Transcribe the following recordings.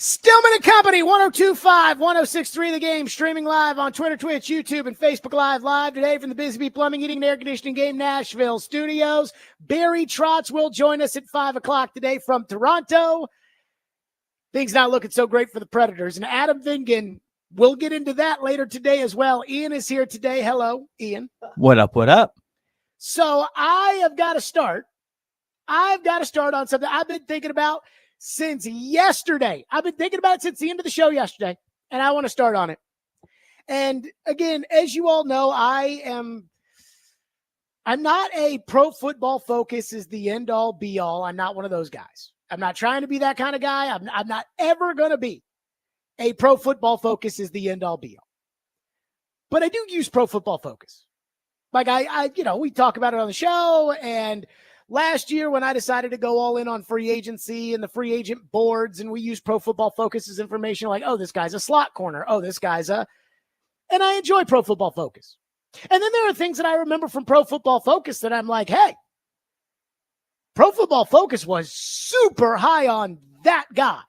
Stillman and Company, 102.5, 106.3 The Game, streaming live on Twitter, Twitch, YouTube, and Facebook Live today from the Busy Bee Plumbing, Heating, and Air Conditioning Game Nashville studios. Barry Trotz will join us at 5 o'clock today from Toronto. Things not looking so great for the Predators. And Adam Vingan, we'll get into that later today as well. Ian is here today. Hello, Ian. What up, what up? So I have got to start. I've got to start on something I've been thinking about since yesterday. I've been thinking about it since the end of the show yesterday, and I want to start on it. And again, as you all know, I'm not a Pro Football Focus is the end all be all. I'm not one of those guys. I'm not trying to be that kind of guy. I'm not ever going to be a Pro Football Focus is the end all be all. But I do use Pro Football Focus. Like we talk about it on the show, and last year when I decided to go all in on free agency and the free agent boards, and we use Pro Football Focus's information like, oh, this guy's a slot corner. Oh, this guy's and I enjoy Pro Football Focus. And then there are things that I remember from Pro Football Focus that I'm like, hey, Pro Football Focus was super high on that guy.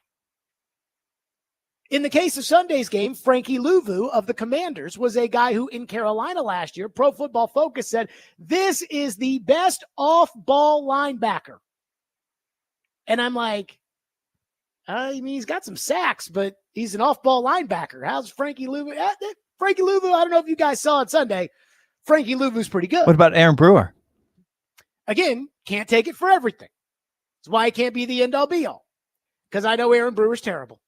In the case of Sunday's game, Frankie Louvu of the Commanders was a guy who in Carolina last year, Pro Football Focus said, this is the best off-ball linebacker. And I'm like, he's got some sacks, but he's an off-ball linebacker. How's Frankie Louvu? Frankie Louvu, I don't know if you guys saw it Sunday. Frankie Louvu's pretty good. What about Aaron Brewer? Again, can't take it for everything. That's why it can't be the end-all be-all, because I know Aaron Brewer's terrible.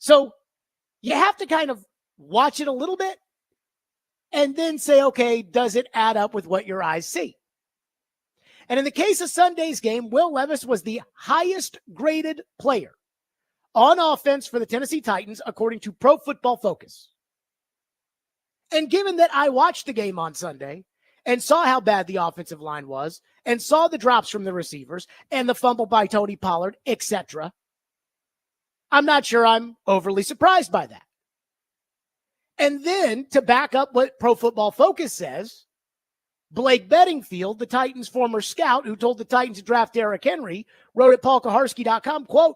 So you have to kind of watch it a little bit and then say, okay, does it add up with what your eyes see? And in the case of Sunday's game, Will Levis was the highest graded player on offense for the Tennessee Titans, according to Pro Football Focus. And given that I watched the game on Sunday and saw how bad the offensive line was and saw the drops from the receivers and the fumble by Tony Pollard, etc., I'm not sure I'm overly surprised by that. And then to back up what Pro Football Focus says, Blake Bedingfield, the Titans' former scout who told the Titans to draft Derrick Henry, wrote at paulkaharski.com, quote,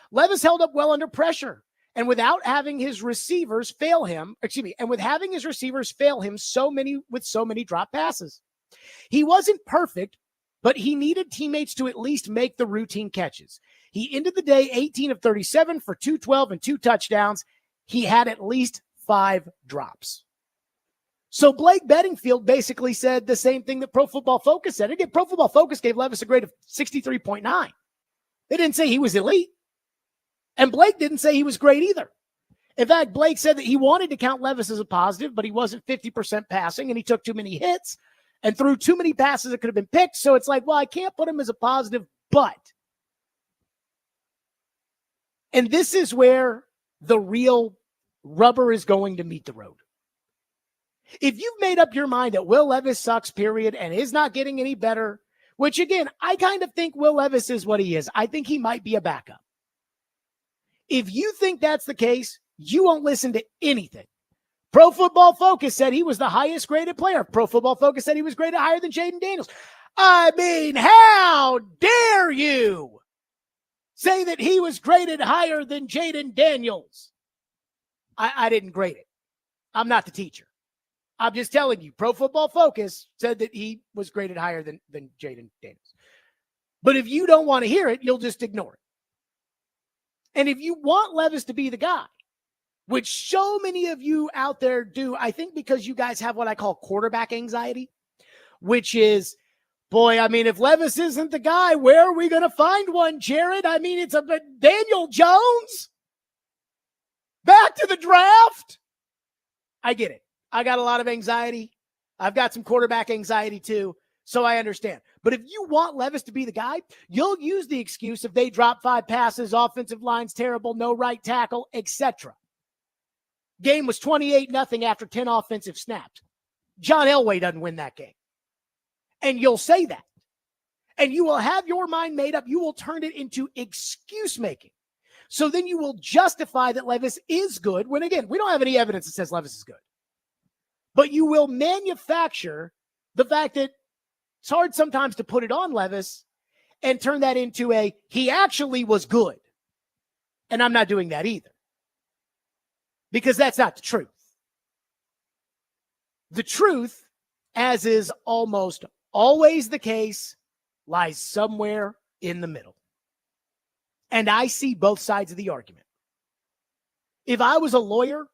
Levis held up well under pressure and without having his receivers fail him so many drop passes. He wasn't perfect, but he needed teammates to at least make the routine catches. He ended the day 18 of 37 for 212 and 2 touchdowns. He had at least 5 drops. So Blake Bedingfield basically said the same thing that Pro Football Focus said. Again, Pro Football Focus gave Levis a grade of 63.9. They didn't say he was elite. And Blake didn't say he was great either. In fact, Blake said that he wanted to count Levis as a positive, but he wasn't 50% passing, and he took too many hits and threw too many passes that could have been picked. So it's like, well, I can't put him as a positive, but. And this is where the real rubber is going to meet the road. If you've made up your mind that Will Levis sucks, period, and is not getting any better, which again, I kind of think Will Levis is what he is. I think he might be a backup. If you think that's the case, you won't listen to anything. Pro Football Focus said he was the highest graded player. Pro Football Focus said he was graded higher than Jaden Daniels. I mean, how dare you say that he was graded higher than Jaden Daniels? I didn't grade it. I'm not the teacher. I'm just telling you, Pro Football Focus said that he was graded higher than Jaden Daniels. But if you don't want to hear it, you'll just ignore it. And if you want Levis to be the guy, which so many of you out there do, I think because you guys have what I call quarterback anxiety, which is, boy, I mean, if Levis isn't the guy, where are we going to find one, Jared? I mean, it's a Daniel Jones? Back to the draft? I get it. I got a lot of anxiety. I've got some quarterback anxiety too, so I understand. But if you want Levis to be the guy, you'll use the excuse if they drop 5 passes, offensive line's terrible, no right tackle, etc. Game was 28-0 after 10 offensive snaps. John Elway doesn't win that game. And you'll say that. And you will have your mind made up. You will turn it into excuse making. So then you will justify that Levis is good when, again, we don't have any evidence that says Levis is good. But you will manufacture the fact that it's hard sometimes to put it on Levis and turn that into he actually was good. And I'm not doing that either, because that's not the truth. The truth, as is almost always the case, lies somewhere in the middle. And I see both sides of the argument. If I was a lawyer,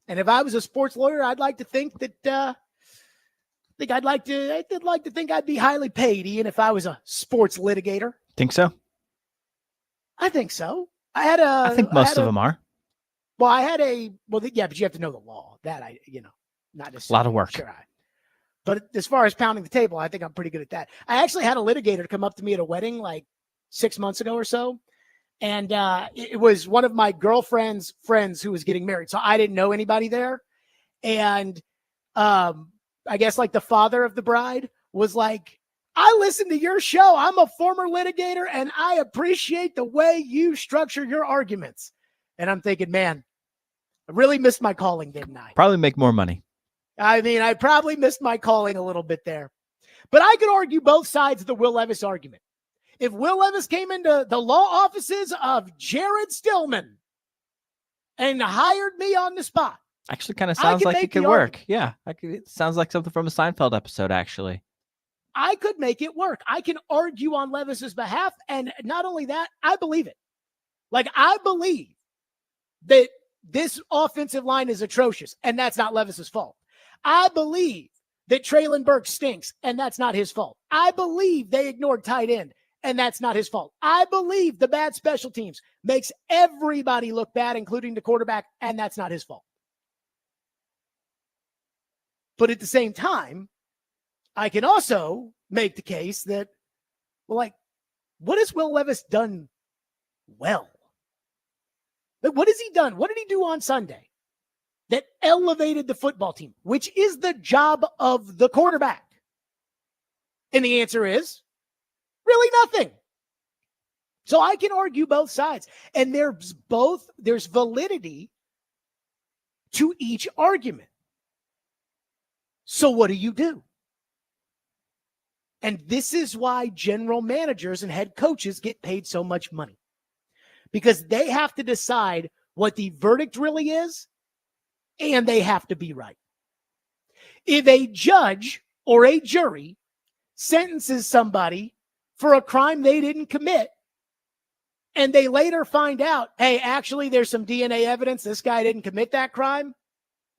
and if I was a sports lawyer, I'd like to think that I'd like to think I'd be highly paid, Ian, if I was a sports litigator. Think so? I think so. I think most of them are. Well, yeah, but you have to know the law. That not necessarily. A lot of work. Sure, but as far as pounding the table, I think I'm pretty good at that. I actually had a litigator come up to me at a wedding like 6 months ago or so. And it was one of my girlfriend's friends who was getting married. So I didn't know anybody there. And I guess like the father of the bride was like, I listen to your show. I'm a former litigator and I appreciate the way you structure your arguments. And I'm thinking, man, I really missed my calling, didn't I? Probably make more money. I mean, I probably missed my calling a little bit there. But I could argue both sides of the Will Levis argument. If Will Levis came into the law offices of Jared Stillman and hired me on the spot. Actually, kind of sounds like it could work. Yeah, it sounds like something from a Seinfeld episode, actually. I could make it work. I can argue on Levis's behalf. And not only that, I believe it. Like, I believe that this offensive line is atrocious, and that's not Levis's fault. I believe that Traylon Burks stinks, and that's not his fault. I believe they ignored tight end, and that's not his fault. I believe the bad special teams makes everybody look bad, including the quarterback, and that's not his fault. But at the same time, I can also make the case that, well, like, what has Will Levis done well? Like, what has he done? What did he do on Sunday that elevated the football team, which is the job of the quarterback? And the answer is really nothing. So I can argue both sides. And there's validity to each argument. So what do? And this is why general managers and head coaches get paid so much money. Because they have to decide what the verdict really is, and they have to be right. If a judge or a jury sentences somebody for a crime they didn't commit, and they later find out, hey, actually, there's some DNA evidence this guy didn't commit that crime,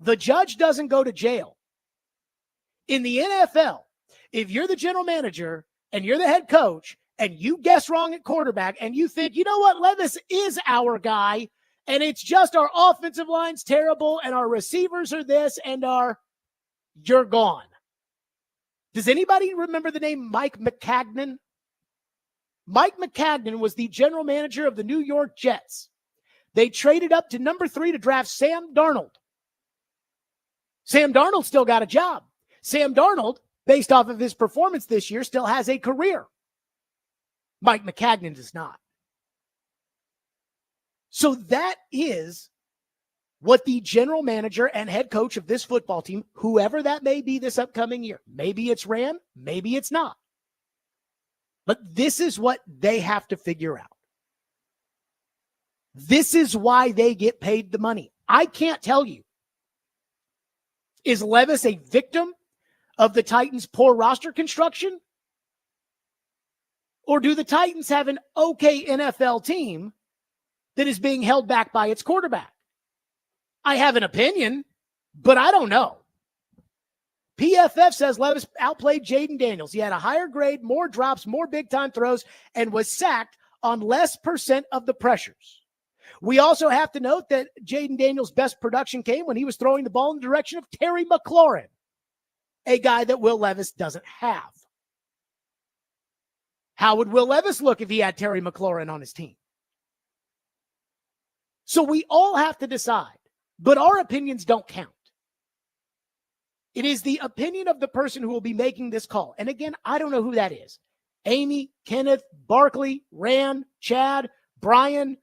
the judge doesn't go to jail. In the NFL, if you're the general manager and you're the head coach and you guess wrong at quarterback and you think, you know what, Levis is our guy, and it's just our offensive line's terrible and our receivers are this and you're gone. Does anybody remember the name Mike Maccagnan? Mike Maccagnan was the general manager of the New York Jets. They traded up to number 3 to draft Sam Darnold. Sam Darnold still got a job. Sam Darnold, based off of his performance this year, still has a career. Mike Maccagnan does not. So that is what the general manager and head coach of this football team, whoever that may be this upcoming year, maybe it's Ran, maybe it's not. But this is what they have to figure out. This is why they get paid the money. I can't tell you. Is Levis a victim of the Titans' poor roster construction? Or do the Titans have an okay NFL team that is being held back by its quarterback? I have an opinion, but I don't know. PFF says Levis outplayed Jaden Daniels. He had a higher grade, more drops, more big-time throws, and was sacked on less % of the pressures. We also have to note that Jaden Daniels' best production came when he was throwing the ball in the direction of Terry McLaurin, a guy that Will Levis doesn't have. How would Will Levis look if he had Terry McLaurin on his team? So we all have to decide, but our opinions don't count. It is the opinion of the person who will be making this call. And again, I don't know who that is. Amy, Kenneth, Barkley, Ran, Chad, Brian,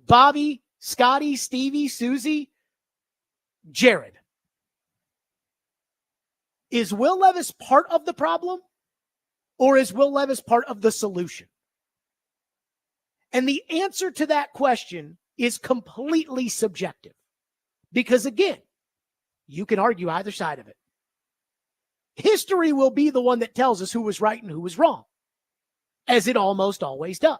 Bobby, Scotty, Stevie, Susie, Jared. Is Will Levis part of the problem, or is Will Levis part of the solution? And the answer to that question is completely subjective. Because again, you can argue either side of it. History will be the one that tells us who was right and who was wrong, as it almost always does.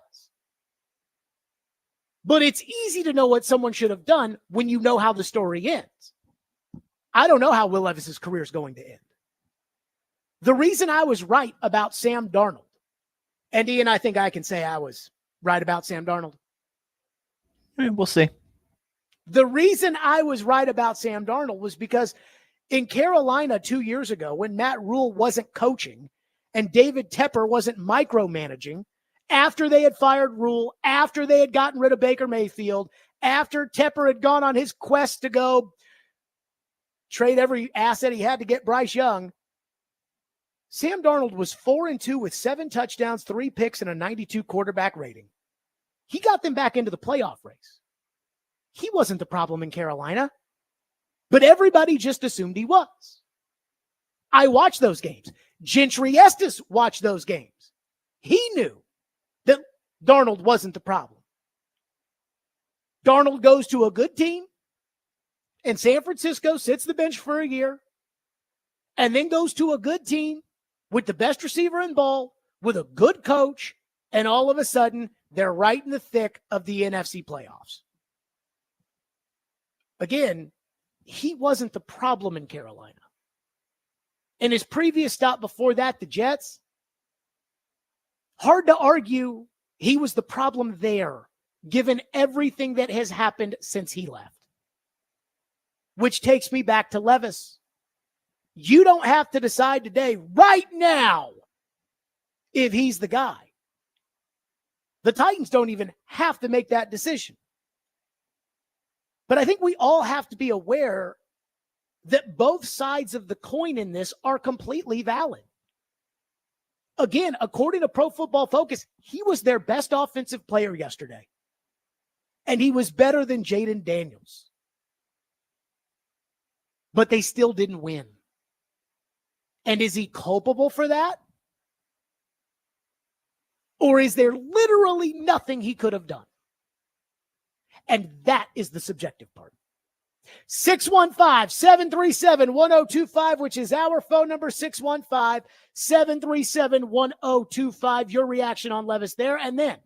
But it's easy to know what someone should have done when you know how the story ends. I don't know how Will Levis's career is going to end. The reason I was right about Sam Darnold, and Ian, I think I can say I was right about Sam Darnold. We'll see. The reason I was right about Sam Darnold was because in Carolina 2 years ago, when Matt Rule wasn't coaching and David Tepper wasn't micromanaging, after they had fired Rule, after they had gotten rid of Baker Mayfield, after Tepper had gone on his quest to go trade every asset he had to get Bryce Young, Sam Darnold was 4-2 with 7 touchdowns, 3 picks, and a 92 quarterback rating. He got them back into the playoff race. He wasn't the problem in Carolina, but everybody just assumed he was. I watched those games. Gentry Estes watched those games. He knew that Darnold wasn't the problem. Darnold goes to a good team, and San Francisco sits the bench for a year, and then goes to a good team with the best receiver in ball, with a good coach, and all of a sudden, they're right in the thick of the NFC playoffs. Again, he wasn't the problem in Carolina. And his previous stop before that, the Jets, hard to argue he was the problem there, given everything that has happened since he left. Which takes me back to Levis. You don't have to decide today, right now, if he's the guy. The Titans don't even have to make that decision. But I think we all have to be aware that both sides of the coin in this are completely valid. Again, according to Pro Football Focus, he was their best offensive player yesterday. And he was better than Jaden Daniels. But they still didn't win. And is he culpable for that? Or is there literally nothing he could have done? And that is the subjective part. 615-737-1025, which is our phone number, 615-737-1025. Your reaction on Levis there. And then,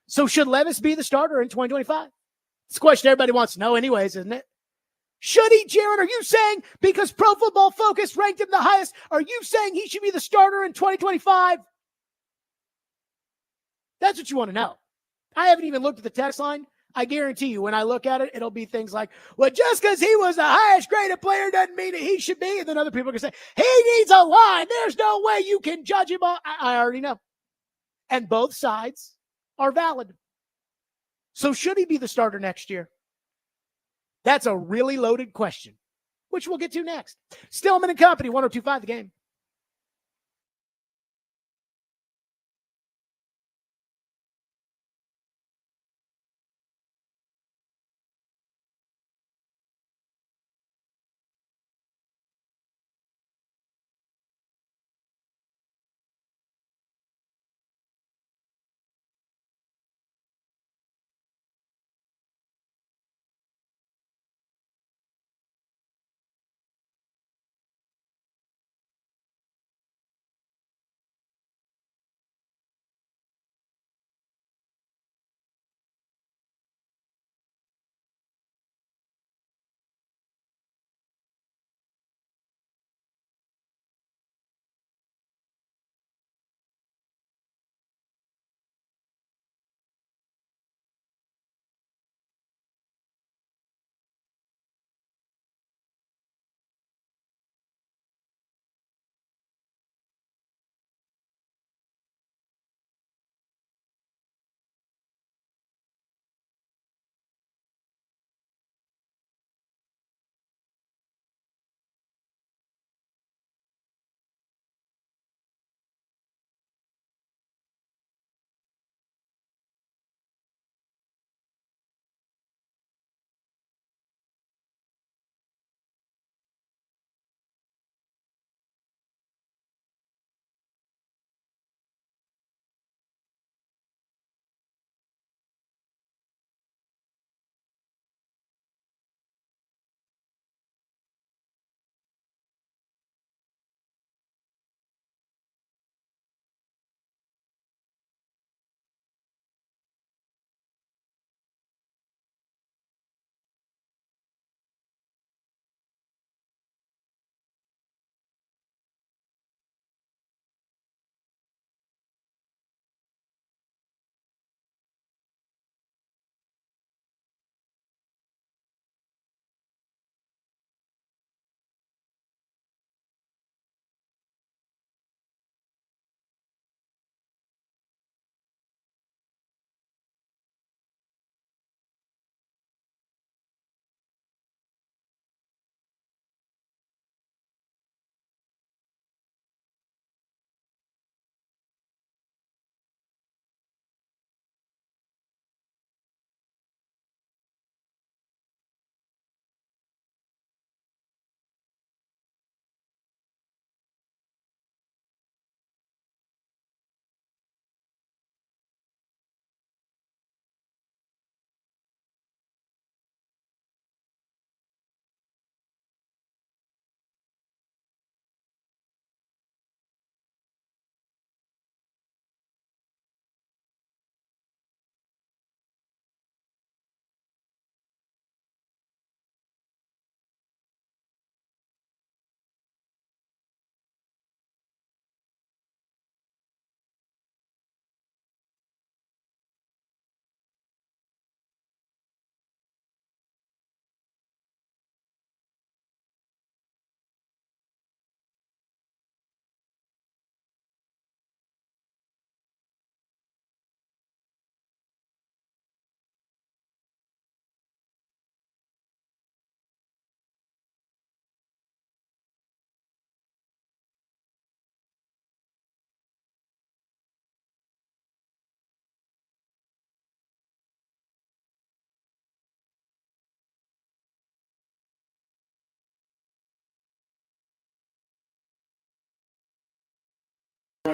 so should Levis be the starter in 2025? It's a question everybody wants to know anyways, isn't it? Should he, Jared? Are you saying because Pro Football Focus ranked him the highest, are you saying he should be the starter in 2025? That's what you want to know. I haven't even looked at the text line. I guarantee you, when I look at it, it'll be things like, well, just because he was the highest graded player doesn't mean that he should be. And then other people are going to say, he needs a line. There's no way you can judge him. I already know. And both sides are valid. So should he be the starter next year? That's a really loaded question, which we'll get to next. Stillman and Company, 102.5 The Game.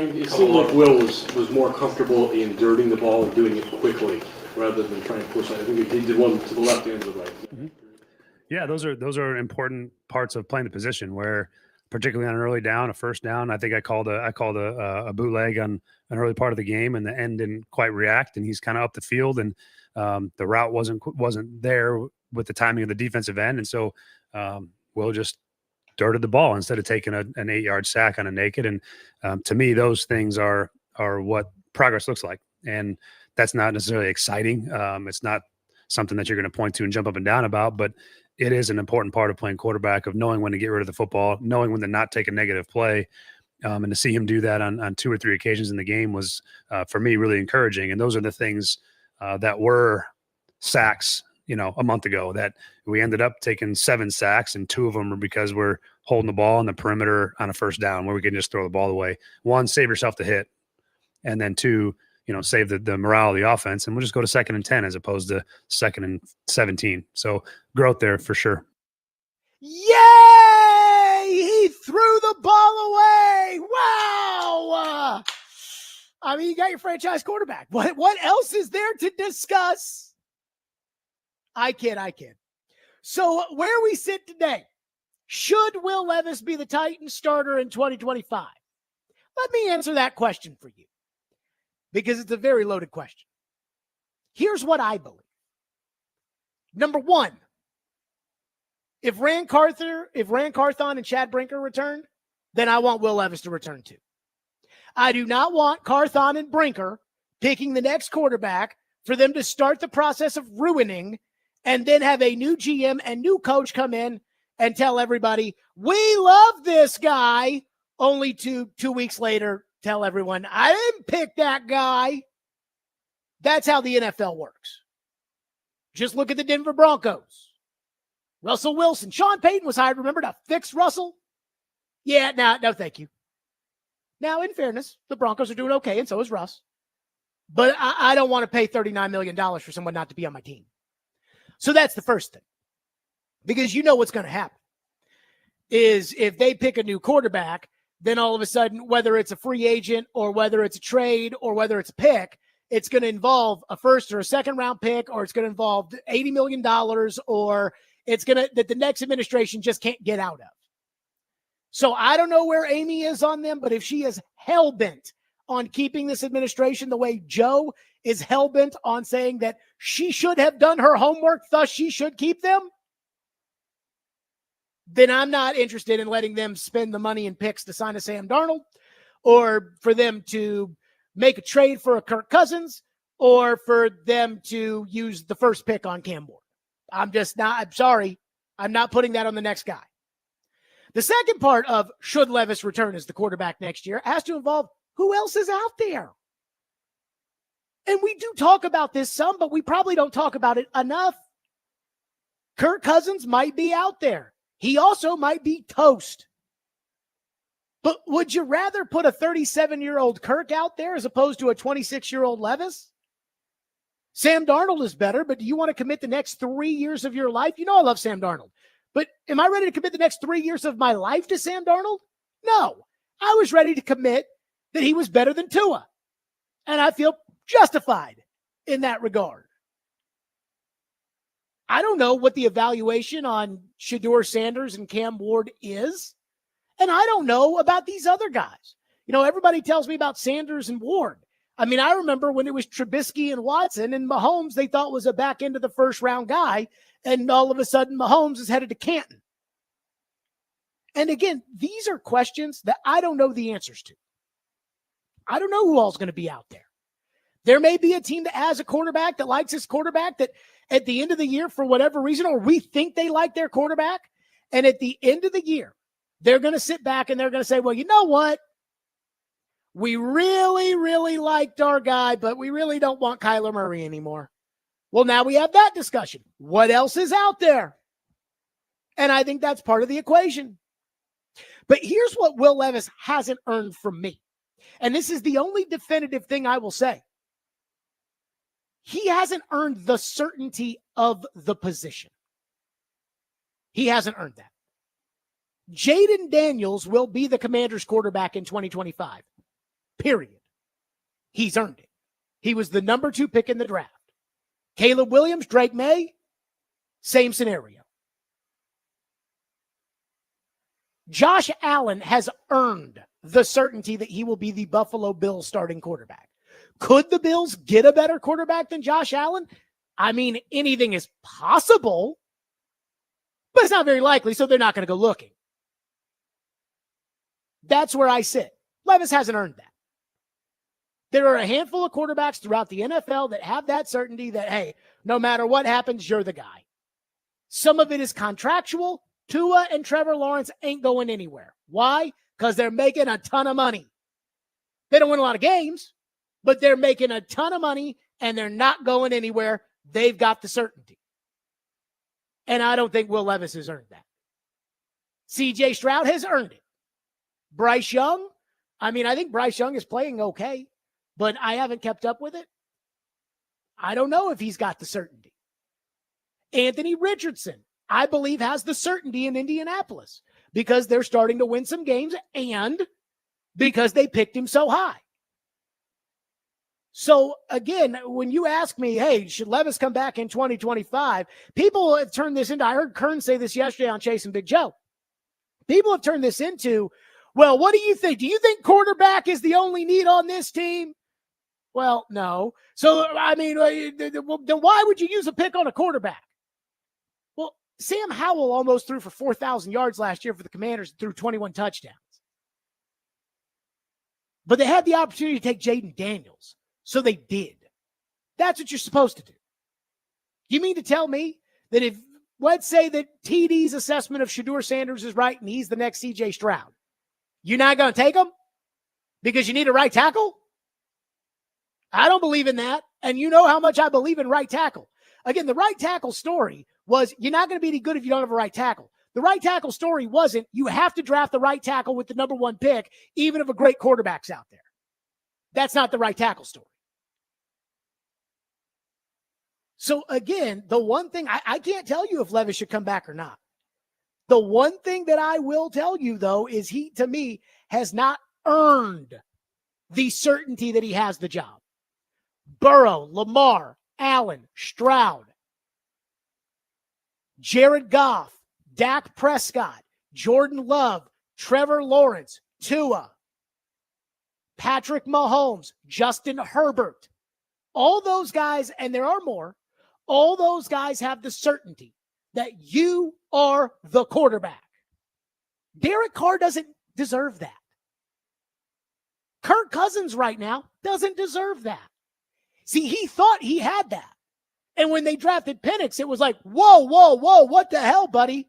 Ryan, it seemed like Will was more comfortable in dirting the ball and doing it quickly rather than trying to push it. I think he did one to the left and to the right. Mm-hmm. Yeah, those are important parts of playing the position where, particularly on an early down, a first down, I think I called a bootleg on an early part of the game, and the end didn't quite react, and he's kind of up the field, and the route wasn't there with the timing of the defensive end, and so Will just darted the ball instead of taking an 8-yard sack on a naked. And to me, those things are what progress looks like, and that's not necessarily exciting. It's not something that you're going to point to and jump up and down about, but it is an important part of playing quarterback, of knowing when to get rid of the football, knowing when to not take a negative play. And to see him do that on 2 or 3 occasions in the game was, for me, really encouraging. And those are the things that were sacks, a month ago, that we ended up taking 7 sacks, and 2 of them were because we're holding the ball on the perimeter on a first down where we can just throw the ball away. 1, save yourself the hit. And then 2, save the morale of the offense, and we'll just go to 2nd and 10 as opposed to 2nd and 17. So growth there for sure. Yay! He threw the ball away. Wow. I mean, you got your franchise quarterback. What else is there to discuss? I kid. So where we sit today, should Will Levis be the Titans starter in 2025? Let me answer that question for you, because it's a very loaded question. Here's what I believe. Number one, if Ran Carthon and Chad Brinker returned, then I want Will Levis to return too. I do not want Carthon and Brinker picking the next quarterback for them to start the process of ruining and then have a new GM and new coach come in and tell everybody, we love this guy, only two weeks later tell everyone, I didn't pick that guy. That's how the NFL works. Just look at the Denver Broncos. Russell Wilson. Sean Payton was hired, remember, to fix Russell? Yeah, no, thank you. Now, in fairness, the Broncos are doing okay, and so is Russ. But I don't want to pay $39 million for someone not to be on my team. So that's the first thing. Because you know what's going to happen is if they pick a new quarterback, then all of a sudden, whether it's a free agent or whether it's a trade or whether it's a pick, it's going to involve a first or a second round pick, or it's going to involve $80 million, or it's going to, that the next administration just can't get out of. So I don't know where Amy is on them, but if she is hell-bent on keeping this administration the way Joe is hell-bent on saying that she should have done her homework, thus she should keep them, then I'm not interested in letting them spend the money and picks to sign a Sam Darnold, or for them to make a trade for a Kirk Cousins, or for them to use the first pick on Cam Ward. I'm sorry. I'm not putting that on the next guy. The second part of should Levis return as the quarterback next year has to involve who else is out there. And we do talk about this some, but we probably don't talk about it enough. Kirk Cousins might be out there. He also might be toast. But would you rather put a 37-year-old Kirk out there as opposed to a 26-year-old Levis? Sam Darnold is better, but do you want to commit the next 3 years of your life? You know I love Sam Darnold. But am I ready to commit the next 3 years of my life to Sam Darnold? No. I was ready to commit that he was better than Tua. And I feel justified in that regard. I don't know what the evaluation on Shedeur Sanders and Cam Ward is. And I don't know about these other guys. Everybody tells me about Sanders and Ward. I mean, I remember when it was Trubisky and Watson and Mahomes, they thought was a back end of the first round guy. And all of a sudden, Mahomes is headed to Canton. And again, these are questions that I don't know the answers to. I don't know who all's going to be out there. There may be a team that has a quarterback that likes his quarterback that at the end of the year, for whatever reason, or we think they like their quarterback, and at the end of the year, they're going to sit back and they're going to say, well, you know what? We really, really liked our guy, but we really don't want Kyler Murray anymore. Well, now we have that discussion. What else is out there? And I think that's part of the equation. But here's what Will Levis hasn't earned from me. And this is the only definitive thing I will say. He hasn't earned the certainty of the position. He hasn't earned that. Jaden Daniels will be the Commanders quarterback in 2025. period. He's earned it. He was the number 2 pick in the draft. Caleb Williams, Drake May, same scenario. Josh Allen has earned the certainty that he will be the Buffalo Bills starting quarterback. Could the Bills get a better quarterback than Josh Allen? I mean, anything is possible, but it's not very likely, so they're not going to go looking. That's where I sit. Levis hasn't earned that. There are a handful of quarterbacks throughout the NFL that have that certainty that, hey, no matter what happens, you're the guy. Some of it is contractual. Tua and Trevor Lawrence ain't going anywhere. Why? Because they're making a ton of money. They don't win a lot of games, but they're making a ton of money and they're not going anywhere. They've got the certainty. And I don't think Will Levis has earned that. CJ Stroud has earned it. Bryce Young, I think Bryce Young is playing okay, but I haven't kept up with it. I don't know if he's got the certainty. Anthony Richardson, I believe, has the certainty in Indianapolis because they're starting to win some games and because they picked him so high. So, again, when you ask me, hey, should Levis come back in 2025? People have turned this into, I heard Kern say this yesterday on Chase and Big Joe. People have turned this into, well, what do you think? Do you think quarterback is the only need on this team? Well, no. So, then why would you use a pick on a quarterback? Well, Sam Howell almost threw for 4,000 yards last year for the Commanders and threw 21 touchdowns. But they had the opportunity to take Jaden Daniels, so they did. That's what you're supposed to do. You mean to tell me that if, let's say that TD's assessment of Shedeur Sanders is right and he's the next CJ Stroud, you're not going to take him because you need a right tackle? I don't believe in that. And you know how much I believe in right tackle. Again, the right tackle story was you're not going to be any good if you don't have a right tackle. The right tackle story wasn't you have to draft the right tackle with the number 1 pick, even if a great quarterback's out there. That's not the right tackle story. So again, the one thing, I can't tell you if Levis should come back or not. The one thing that I will tell you, though, is he, to me, has not earned the certainty that he has the job. Burrow, Lamar, Allen, Stroud, Jared Goff, Dak Prescott, Jordan Love, Trevor Lawrence, Tua, Patrick Mahomes, Justin Herbert. All those guys, and there are more, all those guys have the certainty that you are the quarterback. Derek Carr doesn't deserve that. Kirk Cousins right now doesn't deserve that. See, he thought he had that. And when they drafted Penix, it was like, whoa, what the hell, buddy?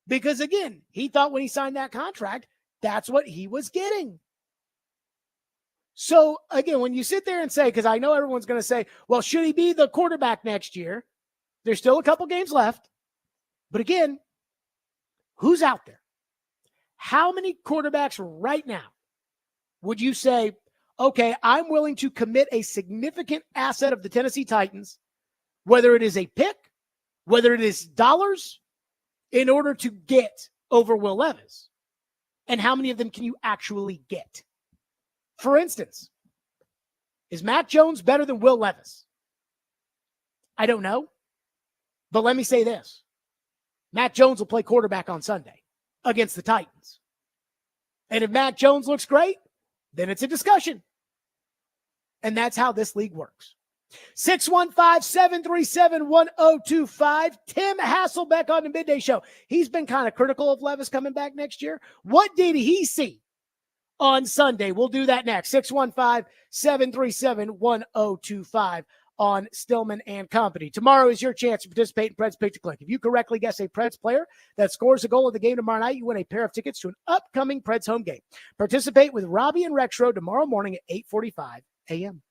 Because again, he thought when he signed that contract, that's what he was getting. So again, when you sit there and say, because I know everyone's going to say, well, should he be the quarterback next year? There's still a couple games left. But again, who's out there? How many quarterbacks right now would you say, okay, I'm willing to commit a significant asset of the Tennessee Titans, whether it is a pick, whether it is dollars, in order to get over Will Levis? And how many of them can you actually get? For instance, is Mac Jones better than Will Levis? I don't know. But let me say this. Mac Jones will play quarterback on Sunday against the Titans. And if Mac Jones looks great, then it's a discussion. And that's how this league works. 615-737-1025. Tim Hasselbeck on the Midday Show. He's been kind of critical of Levis coming back next year. What did he see on Sunday? We'll do that next. 615-737-1025 on Stillman and Company. Tomorrow is your chance to participate in Preds Pick to Click. If you correctly guess a Preds player that scores a goal of the game tomorrow night, you win a pair of tickets to an upcoming Preds home game. Participate with Robbie and Rexroad tomorrow morning at 8:45 a.m.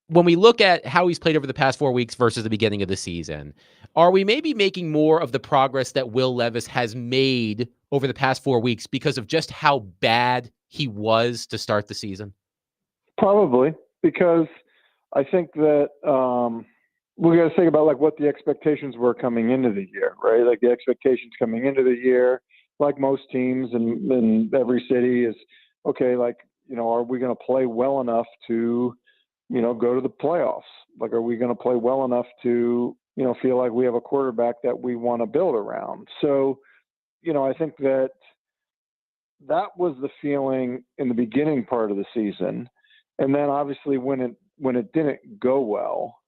when we look at how he's played over the past 4 weeks versus the beginning of the season, are we maybe making more of the progress that Will Levis has made over the past 4 weeks because of just how bad he was to start the season? Probably, because I think that we got to think about like what the expectations were coming into the year, right? Like the expectations coming into the year, like most teams in every city is, okay, like, you know, are we going to play well enough to, you know, go to the playoffs? Like, are we going to play well enough to, you know, feel like we have a quarterback that we want to build around? So, you know, I think that was the feeling in the beginning part of the season. And then obviously when it didn't go well,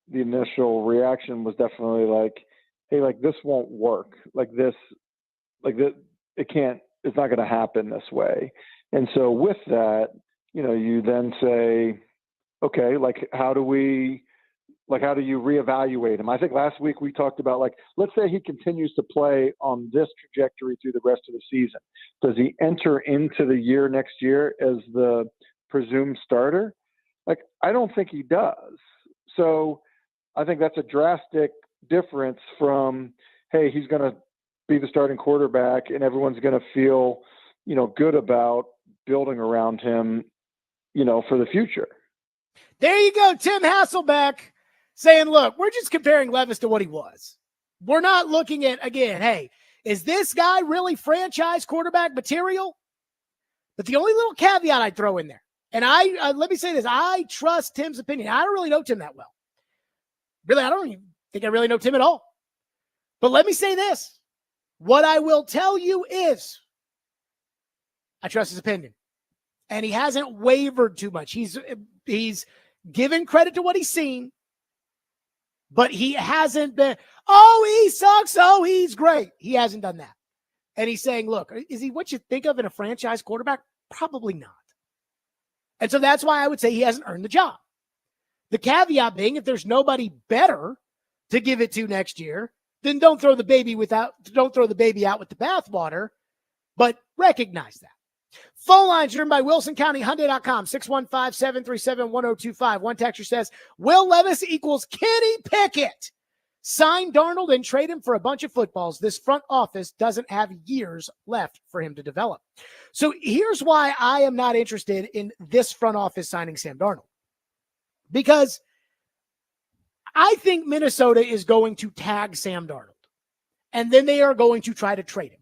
the initial reaction was definitely like, hey, like this won't work. It's not going to happen this way. And so with that, you know, you then say, okay, like how do you reevaluate him? I think last week we talked about, like, let's say he continues to play on this trajectory through the rest of the season. Does he enter into the year next year as the presumed starter? Like, I don't think he does. So I think that's a drastic difference from, hey, he's going to be the starting quarterback and everyone's going to feel, you know, good about building around him, you know, for the future. There you go. Tim Hasselbeck saying, look, we're just comparing Levis to what he was. We're not looking at, again, hey, is this guy really franchise quarterback material? But the only little caveat I'd throw in there, and let me say this, I trust Tim's opinion. I don't really know Tim that well. Really, I don't even think I really know Tim at all. But let me say this. What I will tell you is I trust his opinion. And he hasn't wavered too much. He's given credit to what he's seen, but he hasn't been, oh, he sucks, oh, he's great. He hasn't done that. And he's saying, look, is he what you think of in a franchise quarterback? Probably not. And so that's why I would say he hasn't earned the job. The caveat being, if there's nobody better to give it to next year, then don't throw the baby out with the bathwater, but recognize that. Phone lines driven by WilsonCountyHyundai.com, 615-737-1025. One texter says, Will Levis equals Kenny Pickett. Sign Darnold and trade him for a bunch of footballs. This front office doesn't have years left for him to develop. So here's why I am not interested in this front office signing Sam Darnold. Because I think Minnesota is going to tag Sam Darnold, and then they are going to try to trade him.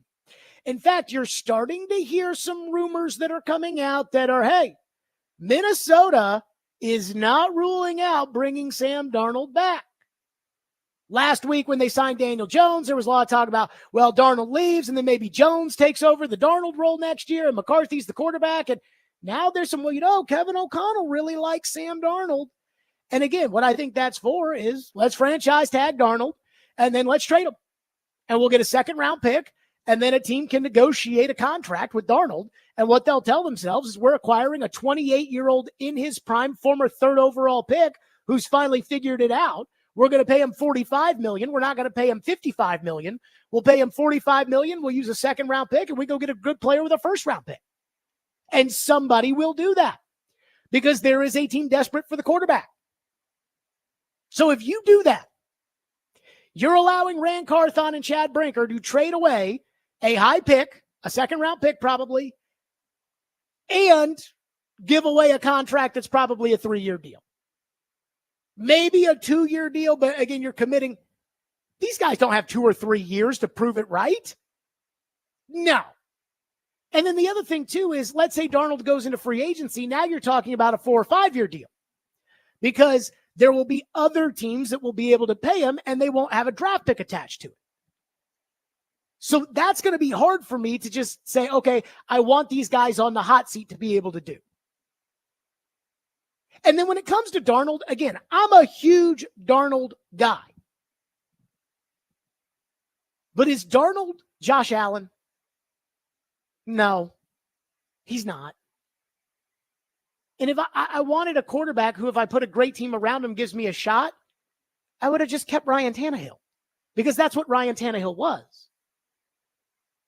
In fact, you're starting to hear some rumors that are coming out that are, hey, Minnesota is not ruling out bringing Sam Darnold back. Last week when they signed Daniel Jones, there was a lot of talk about, well, Darnold leaves and then maybe Jones takes over the Darnold role next year and McCarthy's the quarterback. And now there's some, well, you know, Kevin O'Connell really likes Sam Darnold. And again, what I think that's for is let's franchise tag Darnold and then let's trade him. And we'll get a second-round pick, and then a team can negotiate a contract with Darnold. And what they'll tell themselves is we're acquiring a 28-year-old in his prime, former third overall pick who's finally figured it out. We're going to pay him $45 million. We're not going to pay him $55 million. We'll pay him $45 million. We'll use a second-round pick, and we go get a good player with a first-round pick. And somebody will do that because there is a team desperate for the quarterback. So if you do that, you're allowing Rand Carthon and Chad Brinker to trade away a high pick, a second-round pick probably, and give away a contract that's probably a 3-year deal. Maybe a 2-year deal, but again, you're committing. These guys don't have 2 or 3 years to prove it right. No. And then the other thing, too, is let's say Darnold goes into free agency. Now you're talking about a 4 or 5-year deal because there will be other teams that will be able to pay him and they won't have a draft pick attached to it. So that's going to be hard for me to just say, okay, I want these guys on the hot seat to be able to do. And then when it comes to Darnold, again, I'm a huge Darnold guy. But is Darnold Josh Allen? No, he's not. And if I wanted a quarterback who, if I put a great team around him, gives me a shot, I would have just kept Ryan Tannehill because that's what Ryan Tannehill was.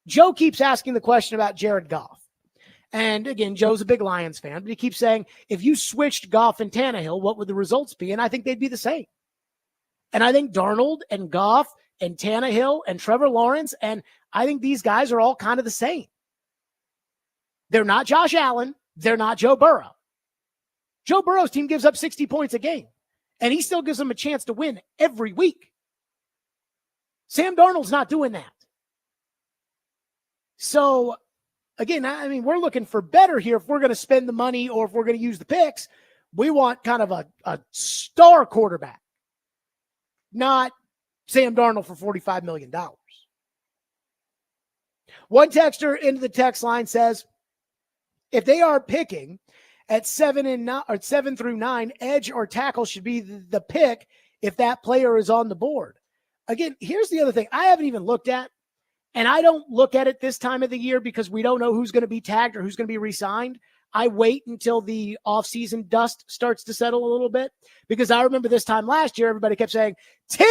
Joe keeps asking the question about Jared Goff. And again, Joe's a big Lions fan, but he keeps saying, if you switched Goff and Tannehill, what would the results be? And I think they'd be the same. And I think Darnold and Goff and Tannehill and Trevor Lawrence, and I think these guys are all kind of the same. They're not Josh Allen. They're not Joe Burrow. Joe Burrow's team gives up 60 points a game, and he still gives them a chance to win every week. Sam Darnold's not doing that. So, again, I mean, we're looking for better here if we're going to spend the money or if we're going to use the picks. We want kind of a star quarterback, not Sam Darnold for $45 million. One texter into the text line says, if they are picking at 7 through 9, edge or tackle should be the pick if that player is on the board. Again, here's the other thing I haven't even looked at, and I don't look at it this time of the year because we don't know who's going to be tagged or who's going to be re-signed. I wait until the offseason dust starts to settle a little bit, because I remember this time last year, everybody kept saying, T.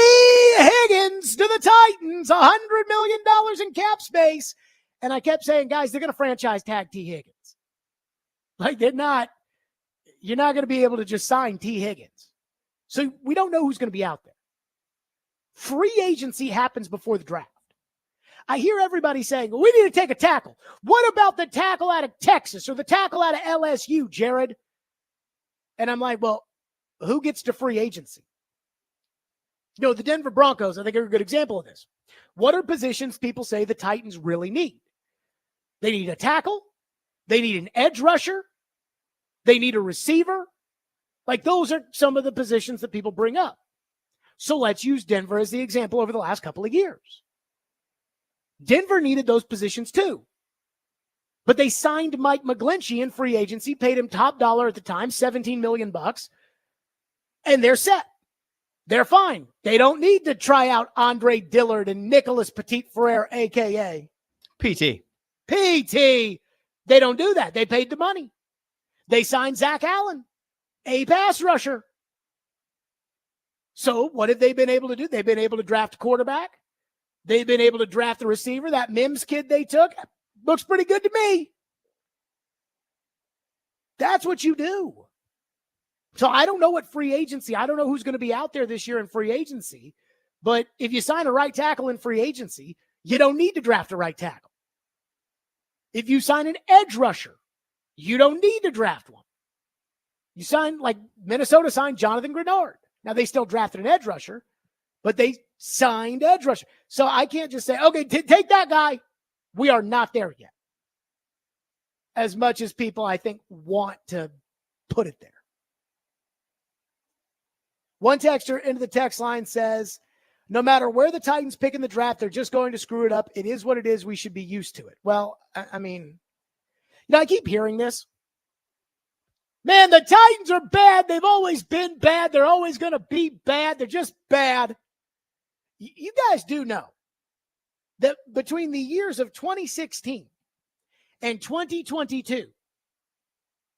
Higgins to the Titans, $100 million in cap space. And I kept saying, guys, they're going to franchise tag T. Higgins. Like, you're not going to be able to just sign T. Higgins. So we don't know who's going to be out there. Free agency happens before the draft. I hear everybody saying, well, we need to take a tackle. What about the tackle out of Texas or the tackle out of LSU, Jared? And I'm like, well, who gets to free agency? You know, the Denver Broncos, I think, are a good example of this. What are positions people say the Titans really need? They need a tackle. They need an edge rusher. They need a receiver. Like, those are some of the positions that people bring up. So let's use Denver as the example over the last couple of years. Denver needed those positions too. But they signed Mike McGlinchey in free agency, paid him top dollar at the time, $17 million, and they're set. They're fine. They don't need to try out Andre Dillard and Nicholas Petit-Frere, a.k.a. PT. PT. They don't do that. They paid the money. They signed Zach Allen, a pass rusher. So what have they been able to do? They've been able to draft a quarterback. They've been able to draft a receiver. That Mims kid they took looks pretty good to me. That's what you do. So I don't know what free agency, I don't know who's going to be out there this year in free agency, but if you sign a right tackle in free agency, you don't need to draft a right tackle. If you sign an edge rusher, you don't need to draft one. You sign, like Minnesota signed Jonathan Grenard. Now, they still drafted an edge rusher, but they signed edge rusher. So I can't just say, okay, take that guy. We are not there yet. As much as people, I think, want to put it there. One texter into the text line says, no matter where the Titans pick in the draft, they're just going to screw it up. It is what it is. We should be used to it. Well, I mean, you know, I keep hearing this. Man, the Titans are bad. They've always been bad. They're always going to be bad. They're just bad. You guys do know that between the years of 2016 and 2022,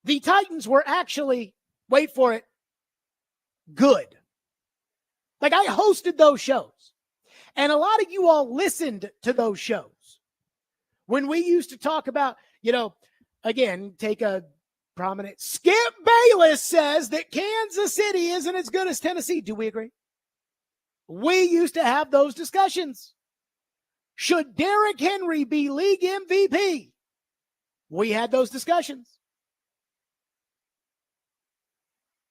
the Titans were actually, wait for it, good. Like, I hosted those shows, and a lot of you all listened to those shows when we used to talk about, you know, again, take a prominent Skip Bayless says that Kansas City isn't as good as Tennessee. Do we agree? We used to have those discussions. Should Derrick Henry be league MVP? We had those discussions.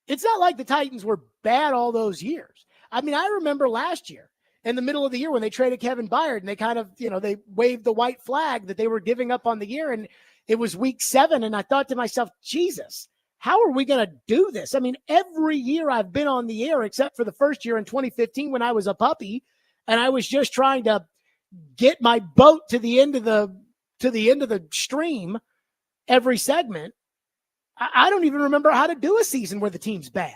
It's not like the Titans were bad all those years. I mean, I remember last year in the middle of the year when they traded Kevin Byard and they kind of, you know, they waved the white flag that they were giving up on the year, and it was week 7. And I thought to myself, Jesus, how are we going to do this? I mean, every year I've been on the air, except for the first year in 2015 when I was a puppy and I was just trying to get my boat to the end of the stream every segment. I don't even remember how to do a season where the team's bad.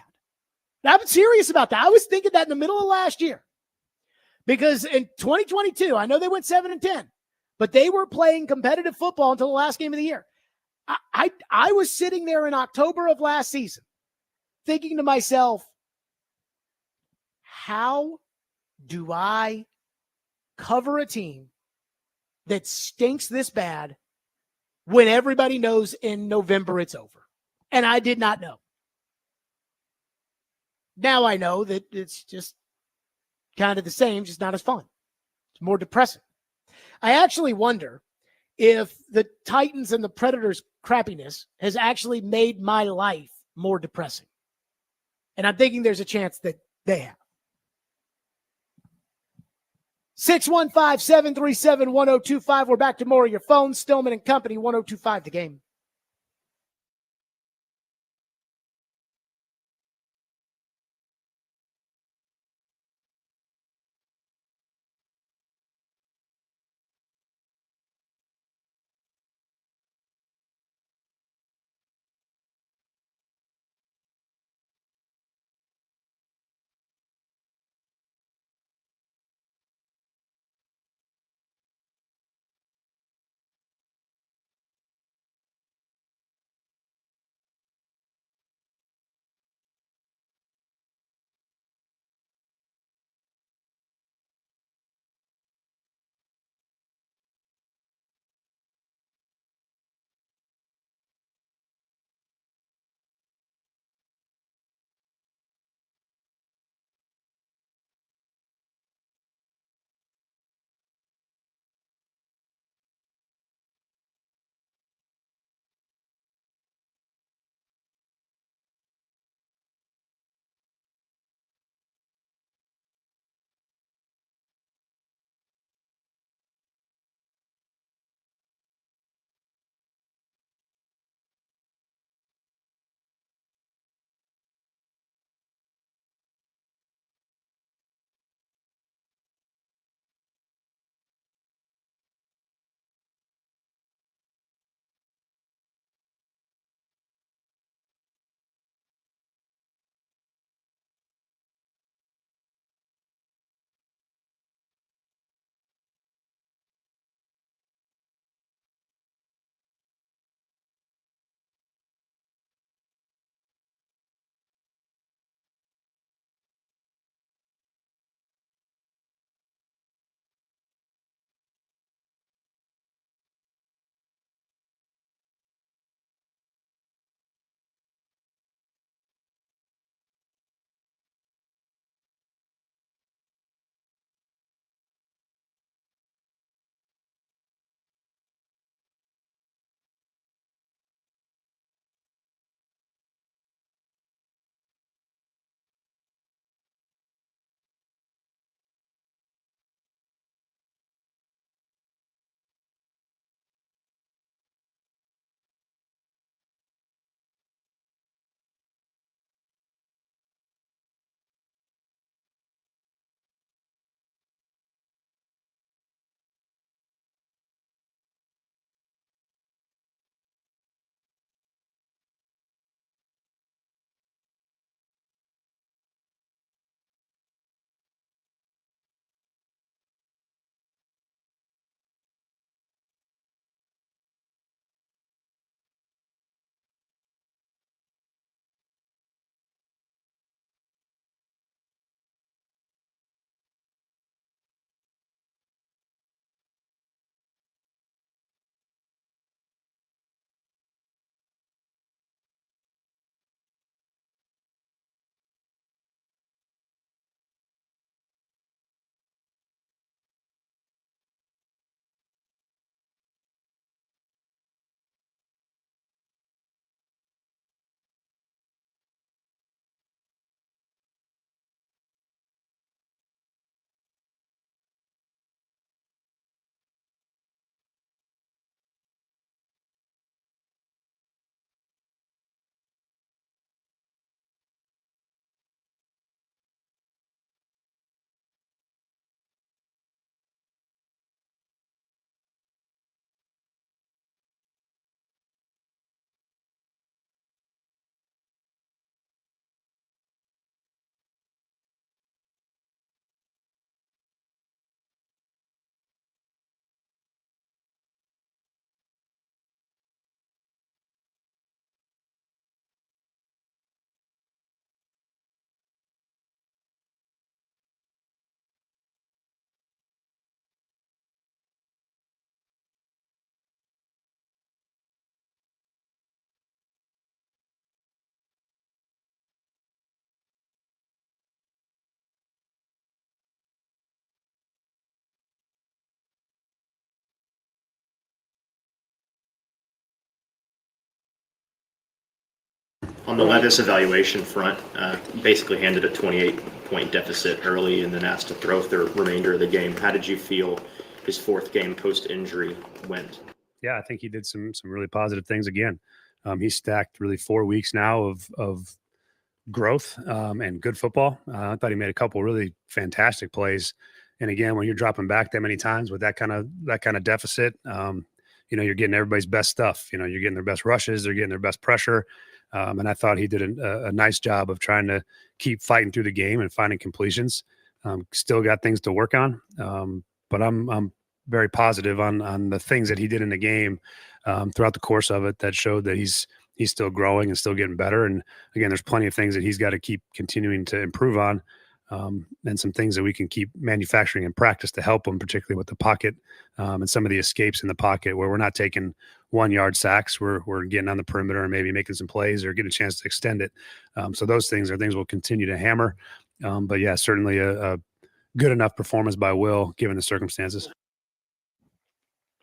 I'm serious about that. I was thinking that in the middle of last year, because in 2022, I know they went 7-10, but they were playing competitive football until the last game of the year. I was sitting there in October of last season thinking to myself, how do I cover a team that stinks this bad when everybody knows in November it's over. And I did not know. Now I know that it's just kind of the same, just not as fun. It's more depressing. I actually wonder if the Titans and the Predators crappiness has actually made my life more depressing. And I'm thinking there's a chance that they have. 615-737-1025. We're back to more of your phones. Stillman and Company, 1025 The Game. On the Levis evaluation front, basically handed a 28-point deficit early and then asked to throw the remainder of the game. How did you feel his fourth game post-injury went? Yeah, I think he did some really positive things again. He stacked really 4 weeks now of growth and good football. I thought he made a couple really fantastic plays. And again, when you're dropping back that many times with that kind of deficit, you're getting everybody's best stuff. You're getting their best rushes, they're getting their best pressure. And I thought he did a nice job of trying to keep fighting through the game and finding completions. Still got things to work on, but I'm very positive on the things that he did in the game throughout the course of it that showed that he's still growing and still getting better. And again, there's plenty of things that he's got to keep continuing to improve on, and some things that we can keep manufacturing in practice to help him, particularly with the pocket and some of the escapes in the pocket where we're not taking 1-yard sacks. We're getting on the perimeter and maybe making some plays or getting a chance to extend it. So those things are things we'll continue to hammer. But yeah, certainly a good enough performance by Will given the circumstances.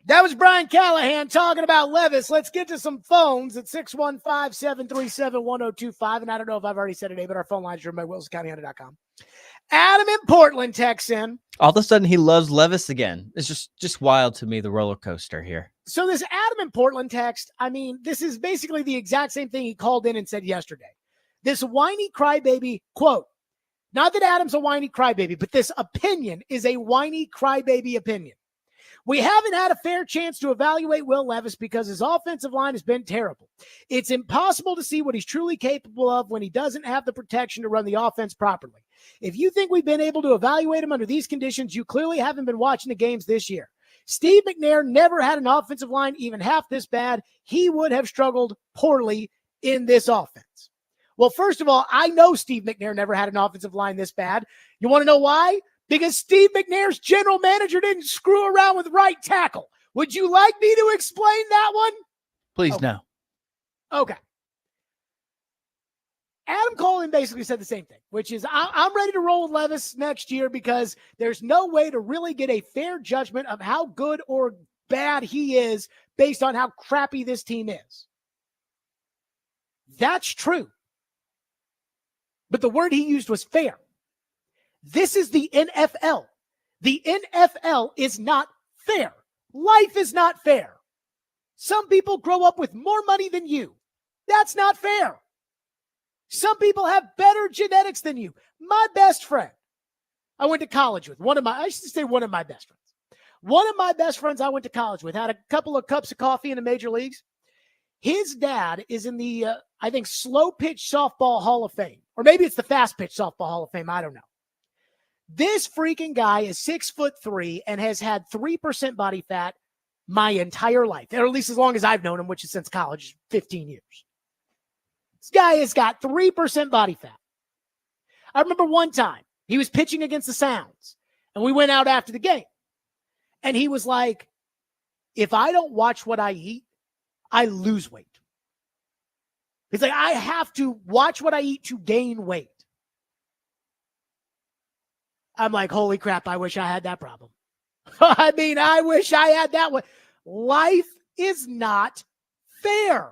That was Brian Callahan talking about Levis. Let's get to some phones at 615-737-1025. And I don't know if I've already said it today, but our phone lines are at wilsoncountyhunter.com. Adam in Portland texts in. All of a sudden, he loves Levis again. It's just wild to me, the roller coaster here. So this Adam in Portland text, I mean, this is basically the exact same thing he called in and said yesterday. This whiny crybaby, quote, not that Adam's a whiny crybaby, but this opinion is a whiny crybaby opinion. We haven't had a fair chance to evaluate Will Levis because his offensive line has been terrible. It's impossible to see what he's truly capable of when he doesn't have the protection to run the offense properly. If you think we've been able to evaluate him under these conditions, you clearly haven't been watching the games this year. Steve McNair never had an offensive line even half this bad. He would have struggled poorly in this offense. Well, first of all, I know Steve McNair never had an offensive line this bad. You want to know why? Because Steve McNair's general manager didn't screw around with right tackle. Would you like me to explain that one? Please, no. Okay. Adam Colin basically said the same thing, which is I'm ready to roll with Levis next year because there's no way to really get a fair judgment of how good or bad he is based on how crappy this team is. That's true. But the word he used was fair. This is the NFL. The NFL is not fair. Life is not fair. Some people grow up with more money than you. That's not fair. Some people have better genetics than you. My best friend, I went to college with, one of my best friends. One of my best friends I went to college with had a couple of cups of coffee in the major leagues. His dad is in the, I think, slow pitch softball Hall of Fame, or maybe it's the fast pitch softball Hall of Fame. I don't know. This freaking guy is 6'3" and has had 3% body fat my entire life, or at least as long as I've known him, which is since college, 15 years. This guy has got 3% body fat. I remember one time he was pitching against the Sounds, and we went out after the game, and he was like, if I don't watch what I eat, I lose weight. He's like, I have to watch what I eat to gain weight. I'm like, holy crap, I wish I had that problem. I mean, I wish I had that one. Life is not fair.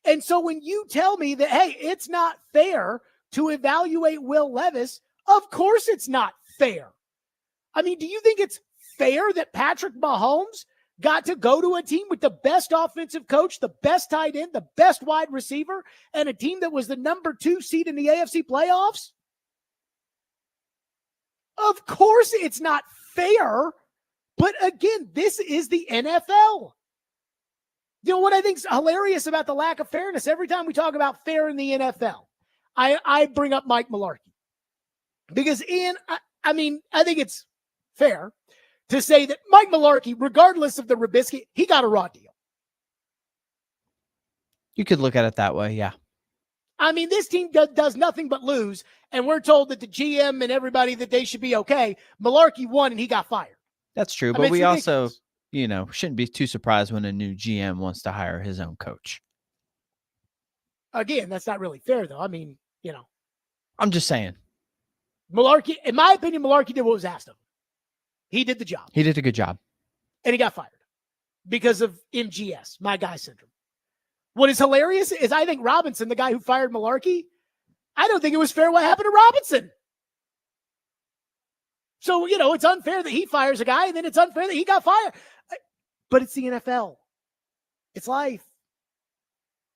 And so when you tell me that, hey, it's not fair to evaluate Will Levis, of course it's not fair. I mean, do you think it's fair that Patrick Mahomes got to go to a team with the best offensive coach, the best tight end, the best wide receiver, and a team that was the number 2 seed in the AFC playoffs? Of course it's not fair, but again, this is the NFL. You know what I think is hilarious about the lack of fairness? Every time we talk about fair in the NFL, I bring up Mike Mularkey. Because Ian, I think it's fair to say that Mike Mularkey, regardless of the Rubisky, he got a raw deal. You could look at it that way, yeah. I mean, this team does nothing but lose, and we're told that the GM and everybody that they should be okay. Mularkey won, and he got fired. That's true, but we also, shouldn't be too surprised when a new GM wants to hire his own coach. Again, that's not really fair, though. I mean, I'm just saying. Mularkey, in my opinion, Mularkey did what was asked of him. He did the job. He did a good job. And he got fired because of MGS, my guy syndrome. What is hilarious is I think Robinson, the guy who fired Malarkey, I don't think it was fair what happened to Robinson. So, it's unfair that he fires a guy, and then it's unfair that he got fired. But it's the NFL. It's life.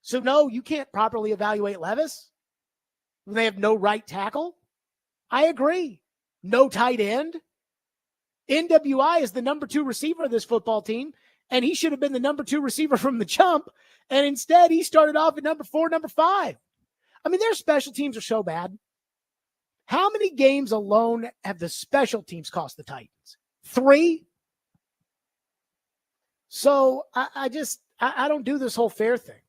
So, no, you can't properly evaluate Levis when they have no right tackle. I agree. No tight end. NWI is the number 2 receiver of this football team, and he should have been the number 2 receiver from the jump. And instead, he started off at number 4, number 5. I mean, their special teams are so bad. How many games alone have the special teams cost the Titans? 3? So I don't do this whole fair thing.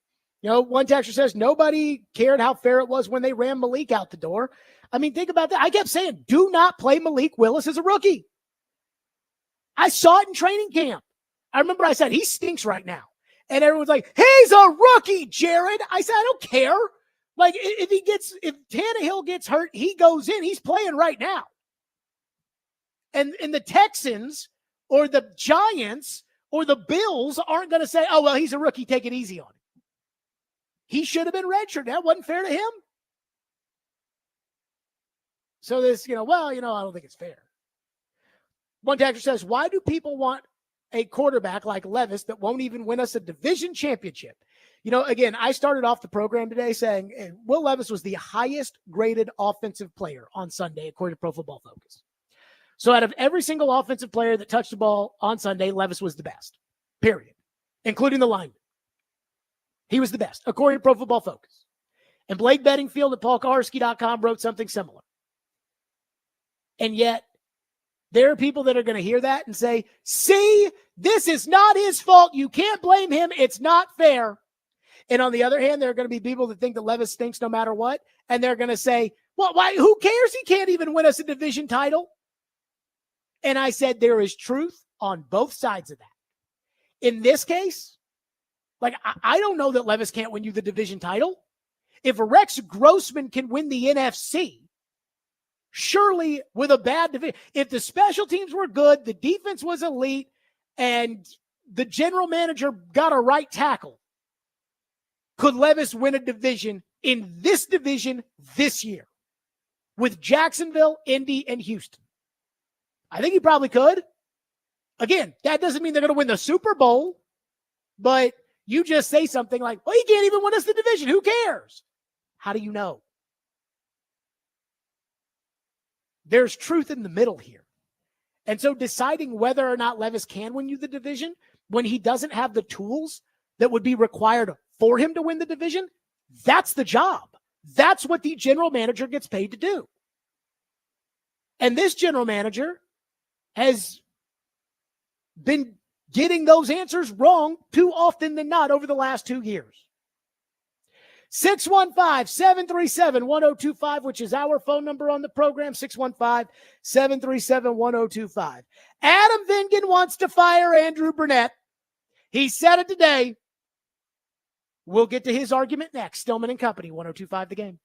One texter says nobody cared how fair it was when they ran Malik out the door. I mean, think about that. I kept saying, do not play Malik Willis as a rookie. I saw it in training camp. I remember I said, he stinks right now. And everyone's like, he's a rookie, Jared. I said, I don't care. Like, if Tannehill gets hurt, he goes in. He's playing right now. And the Texans or the Giants or the Bills aren't going to say, oh, well, he's a rookie. Take it easy on him. He should have been redshirted. That wasn't fair to him. So this, I don't think it's fair. One texter says, why do people want a quarterback like Levis that won't even win us a division championship? Again, I started off the program today saying Will Levis was the highest graded offensive player on Sunday, according to Pro Football Focus. So out of every single offensive player that touched the ball on Sunday, Levis was the best, period, including the lineman. He was the best, according to Pro Football Focus. And Blake Bedingfield at paulkaharski.com wrote something similar. And yet, there are people that are going to hear that and say, see, this is not his fault. You can't blame him. It's not fair. And on the other hand, there are going to be people that think that Levis stinks no matter what. And they're going to say, well, why? Who cares? He can't even win us a division title. And I said, there is truth on both sides of that. In this case, I don't know that Levis can't win you the division title. If Rex Grossman can win the NFC, surely with a bad division, if the special teams were good, the defense was elite, and the general manager got a right tackle, could Levis win a division in this division this year with Jacksonville, Indy, and Houston? I think he probably could. Again, that doesn't mean they're going to win the Super Bowl, but you just say something like, well, he can't even win us the division. Who cares? How do you know? There's truth in the middle here. And so deciding whether or not Levis can win you the division when he doesn't have the tools that would be required for him to win the division, that's the job. That's what the general manager gets paid to do. And this general manager has been getting those answers wrong too often than not over the last 2 years. 615-737-1025, which is our phone number on the program, 615-737-1025. Adam Vingan wants to fire Andrew Burnett. He said it today. We'll get to his argument next. Stillman and Company, 1025 The Game.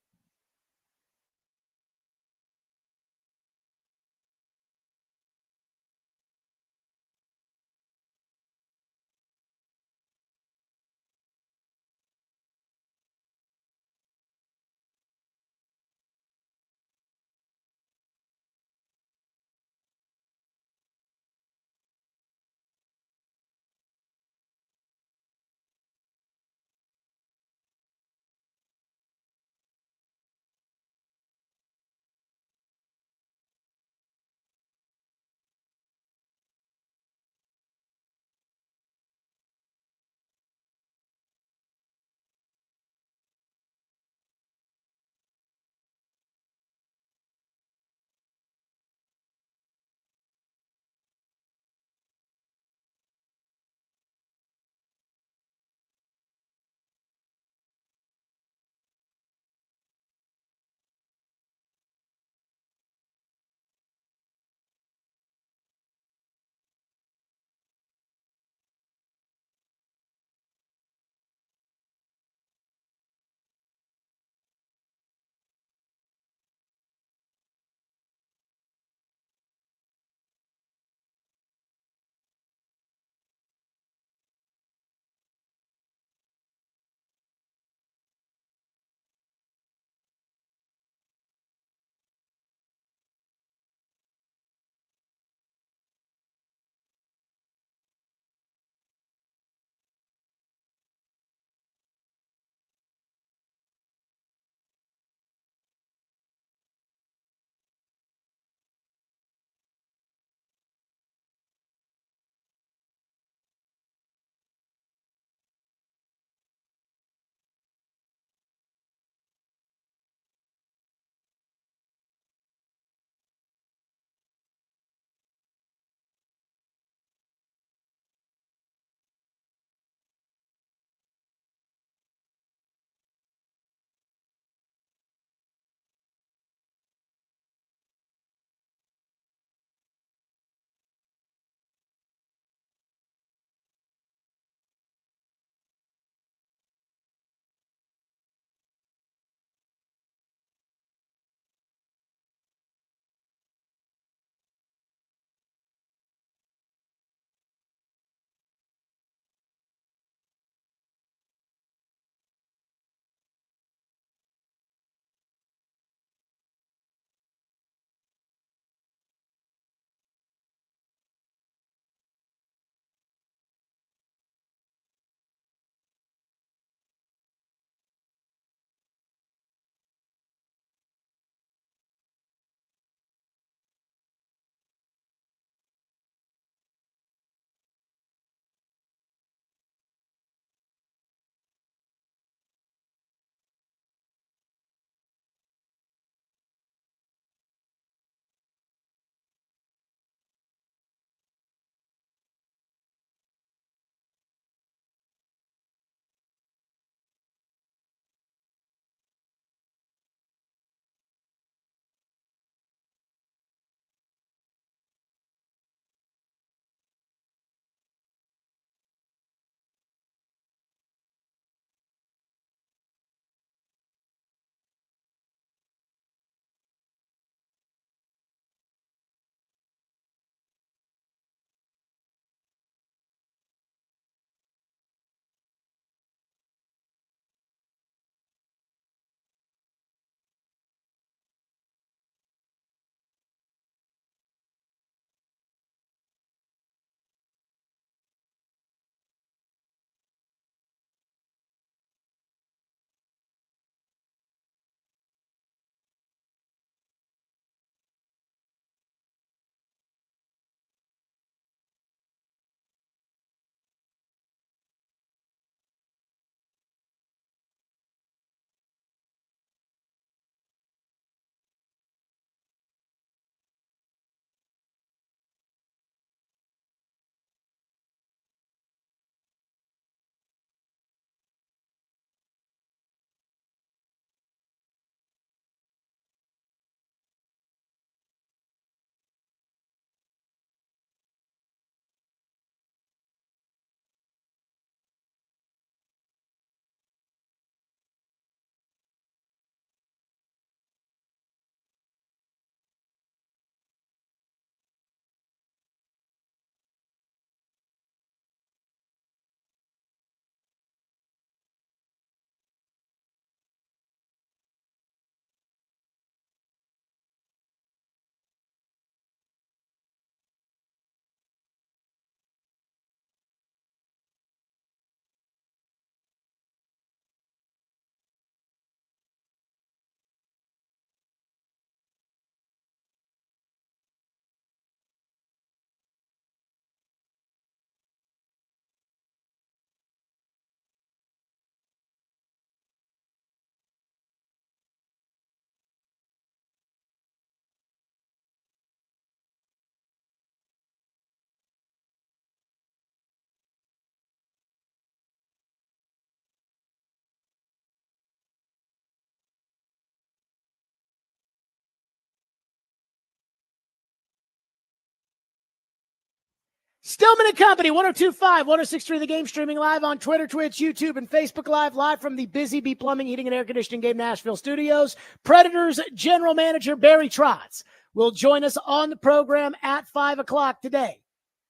Stillman and Company, 102.5, 106.3 The Game, streaming live on Twitter, Twitch, YouTube, and Facebook live from the Busy Bee Plumbing, Heating, and Air Conditioning Game Nashville studios. Predators General Manager Barry Trotz will join us on the program at 5 o'clock today.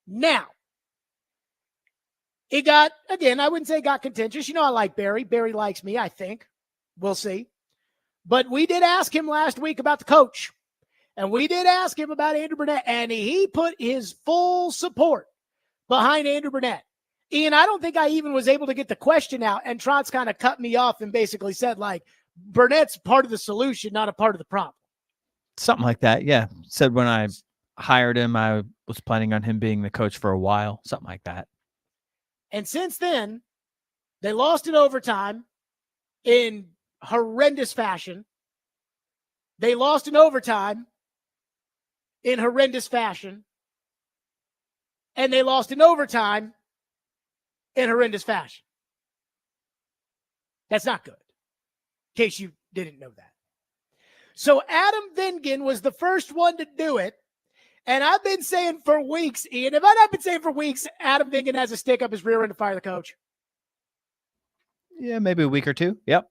Now, it got, again, I wouldn't say it got contentious. You know I like Barry. Barry likes me, I think. We'll see. But we did ask him last week about the coach. And we did ask him about Andrew Burnett, and he put his full support behind Andrew Burnett. Ian, I don't think I even was able to get the question out, and Trotz kind of cut me off and basically said, like, Burnett's part of the solution, not a part of the problem. Something like that, yeah. Said when I hired him, I was planning on him being the coach for a while, something like that. And since then, they lost in overtime in horrendous fashion. They lost in overtime in horrendous fashion. And they lost in overtime in horrendous fashion. That's not good, in case you didn't know that. So Adam Vingan was the first one to do it. And I've been saying for weeks, Ian, have I not been saying for weeks, Adam Vingan has a stick up his rear end to fire the coach? Yeah, maybe a week or two. Yep.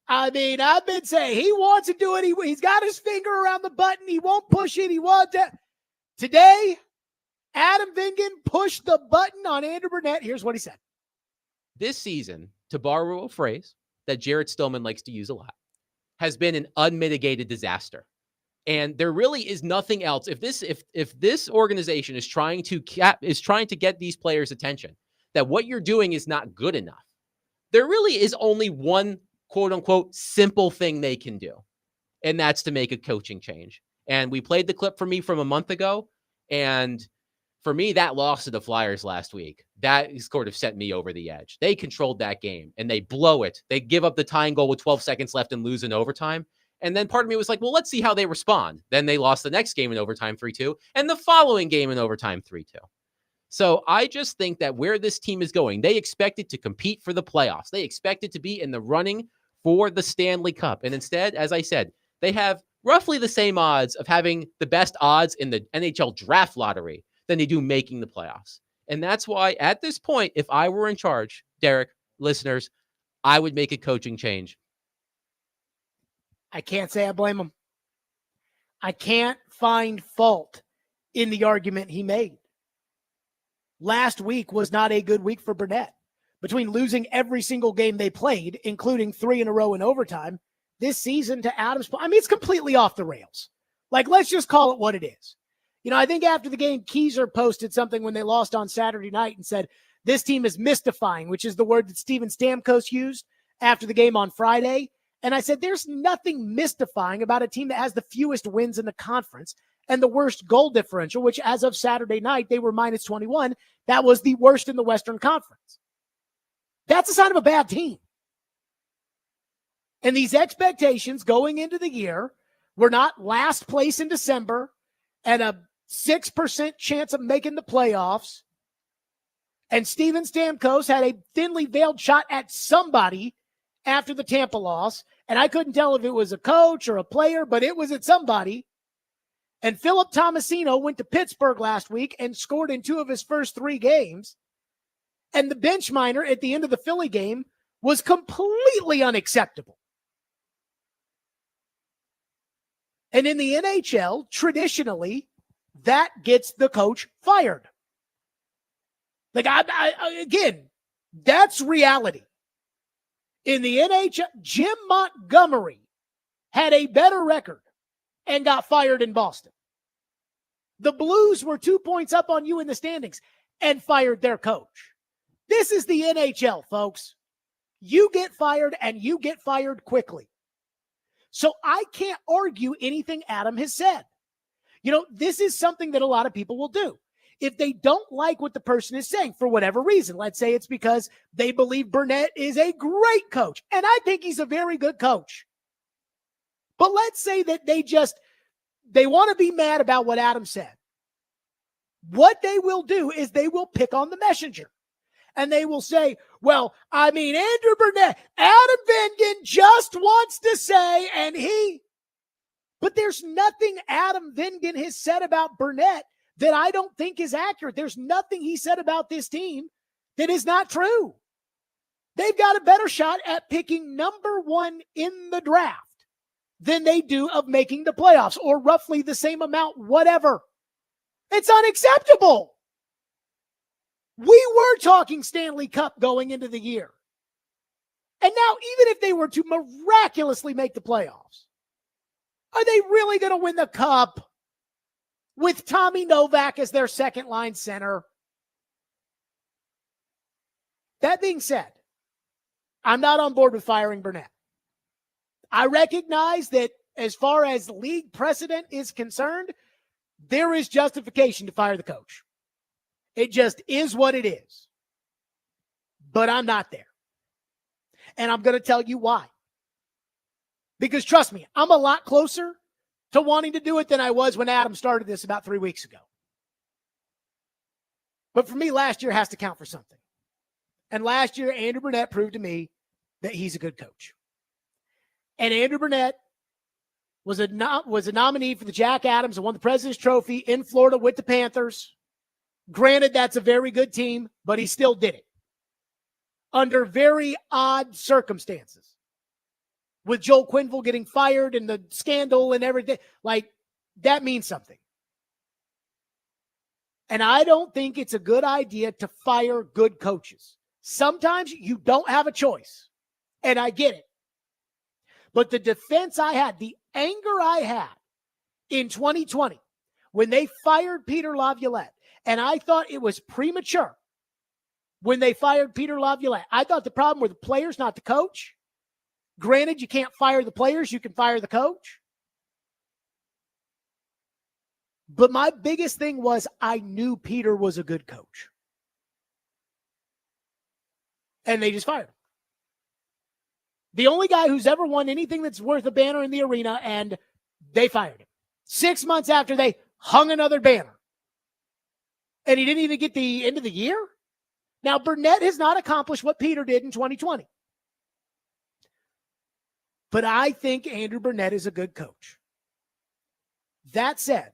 I mean, I've been saying he wants to do it. He's got his finger around the button. He won't push it. He wants to. Today, Adam Vingan pushed the button on Andrew Burnett. Here's what he said. This season, to borrow a phrase that Jared Stillman likes to use a lot, has been an unmitigated disaster. And there really is nothing else. If this organization is trying to get these players' attention, that what you're doing is not good enough, there really is only one quote unquote simple thing they can do. And that's to make a coaching change. And we played the clip for me from a month ago. And for me, that loss to the Flyers last week, that sort of sent me over the edge. They controlled that game and they blow it. They give up the tying goal with 12 seconds left and lose in overtime. And then part of me was like, well, let's see how they respond. Then they lost the next game in overtime 3-2 and the following game in overtime 3-2. So I just think that where this team is going, they expected to compete for the playoffs. They expected to be in the running for the Stanley Cup. And instead, as I said, they have roughly the same odds of having the best odds in the NHL draft lottery than they do making the playoffs. And that's why at this point, if I were in charge, Derek, listeners, I would make a coaching change. I can't say I blame him. I can't find fault in the argument he made. Last week was not a good week for Burnett. Between losing every single game they played, including 3 in a row in overtime, this season to Adams, I mean, it's completely off the rails. Like, let's just call it what it is. You know, I think after the game, Keyser posted something when they lost on Saturday night and said, this team is mystifying, which is the word that Steven Stamkos used after the game on Friday. And I said, there's nothing mystifying about a team that has the fewest wins in the conference and the worst goal differential, which as of Saturday night, they were minus 21. That was the worst in the Western Conference. That's a sign of a bad team. And these expectations going into the year were not last place in December and a 6% chance of making the playoffs. And Steven Stamkos had a thinly veiled shot at somebody after the Tampa loss. And I couldn't tell if it was a coach or a player, but it was at somebody. And Philip Tomasino went to Pittsburgh last week and scored in 2 of his first 3 games. And the bench minor at the end of the Philly game was completely unacceptable. And in the NHL, traditionally, that gets the coach fired. Like, again, that's reality. In the NHL, Jim Montgomery had a better record and got fired in Boston. The Blues were 2 points up on you in the standings and fired their coach. This is the NHL, folks. You get fired and you get fired quickly. So I can't argue anything Adam has said. You know, this is something that a lot of people will do. If they don't like what the person is saying for whatever reason, let's say it's because they believe Burnett is a great coach, and I think he's a very good coach. But let's say that they want to be mad about what Adam said. What they will do is they will pick on the messenger. And they will say, well, I mean, Andrew Burnett, Adam Vingan just wants to say, but there's nothing Adam Vingan has said about Burnett that I don't think is accurate. There's nothing he said about this team that is not true. They've got a better shot at picking number 1 in the draft than they do of making the playoffs, or roughly the same amount, whatever. It's unacceptable. We were talking Stanley Cup going into the year. And now, even if they were to miraculously make the playoffs, are they really going to win the Cup with Tommy Novak as their second line center? That being said, I'm not on board with firing Burnett. I recognize that as far as league precedent is concerned, there is justification to fire the coach. It just is what it is. But I'm not there. And I'm going to tell you why. Because trust me, I'm a lot closer to wanting to do it than I was when Adam started this about 3 weeks ago. But for me, last year has to count for something. And last year, Andrew Burnett proved to me that he's a good coach. And Andrew Burnett was a nominee for the Jack Adams and won the President's Trophy in Florida with the Panthers. Granted, that's a very good team, but he still did it under very odd circumstances. With Joel Quenneville getting fired and the scandal and everything, like, that means something. And I don't think it's a good idea to fire good coaches. Sometimes you don't have a choice, and I get it. But the defense I had, the anger I had in 2020 when they fired Peter Laviolette, and I thought it was premature when they fired Peter Laviolette. I thought the problem were the players, not the coach. Granted, you can't fire the players, you can fire the coach. But my biggest thing was I knew Peter was a good coach. And they just fired him. The only guy who's ever won anything that's worth a banner in the arena, and they fired him. 6 months after they hung another banner. And he didn't even get the end of the year. Now, Burnett has not accomplished what Peter did in 2020. But I think Andrew Burnett is a good coach. That said,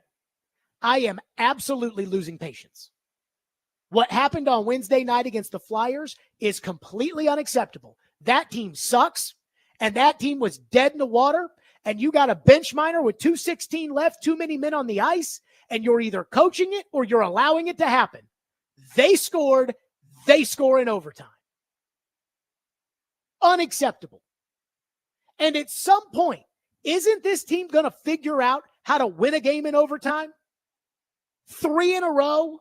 I am absolutely losing patience. What happened on Wednesday night against the Flyers is completely unacceptable. That team sucks, and that team was dead in the water, and you got a bench minor with 2:16 left, too many men on the ice, and you're either coaching it or you're allowing it to happen. They scored, they score in overtime. Unacceptable. And at some point, isn't this team going to figure out how to win a game in overtime? 3 in a row?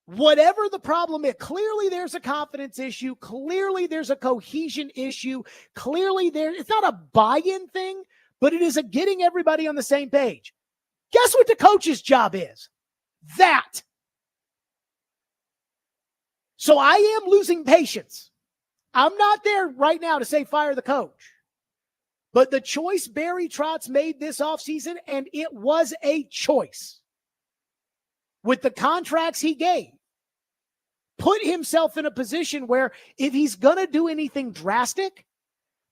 Whatever the problem is, clearly there's a confidence issue. Clearly there's a cohesion issue. Clearly it's not a buy-in thing, but it is a getting everybody on the same page. Guess what the coach's job is? That. So I am losing patience. I'm not there right now to say fire the coach. But the choice Barry Trotz made this offseason, and it was a choice, with the contracts he gave, put himself in a position where if he's going to do anything drastic,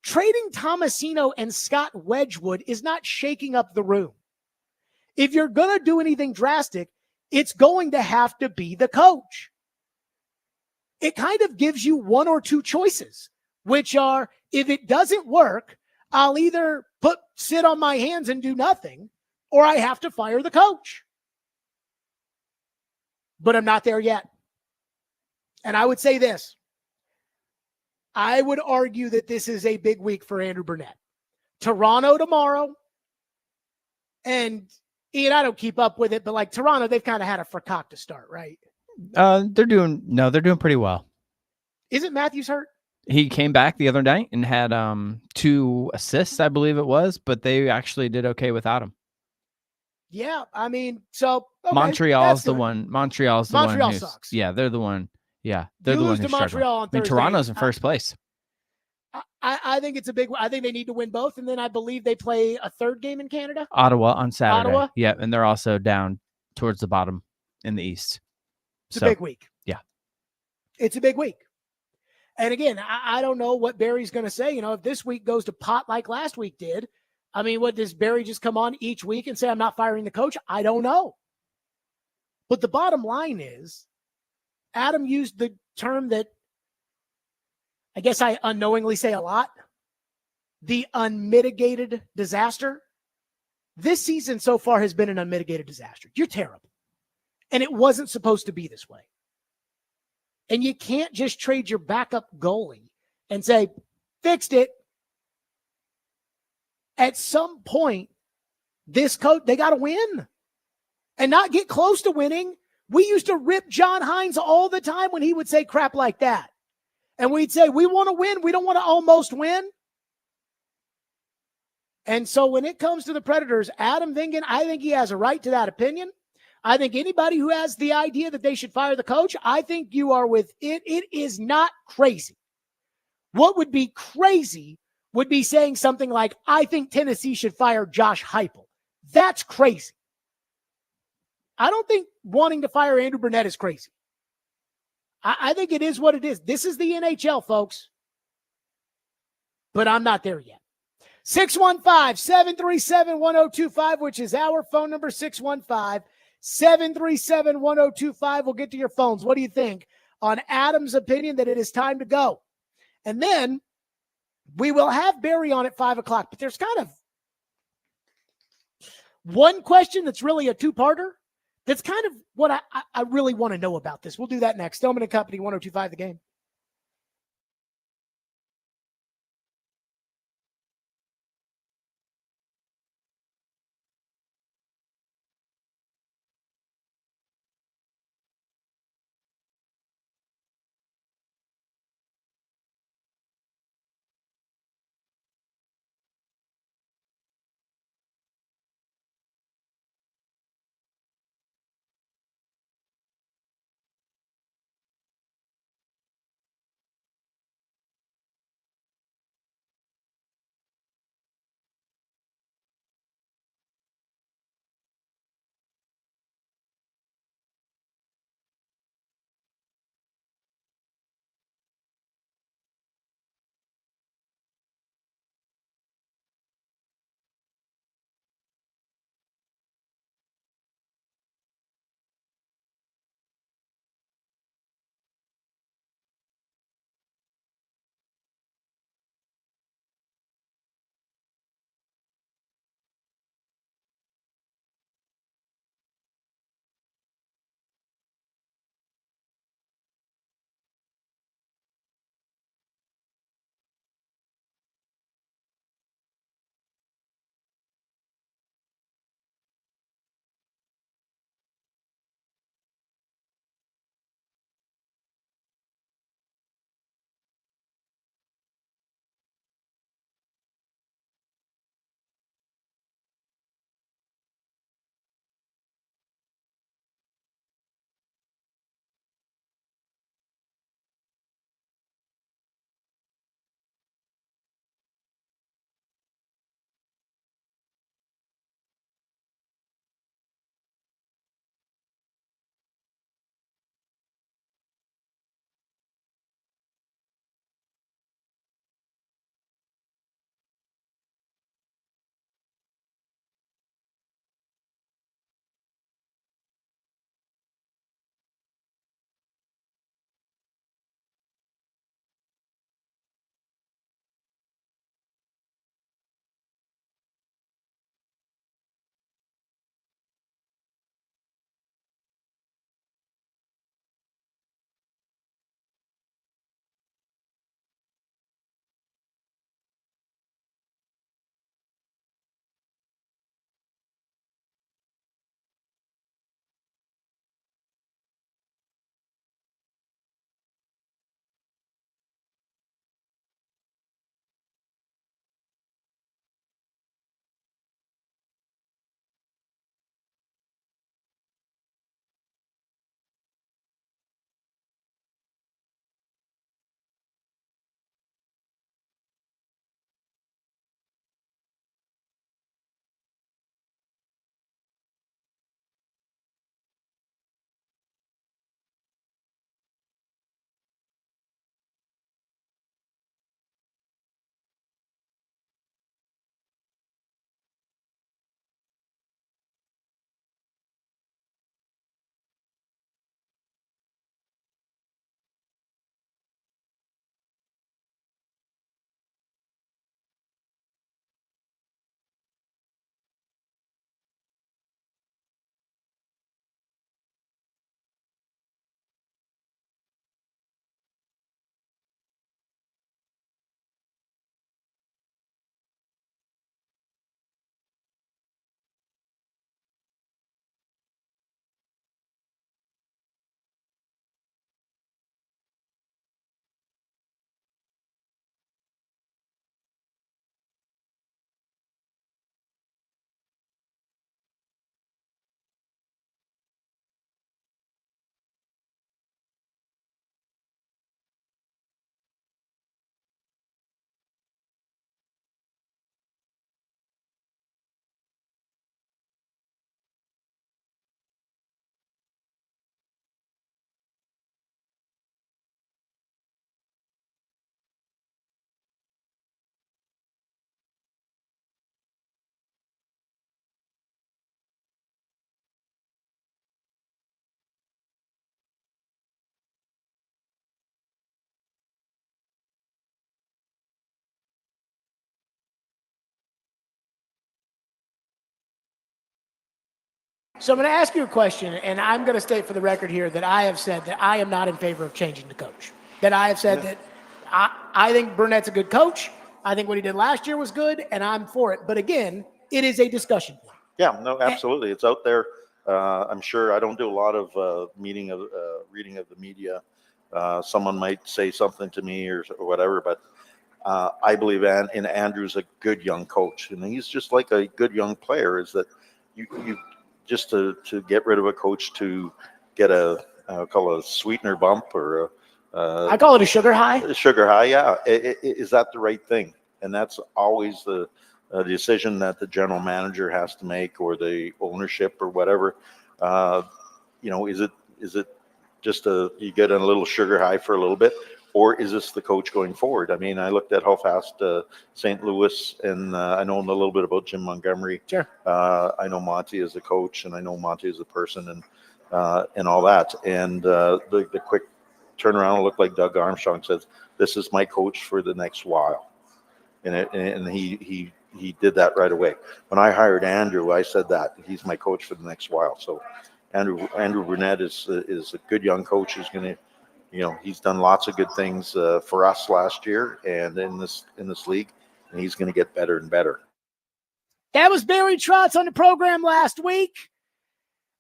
trading Tomasino and Scott Wedgwood is not shaking up the room. If you're going to do anything drastic, it's going to have to be the coach. It kind of gives you one or two choices, which are, if it doesn't work, I'll either sit on my hands and do nothing, or I have to fire the coach. But I'm not there yet. And I would say this. I would argue that this is a big week for Andrew Burnett. Toronto tomorrow. And Ian, I don't keep up with it, but like Toronto, they've kind of had a forcock to start, right? They're doing pretty well. Isn't Matthews hurt? He came back the other night and had 2 assists, I believe it was, but they actually did okay without him. Yeah, I mean, so okay, Montreal's the one. Montreal sucks. Yeah, they're the one. Yeah, they're You the one lose who's to Montreal on struggling. I mean, Thursday. Toronto's in first place. I think it's a big. I think they need to win both, and then I believe they play a third game in Canada. Ottawa on Saturday. Ottawa? Yeah, and they're also down towards the bottom in the East. It's a big week. Yeah, it's a big week. And again, I don't know what Barry's going to say. You know, if this week goes to pot like last week did, I mean, what, does Barry just come on each week and say, I'm not firing the coach? I don't know. But the bottom line is, Adam used the term that I guess I unknowingly say a lot, the unmitigated disaster. This season so far has been an unmitigated disaster. You're terrible. And it wasn't supposed to be this way. And you can't just trade your backup goalie and say, fixed it. At some point, this coach, they got to win and not get close to winning. We used to rip John Hines all the time when he would say crap like that. And we'd say, we want to win. We don't want to almost win. And so when it comes to the Predators, Adam Vingan, I think he has a right to that opinion. I think anybody who has the idea that they should fire the coach, I think you are with it. It is not crazy. What would be crazy would be saying something like, I think Tennessee should fire Josh Heupel. That's crazy. I don't think wanting to fire Andrew Burnett is crazy. I think it is what it is. This is the NHL, folks. But I'm not there yet. 615-737-1025, which is our phone number, 615-737-1025. We'll get to your phones. What do you think on Adam's opinion that it is time to go? And then we will have Barry on at 5 o'clock. But there's kind of one question that's really a two-parter. That's kind of what I really want to know about this. We'll do that next. Stillman and Company, 102.5 The Game. So I'm going to ask you a question, and I'm going to state for the record here that I have said that I am not in favor of changing the coach. That I have said that I think Burnett's a good coach. I think what he did last year was good, and I'm for it. But again, it is a discussion point. Yeah, no, absolutely. It's out there. I'm sure I don't do a lot of reading of the media. Someone might say something to me or whatever, but I believe in Andrew's a good young coach, and he's just like a good young player. Is that you just to get rid of a coach to get call it a sweetener bump or I call it a sugar high. a sugar high? Yeah, is that the right thing? And that's always the decision that the general manager has to make, or the ownership, or whatever. Is it just you get a little sugar high for a little bit, or is this the coach going forward? I mean, I looked at how fast St. Louis, and I know a little bit about Jim Montgomery. Sure. I know Monty as a coach, and I know Monty as a person, and all that. And the quick turnaround looked like Doug Armstrong says, "This is my coach for the next while," and he did that right away. When I hired Andrew, I said that he's my coach for the next while. So Andrew Burnett is a good young coach who's going to, he's done lots of good things for us last year and in this league, and he's going to get better and better. That was Barry Trotz on the program last week.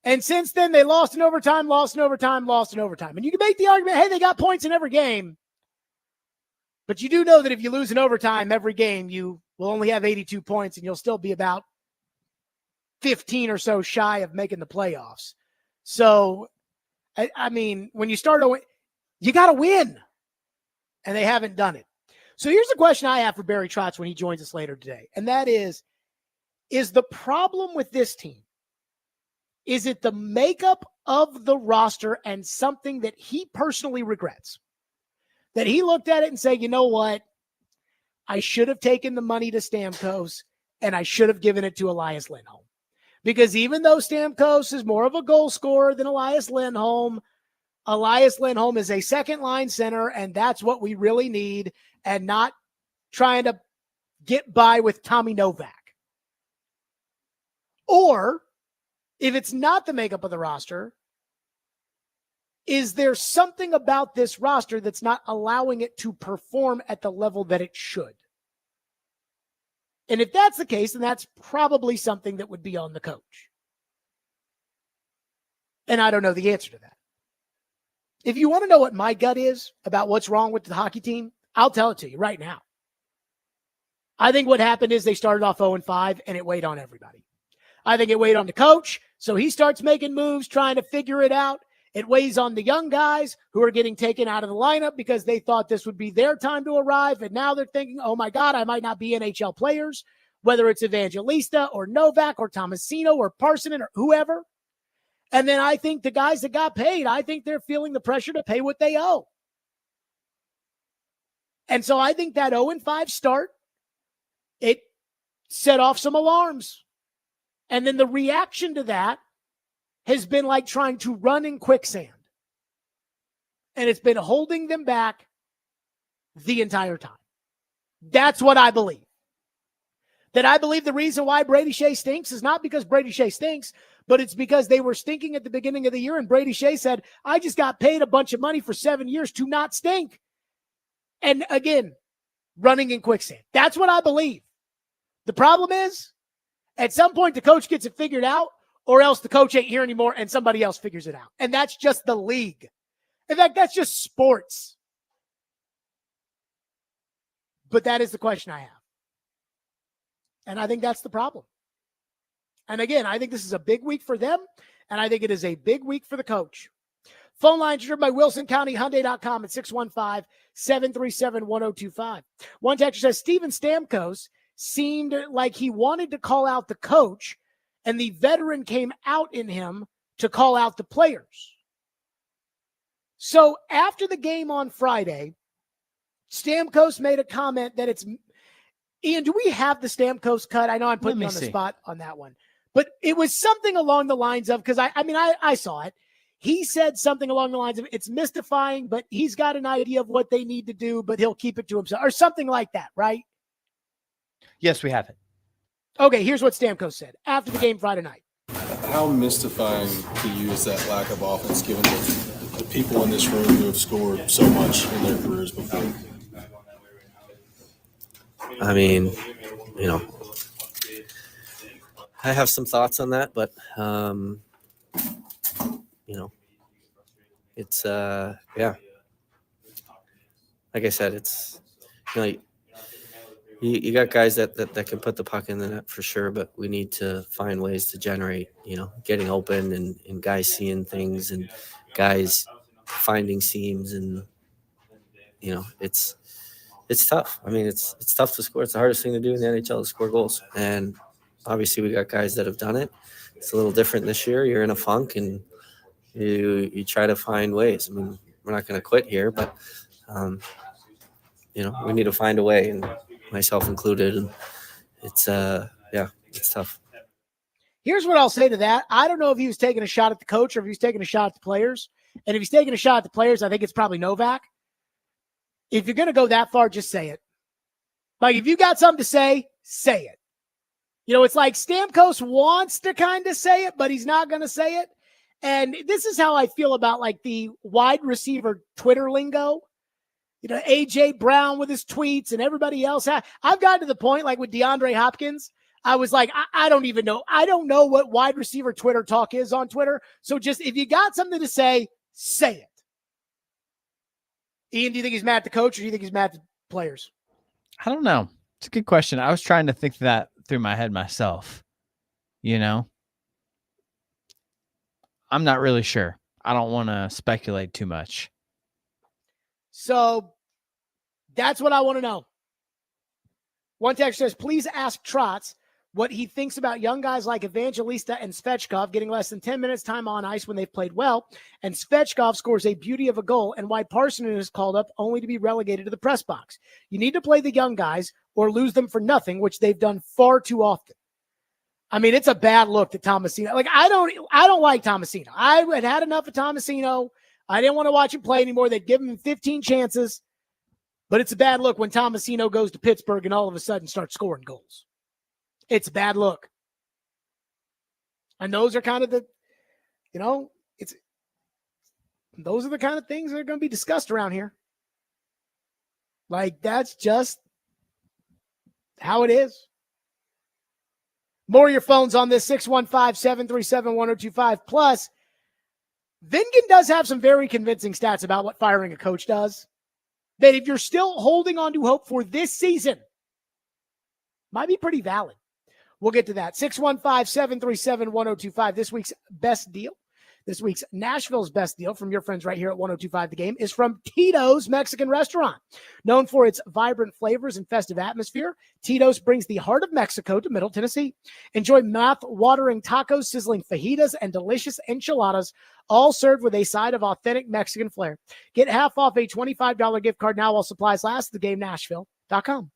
And since then, they lost in overtime. And you can make the argument, hey, they got points in every game. But you do know that if you lose in overtime every game, you will only have 82 points, and you'll still be about 15 or so shy of making the playoffs. So, I mean, when you start, you got to win. And they haven't done it. So here's a question I have for Barry Trotz when he joins us later today. And that is the problem with this team, is it the makeup of the roster and something that he personally regrets? That he looked at it and said, you know what? I should have taken the money to Stamkos, and I should have given it to Elias Lindholm. Because even though Stamkos is more of a goal scorer than Elias Lindholm is a second-line center, and that's what we really need, and not trying to get by with Tommy Novak. Or, if it's not the makeup of the roster, is there something about this roster that's not allowing it to perform at the level that it should? And if that's the case, then that's probably something that would be on the coach. And I don't know the answer to that. If you want to know what my gut is about what's wrong with the hockey team, I'll tell it to you right now. I think what happened is they started off 0-5, and it weighed on everybody. I think it weighed on the coach, so he starts making moves, trying to figure it out. It weighs on the young guys who are getting taken out of the lineup because they thought this would be their time to arrive, and now they're thinking, oh my God, I might not be NHL players, whether it's Evangelista or Novak or Tomasino or Parsonen or whoever. And then I think the guys that got paid, I think they're feeling the pressure to pay what they owe. And so I think that 0-5 start, it set off some alarms. And then the reaction to that has been like trying to run in quicksand. And it's been holding them back the entire time. That's what I believe. That I believe the reason why Brady Shea stinks is not because Brady Shea stinks, but it's because they were stinking at the beginning of the year, and Brady Shea said, I just got paid a bunch of money for 7 years to not stink. And again, running in quicksand. That's what I believe. The problem is, at some point, the coach gets it figured out, or else the coach ain't here anymore and somebody else figures it out. And that's just the league. In fact, that's just sports. But that is the question I have. And I think that's the problem. And again, I think this is a big week for them, and I think it is a big week for the coach. Phone lines are driven by WilsonCountyHyundai.com at 615-737-1025. One texter says, Steven Stamkos seemed like he wanted to call out the coach, and the veteran came out in him to call out the players. So after the game on Friday, Stamkos made a comment that it's... Ian, do we have the Stamkos cut? I know I'm putting you on the spot on that one. But it was something along the lines of, because I saw it. He said something along the lines of, it's mystifying, but he's got an idea of what they need to do, but he'll keep it to himself, or something like that, right? Yes, we have it. Okay, here's what Stamkos said after the game Friday night. how mystifying to you is that lack of offense, given the people in this room who have scored so much in their careers before? I mean, you know, I have some thoughts on that, but you know, it's yeah. Like I said, it's you know, you got guys that can put the puck in the net for sure, but we need to find ways to generate, you know, getting open and guys seeing things and guys finding seams, and you know, it's tough. I mean, it's tough to score. It's the hardest thing to do in the NHL, to score goals. And obviously we got guys that have done it. It's a little different this year. You're in a funk and you try to find ways. I mean, we're not going to quit here, but you know, we need to find a way, and myself included. And it's yeah, it's tough. Here's what I'll say to that. I don't know if he was taking a shot at the coach or if he was taking a shot at the players. And if he's taking a shot at the players, I think it's probably Novak. If you're going to go that far, just say it. Like, if you got something to say it. You know, it's like Stamkos wants to kind of say it, but he's not going to say it. And this is how I feel about, like, the wide receiver Twitter lingo. You know, A.J. Brown with his tweets and everybody else. I've gotten to the point, like with DeAndre Hopkins, I was like, I don't even know. I don't know what wide receiver Twitter talk is on Twitter. So just, if you got something to say it. Ian, do you think he's mad at the coach, or do you think he's mad at the players? I don't know. It's a good question. I was trying to think that through my head myself. You know, I'm not really sure. I don't want to speculate too much. So that's what I want to know. One text says, please ask Trotz what he thinks about young guys like Evangelista and Svechkov getting less than 10 minutes time on ice when they've played well, and Svechkov scores a beauty of a goal, and why Parsonen is called up only to be relegated to the press box. You need to play the young guys or lose them for nothing, which they've done far too often. I mean, it's a bad look that Tomasino. Like, I don't like Tomasino. I had enough of Tomasino. I didn't want to watch him play anymore. They'd given him 15 chances. But it's a bad look when Tomasino goes to Pittsburgh and all of a sudden starts scoring goals. It's a bad look. And those are kind of the, you know, those are the kind of things that are going to be discussed around here. Like, that's just how it is. More of your phones on this, 615-737-1025. Plus, Vingan does have some very convincing stats about what firing a coach does. That if you're still holding on to hope for this season, might be pretty valid. We'll get to that. 615-737-1025. This week's best deal, this week's Nashville's best deal from your friends right here at 1025 The Game is from Tito's Mexican Restaurant. Known for its vibrant flavors and festive atmosphere, Tito's brings the heart of Mexico to Middle Tennessee. Enjoy mouth-watering tacos, sizzling fajitas, and delicious enchiladas, all served with a side of authentic Mexican flair. Get half off a $25 gift card now while supplies last at thegamenashville.com.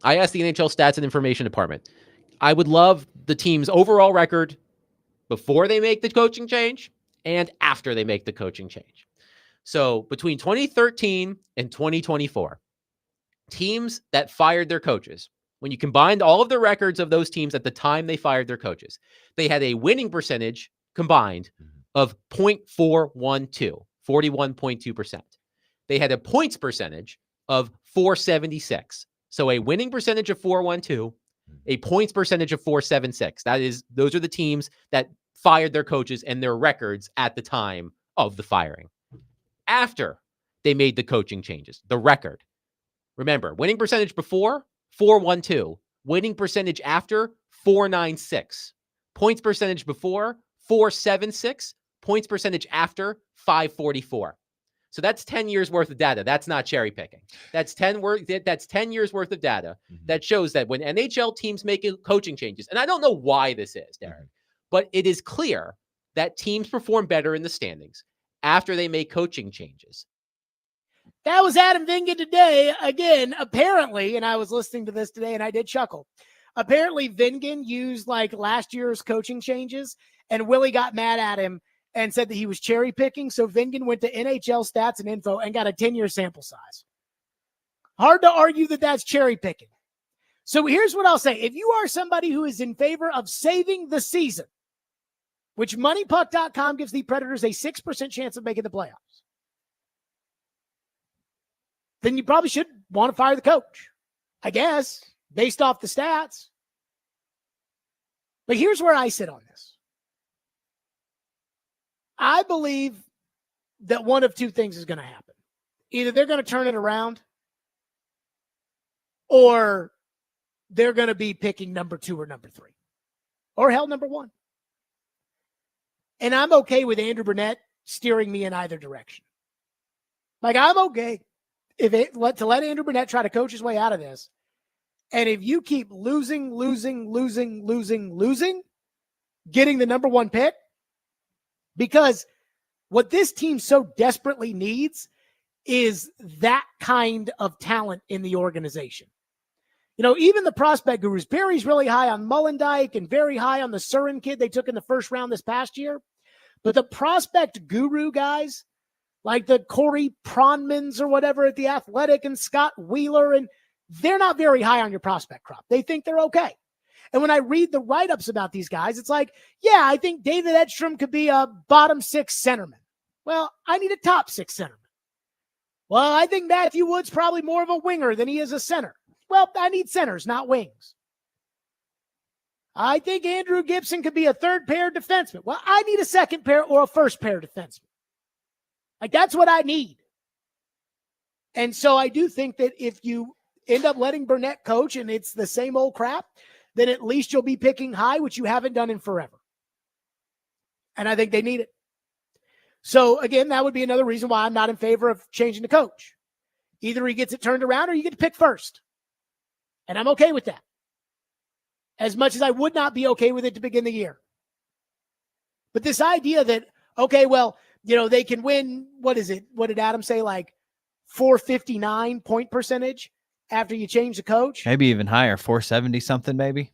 I asked the NHL Stats and Information Department. I would love the team's overall record before they make the coaching change and after they make the coaching change. So between 2013 and 2024, teams that fired their coaches, when you combined all of the records of those teams at the time they fired their coaches, they had a winning percentage combined of 0.412, 41.2%. They had a points percentage of 476. So a winning percentage of 412, a points percentage of 476. Those are the teams that fired their coaches and their records at the time of the firing. After they made the coaching changes, the record. Remember, winning percentage before, 412. Winning percentage after, 496. Points percentage before, 476. Points percentage after, 544. So that's 10 years worth of data. That's not cherry picking. That's 10 years worth of data that shows that when NHL teams make coaching changes, and I don't know why this is, Derek, but it is clear that teams perform better in the standings after they make coaching changes. That was Adam Vingan today. Again, apparently, and I was listening to this today and I did chuckle. Apparently, Vingan used like last year's coaching changes, and Willie got mad at him and said that he was cherry picking. So Vingan went to NHL Stats and Info and got a 10-year sample size. Hard to argue that that's cherry picking. So here's what I'll say. If you are somebody who is in favor of saving the season, which moneypuck.com gives the Predators a 6% chance of making the playoffs, then you probably should want to fire the coach, I guess, based off the stats. But here's where I sit on this. I believe that one of two things is going to happen. Either they're going to turn it around, or they're going to be picking number 2 or number 3, or hell, number 1. And I'm okay with Andrew Burnett steering me in either direction. Like, I'm okay to let Andrew Burnett try to coach his way out of this. And if you keep losing, getting the number 1 pick, because what this team so desperately needs is that kind of talent in the organization. You know, even the prospect gurus, Barry's really high on Mullendijk and very high on the Surin kid they took in the first round this past year. But the prospect guru guys, like the Corey Pronmans or whatever at The Athletic and Scott Wheeler, and they're not very high on your prospect crop. They think they're okay. And when I read the write-ups about these guys, it's like, yeah, I think David Edstrom could be a bottom 6 centerman. Well, I need a top 6 centerman. Well, I think Matthew Wood's probably more of a winger than he is a center. Well, I need centers, not wings. I think Andrew Gibson could be a third pair defenseman. Well, I need a second pair or a first pair defenseman. Like, that's what I need. And so I do think that if you end up letting Burnett coach and it's the same old crap, then at least you'll be picking high, which you haven't done in forever. And I think they need it. So again, that would be another reason why I'm not in favor of changing the coach. Either he gets it turned around or you get to pick first. And I'm okay with that. As much as I would not be okay with it to begin the year. But this idea that, okay, well, you know, they can win, what is it? What did Adam say? Like 459 point percentage after you change the coach? Maybe even higher, 470 something maybe.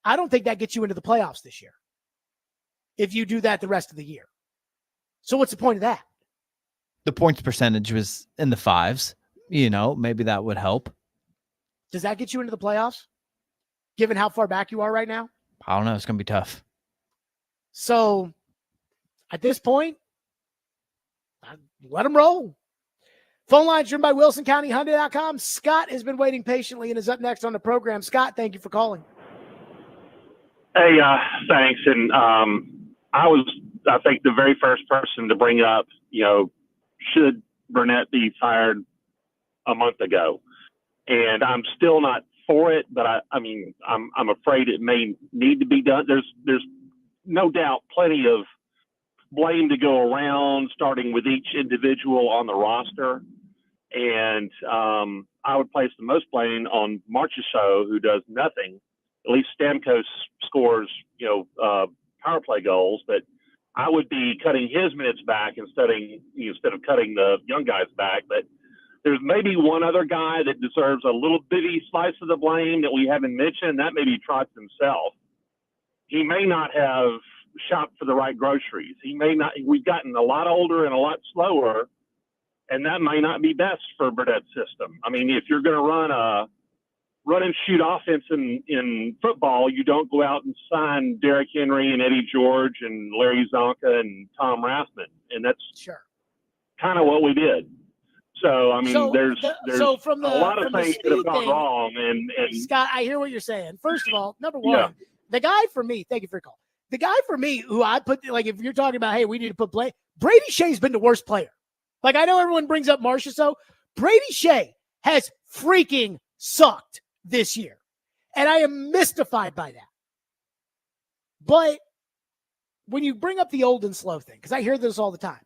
I don't think that gets you into the playoffs this year if you do that the rest of the year. So what's the point of that? The points percentage was in the 5s. You know, maybe that would help. Does that get you into the playoffs, given how far back you are right now? I don't know. It's going to be tough. So at this point, let them roll. Phone lines driven by WilsonCountyHyundai.com. Scott has been waiting patiently and is up next on the program. Scott, thank you for calling. Hey, thanks. And I think, the very first person to bring up, you know, should Burnett be fired a month ago? And I'm still not for it, but I'm afraid it may need to be done. There's no doubt plenty of blame to go around, starting with each individual on the roster. And I would place the most blame on Marchessault, who does nothing. At least Stamkos scores, power play goals, but I would be cutting his minutes back instead of cutting the young guys back. But There's maybe one other guy that deserves a little bitty slice of the blame that we haven't mentioned. That may be Trotz himself. He may not have shopped for the right groceries. He may not. We've gotten a lot older and a lot slower, and that may not be best for Burnett's system. I mean, if you're going to run a run and shoot offense in football, you don't go out and sign Derrick Henry and Eddie George and Larry Zonka and Tom Rathman, and that's kind of what we did. So I mean, there's from the, a lot of things that have gone thing, wrong. And Scott, I hear what you're saying. First of all, number one, the guy for me. Thank you for your call. The guy for me who I put, like, if you're talking about, hey, we need to put Brady Shea's been the worst player. Like, I know everyone brings up Marchessault. Brady Shea has freaking sucked this year. And I am mystified by that. But when you bring up the old and slow thing, because I hear this all the time,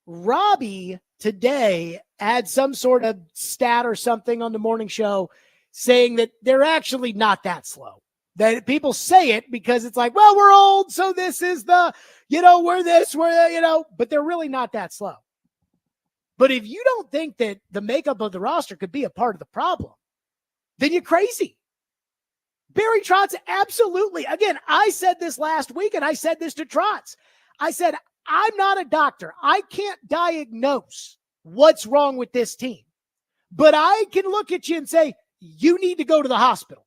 Robbie today had some sort of stat or something on the morning show saying that they're actually not that slow. That people say it because it's like, well, we're old, so this is the, we're this, but they're really not that slow. But if you don't think that the makeup of the roster could be a part of the problem, then you're crazy. Barry Trotz, absolutely. Again, I said this last week, and I said this to Trotz. I said, I'm not a doctor. I can't diagnose what's wrong with this team. But I can look at you and say, you need to go to the hospital.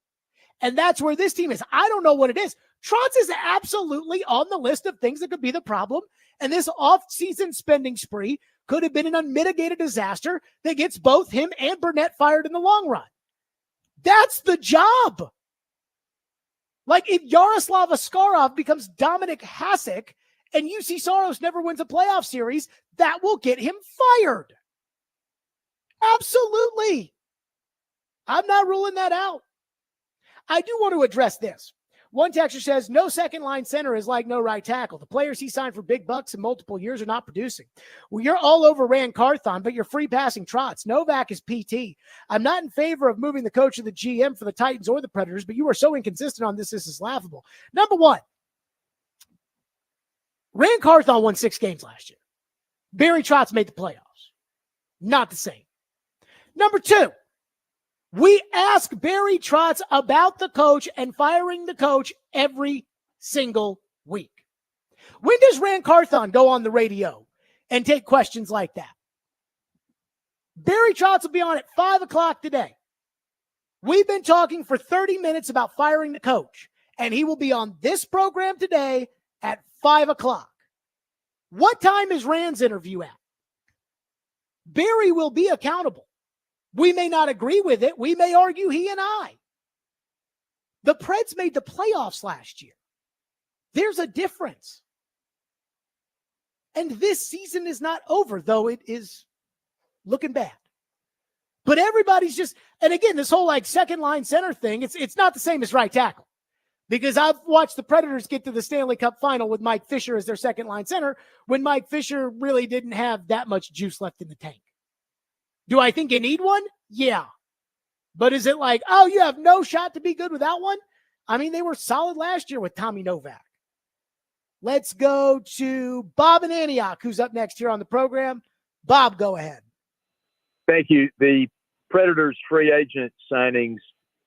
And that's where this team is. I don't know what it is. Trotz is absolutely on the list of things that could be the problem. And this off-season spending spree could have been an unmitigated disaster that gets both him and Burnett fired in the long run. That's the job. Like, if Yaroslav Askarov becomes Dominic Hasek and UC Soros never wins a playoff series, that will get him fired. Absolutely. I'm not ruling that out. I do want to address this. One texter says, no second line center is like no right tackle. The players he signed for big bucks in multiple years are not producing. Well, you're all over Rand Carthon, but you're free passing Trotz. Novak is PT. I'm not in favor of moving the coach of the GM for the Titans or the Predators, but you are so inconsistent on this. This is laughable. Number one, Rand Carthon won 6 games last year. Barry Trotz made the playoffs. Not the same. Number two, we ask Barry Trotz about the coach and firing the coach every single week. When does Rand Carthon go on the radio and take questions like that? Barry Trotz will be on at 5 o'clock today. We've been talking for 30 minutes about firing the coach, and he will be on this program today at 5 o'clock. What time is Rand's interview at? Barry will be accountable. We may not agree with it. We may argue he and I. The Preds made the playoffs last year. There's a difference. And this season is not over, though it is looking bad. But everybody's just, and again, this whole like second line center thing, it's not the same as right tackle. Because I've watched the Predators get to the Stanley Cup final with Mike Fisher as their second line center when Mike Fisher really didn't have that much juice left in the tank. Do I think you need one? Yeah. But is it like, oh, you have no shot to be good without one? I mean, they were solid last year with Tommy Novak. Let's go to Bob in Antioch, who's up next here on the program. Bob, go ahead. Thank you. The Predators free agent signings,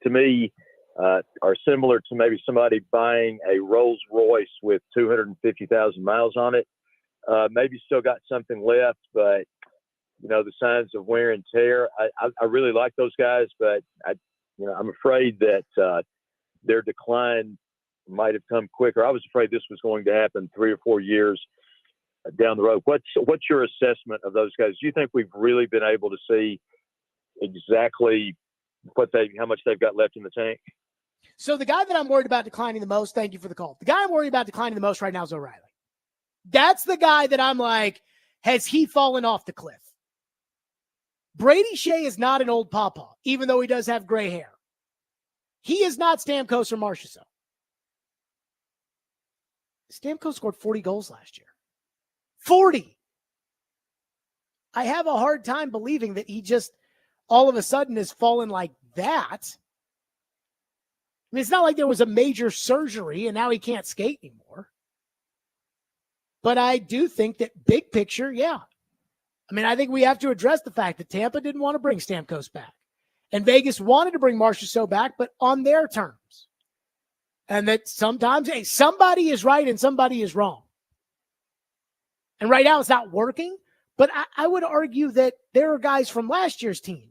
to me, are similar to maybe somebody buying a Rolls Royce with 250,000 miles on it. Maybe still got something left, but the signs of wear and tear. I really like those guys, but I'm afraid that their decline might have come quicker. I was afraid this was going to happen 3 or 4 years down the road. What's your assessment of those guys? Do you think we've really been able to see exactly how much they've got left in the tank? So the guy that I'm worried about declining the most, thank you for the call. The guy I'm worried about declining the most right now is O'Reilly. That's the guy that I'm like, has he fallen off the cliff? Brady Shea is not an old pawpaw, even though he does have gray hair. He is not Stamkos or Marchessault. Stamkos scored 40 goals last year. 40. I have a hard time believing that he just all of a sudden has fallen like that. I mean, it's not like there was a major surgery and now he can't skate anymore. But I do think that big picture, yeah. I mean, I think we have to address the fact that Tampa didn't want to bring Stamkos back. And Vegas wanted to bring Marchessault back, but on their terms. And that sometimes, hey, somebody is right and somebody is wrong. And right now it's not working, but I would argue that there are guys from last year's team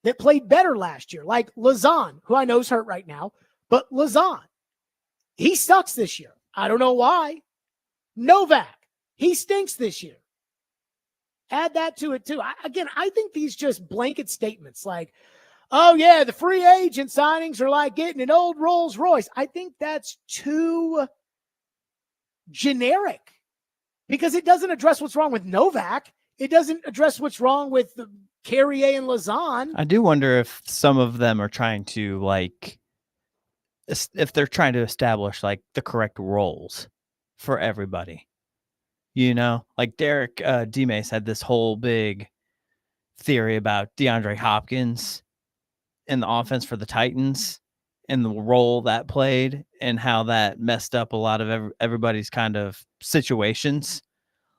that played better last year, like Lazan, who I know is hurt right now, but Lazan, he sucks this year. I don't know why. Novak, he stinks this year. Add that to it too. I think these just blanket statements like, oh yeah, the free agent signings are like getting an old Rolls Royce. I think that's too generic because it doesn't address what's wrong with Novak. It doesn't address what's wrong with Carrier and Lazan. I do wonder if some of them are trying to if they're trying to establish like the correct roles for everybody. Like Derek Demes had this whole big theory about DeAndre Hopkins in the offense for the Titans and the role that played and how that messed up a lot of everybody's kind of situations.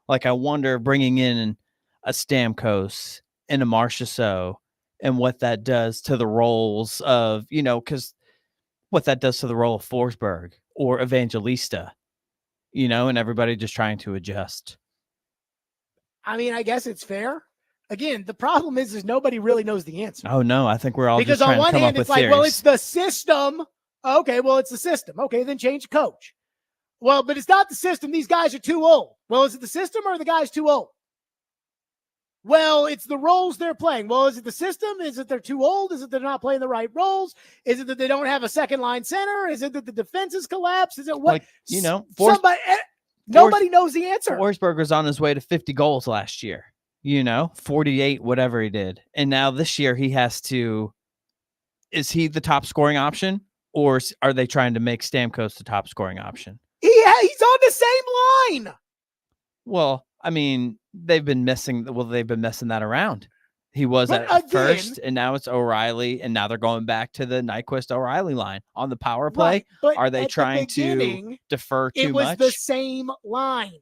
Like I wonder bringing in a Stamkos and a Marchessault and what that does to the roles of, because what that does to the role of Forsberg or Evangelista, and everybody just trying to adjust. I mean, I guess it's fair. Again, the problem is nobody really knows the answer. Oh, no, I think we're all because just trying on one to come hand, up it's with like, theories. well, it's the system. Okay, well, it's the system. Okay, then change the coach. Well, but it's not the system. These guys are too old. Well, is it the system or are the guys too old? Well, it's the roles they're playing. Well, is it the system? Is it they're too old? Is it they're not playing the right roles? Is it that they don't have a second line center? Is it that the defense has collapsed? Is it what? Nobody knows the answer. Forsberg was on his way to 50 goals last year, 48, whatever he did. And now this year he has to, is he the top scoring option or are they trying to make Stamkos the top scoring option? He's on the same line. Well, I mean, they've been messing that around. He was at first, and now it's O'Reilly, and now they're going back to the Nyquist-O'Reilly line on the power play. Right, but are they trying to defer too much? It was the same line.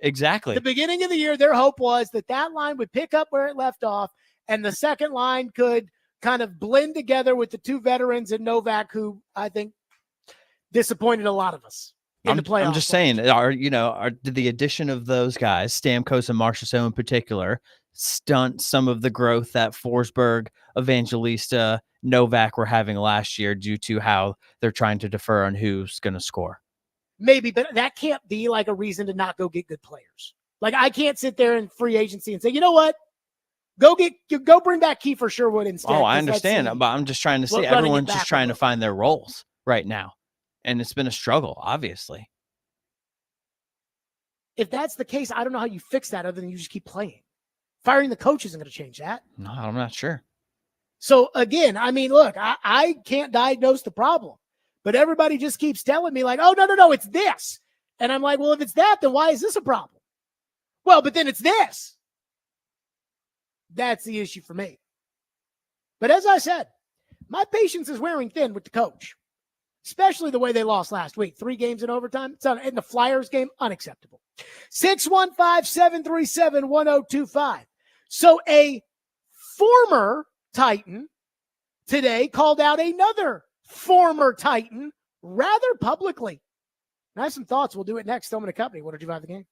Exactly. The beginning of the year, their hope was that line would pick up where it left off, and the second line could kind of blend together with the two veterans and Novak, who I think disappointed a lot of us. In the playoffs. I'm just saying, did the addition of those guys, Stamkos and Marchessault in particular, stunt some of the growth that Forsberg, Evangelista, Novak were having last year due to how they're trying to defer on who's going to score? Maybe, but that can't be like a reason to not go get good players. Like I can't sit there in free agency and say, you know what? Go bring back Kiefer Sherwood instead. Oh, I understand, but I'm just trying to say everyone's just trying to find their roles right now. And it's been a struggle, obviously. If that's the case, I don't know how you fix that other than you just keep playing. Firing the coach isn't going to change that. No, I'm not sure. So again, I mean, look, I can't diagnose the problem, but everybody just keeps telling me like, oh, no, it's this. And I'm like, well, if it's that, then why is this a problem? Well, but then it's this. That's the issue for me. But as I said, my patience is wearing thin with the coach. Especially the way they lost last week. 3 games in overtime. It's in the Flyers game. Unacceptable. 615-737-1025. So a former Titan today called out another former Titan rather publicly. And I have some thoughts. We'll do it next. Stillman & Company. 102.5 The Game.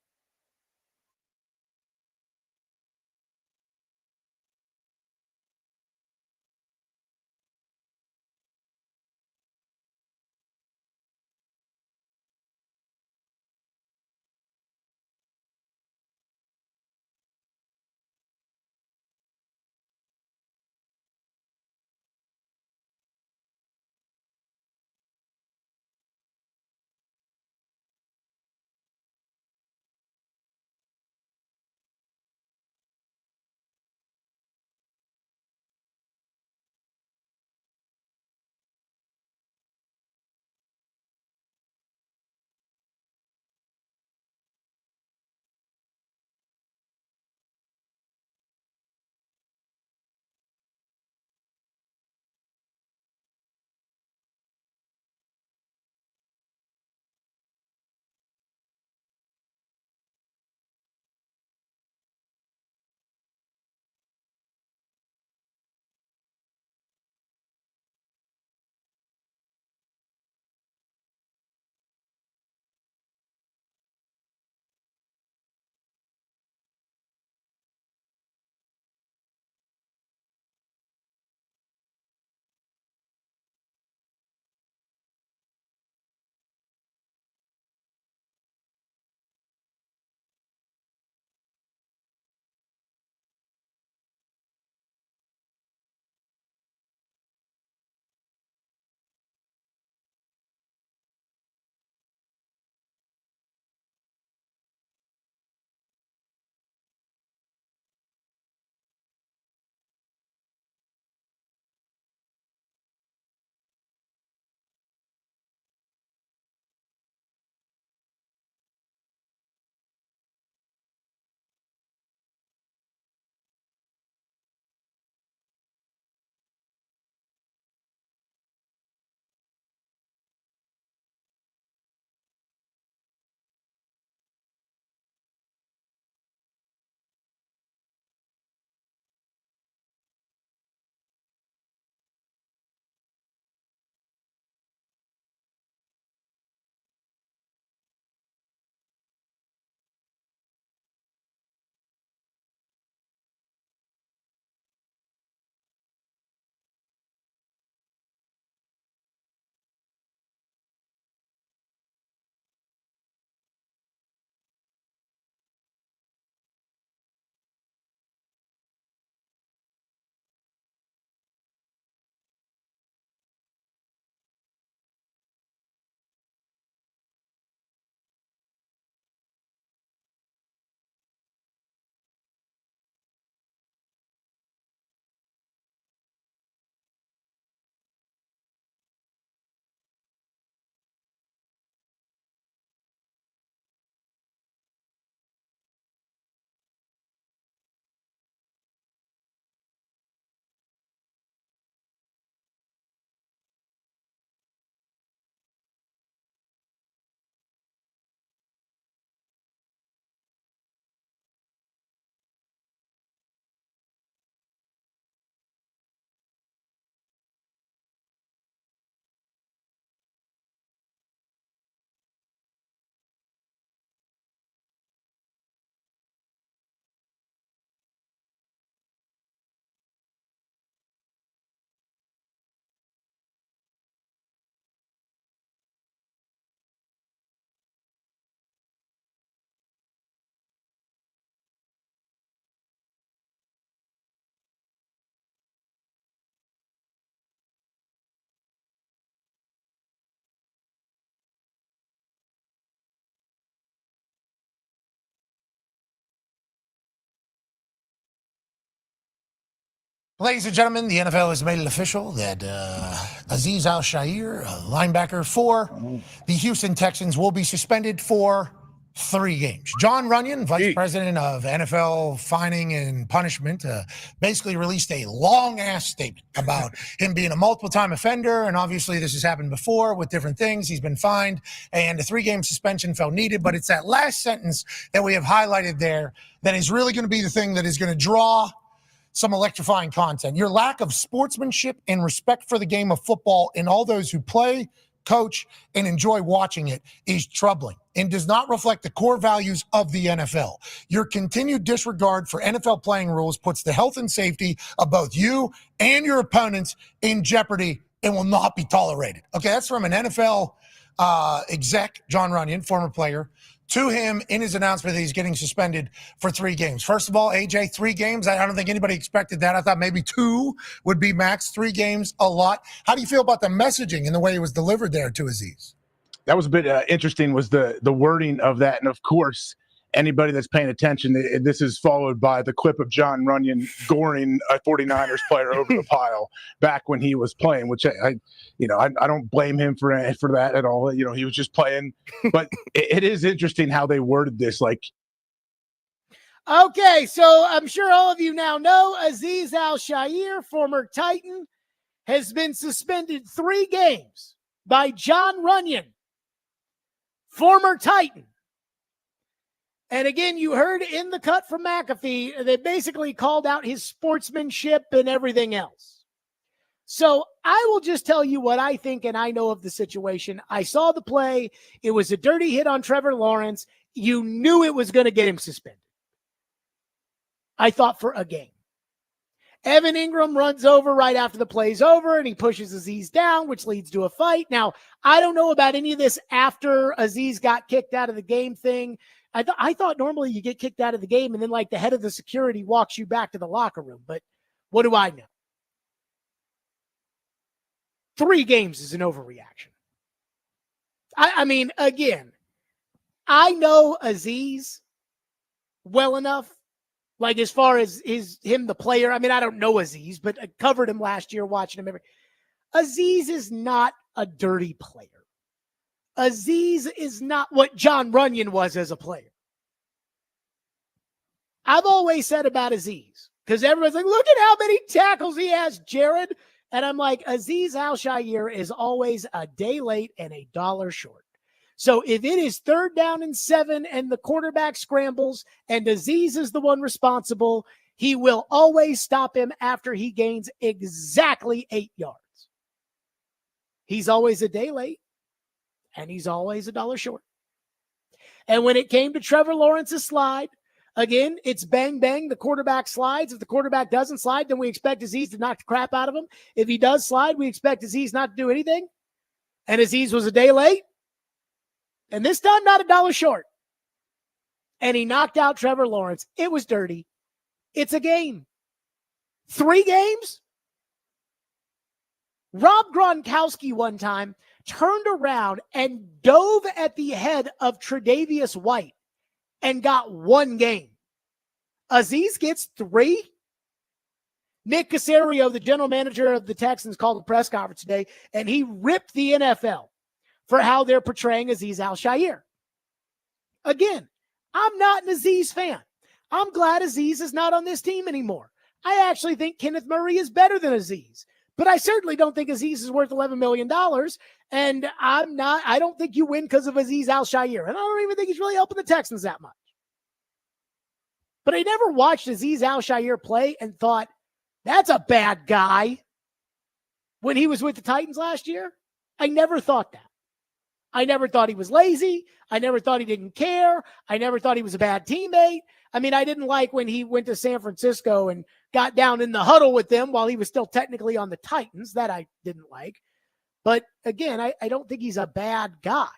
Ladies and gentlemen, the NFL has made it official that Azeez Al-Shaair, a linebacker for the Houston Texans, will be suspended for 3 games. John Runyon, vice president of NFL fining and punishment, basically released a long-ass statement about him being a multiple-time offender, and obviously this has happened before with different things. He's been fined, and a 3-game suspension felt needed, but it's that last sentence that we have highlighted there that is really going to be the thing that is going to draw some electrifying content. Your lack of sportsmanship and respect for the game of football and all those who play, coach, and enjoy watching it is troubling and does not reflect the core values of the NFL. Your continued disregard for NFL playing rules puts the health and safety of both you and your opponents in jeopardy and will not be tolerated. Okay, that's from an NFL exec, John Runyon, former player, to him in his announcement that he's getting suspended for 3 games. First of all, AJ, 3 games. I don't think anybody expected that. I thought maybe 2 would be max. 3 games, a lot. How do you feel about the messaging and the way it was delivered there to Azeez? That was a bit interesting, was the wording of that. And of course, anybody that's paying attention, this is followed by the clip of John Runyon goring a 49ers player over the pile back when he was playing, which I don't blame him for that at all. He was just playing, but it is interesting how they worded this. Like, okay, so I'm sure all of you now know Azeez Al-Shaair, former Titan, has been suspended 3 games by John Runyon, former Titan. And again, you heard in the cut from McAfee, they basically called out his sportsmanship and everything else. So I will just tell you what I think and I know of the situation. I saw the play. It was a dirty hit on Trevor Lawrence. You knew it was going to get him suspended. I thought for a game. Evan Ingram runs over right after the play's over, and he pushes Azeez down, which leads to a fight. Now, I don't know about any of this after Azeez got kicked out of the game thing. I thought normally you get kicked out of the game and then like the head of the security walks you back to the locker room. But what do I know? 3 games is an overreaction. I mean, again, I know Azeez well enough, like as far as him, the player. I mean, I don't know Azeez, but I covered him last year, watching him. Azeez is not a dirty player. Azeez is not what John Runyon was as a player. I've always said about Azeez, because everyone's like, look at how many tackles he has, Jared. And I'm like, Azeez Al-Shaair is always a day late and a dollar short. So if it is 3rd down and 7 and the quarterback scrambles and Azeez is the one responsible, he will always stop him after he gains exactly 8 yards. He's always a day late. And he's always a dollar short. And when it came to Trevor Lawrence's slide, again, it's bang, bang. The quarterback slides. If the quarterback doesn't slide, then we expect Azeez to knock the crap out of him. If he does slide, we expect Azeez not to do anything. And Azeez was a day late. And this time, not a dollar short. And he knocked out Trevor Lawrence. It was dirty. It's a game. 3 games? Rob Gronkowski one time turned around and dove at the head of Tre'Davious White and got 1 game. Azeez gets 3. Nick Caserio, the general manager of the Texans, called a press conference today, and he ripped the NFL for how they're portraying Azeez Al-Shaair. Again, I'm not an Azeez fan. I'm glad Azeez is not on this team anymore. I actually think Kenneth Murray is better than Azeez. But I certainly don't think Azeez is worth $11 million. And I don't think you win because of Azeez Al-Shaair. And I don't even think he's really helping the Texans that much. But I never watched Azeez Al-Shaair play and thought, that's a bad guy. When he was with the Titans last year, I never thought that. I never thought he was lazy. I never thought he didn't care. I never thought he was a bad teammate. I mean, I didn't like when he went to San Francisco and got down in the huddle with them while he was still technically on the Titans. That I didn't like. But again, I don't think he's a bad guy,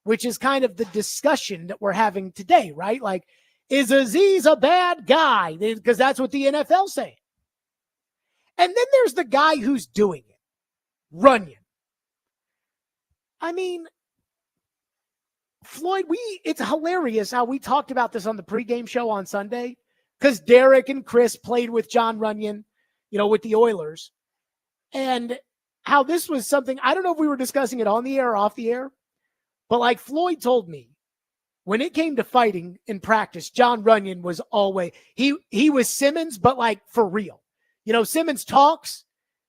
which is kind of the discussion that we're having today, right? Like, is Azeez a bad guy? Because that's what the NFL's saying. And then there's the guy who's doing it, Runyon. I mean, Floyd, it's hilarious how we talked about this on the pregame show on Sunday because Derek and Chris played with John Runyon. with the Oilers, and how this was something, I don't know if we were discussing it on the air or off the air, but like Floyd told me, when it came to fighting in practice, John Runyon was always, he was Simmons, but like for real. Simmons talks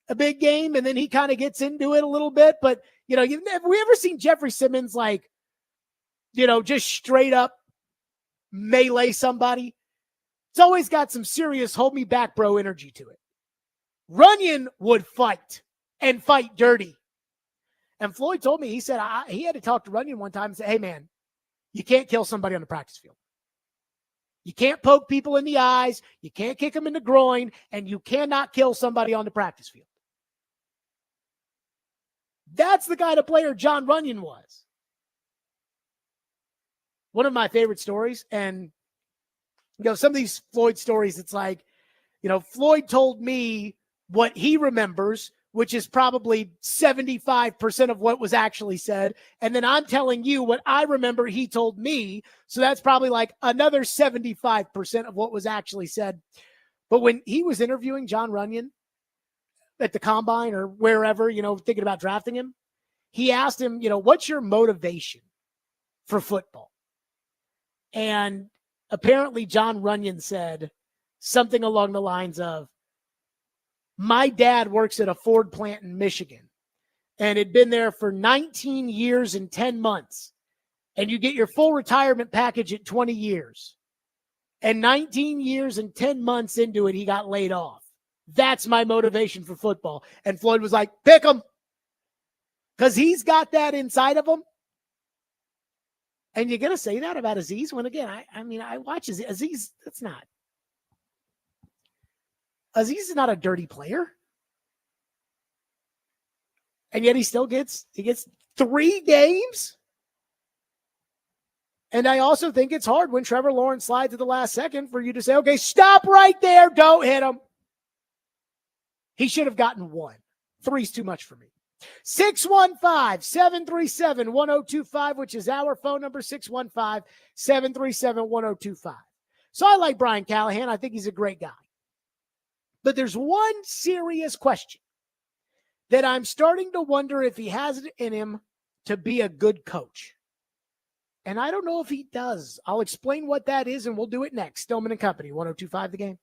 a big game and then he kind of gets into it a little bit, but have we ever seen Jeffrey Simmons like, just straight up melee somebody? It's always got some serious hold me back, bro energy to it. Runyon would fight and fight dirty. And Floyd told me, he said he had to talk to Runyon one time and say, hey, man, you can't kill somebody on the practice field. You can't poke people in the eyes. You can't kick them in the groin. And you cannot kill somebody on the practice field. That's the kind of player John Runyon was. One of my favorite stories. And, some of these Floyd stories, it's like, Floyd told me what he remembers, which is probably 75% of what was actually said. And then I'm telling you what I remember he told me. So that's probably like another 75% of what was actually said. But when he was interviewing John Runyon at the combine or wherever, thinking about drafting him, he asked him, what's your motivation for football? And apparently John Runyon said something along the lines of, my dad works at a Ford plant in Michigan and had been there for 19 years and 10 months. And you get your full retirement package at 20 years. And 19 years and 10 months into it, he got laid off. That's my motivation for football. And Floyd was like, pick him. Because he's got that inside of him. And you're going to say that about Aziz? When again, I watch Aziz. Aziz is not a dirty player. And yet he gets 3 games. And I also think it's hard when Trevor Lawrence slides at the last second for you to say, okay, stop right there. Don't hit him. He should have gotten 1. 3's too much for me. 615-737-1025, which is our phone number, 615-737-1025. So I like Brian Callahan. I think he's a great guy. But there's one serious question that I'm starting to wonder if he has it in him to be a good coach. And I don't know if he does. I'll explain what that is, and we'll do it next. Stillman and Company, 102.5 The Game.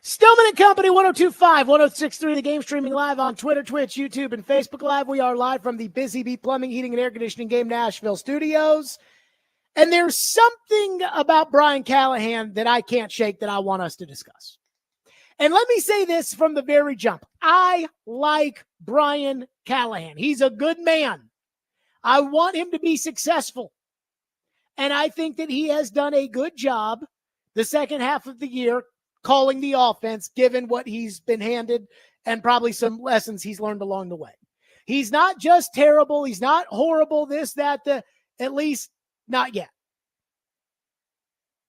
Stillman and Company, 1025, 1063, the game streaming live on Twitter, Twitch, YouTube, and Facebook Live. We are live from the Busy Bee Plumbing, Heating, and Air Conditioning Game Nashville studios. And there's something about Brian Callahan that I can't shake that I want us to discuss. And let me say this from the very jump. I like Brian Callahan. He's a good man. I want him to be successful. And I think that he has done a good job the second half of the year calling the offense, given what he's been handed and probably some lessons he's learned along the way. He's not just terrible. He's not horrible, this, that, at least not yet.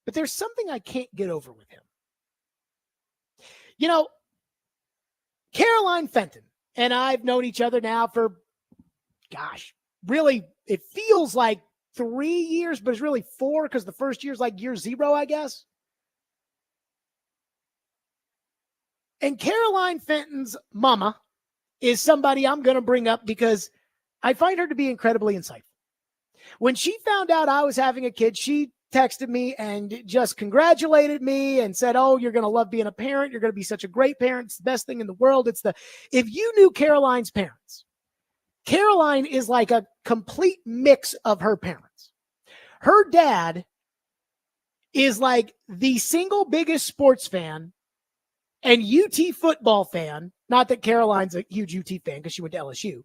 But there's something I can't get over with him. You know, Caroline Fenton and I've known each other now for, gosh, really, it feels like 3 years, but it's really 4 because the first year's like year 0, I guess. And Caroline Fenton's mama is somebody I'm going to bring up because I find her to be incredibly insightful. When she found out I was having a kid, she texted me and just congratulated me and said, "Oh, you're going to love being a parent. You're going to be such a great parent. It's the best thing in the world." If you knew Caroline's parents, Caroline is like a complete mix of her parents. Her dad is like the single biggest sports fan and UT football fan. Not that Caroline's a huge UT fan because she went to LSU.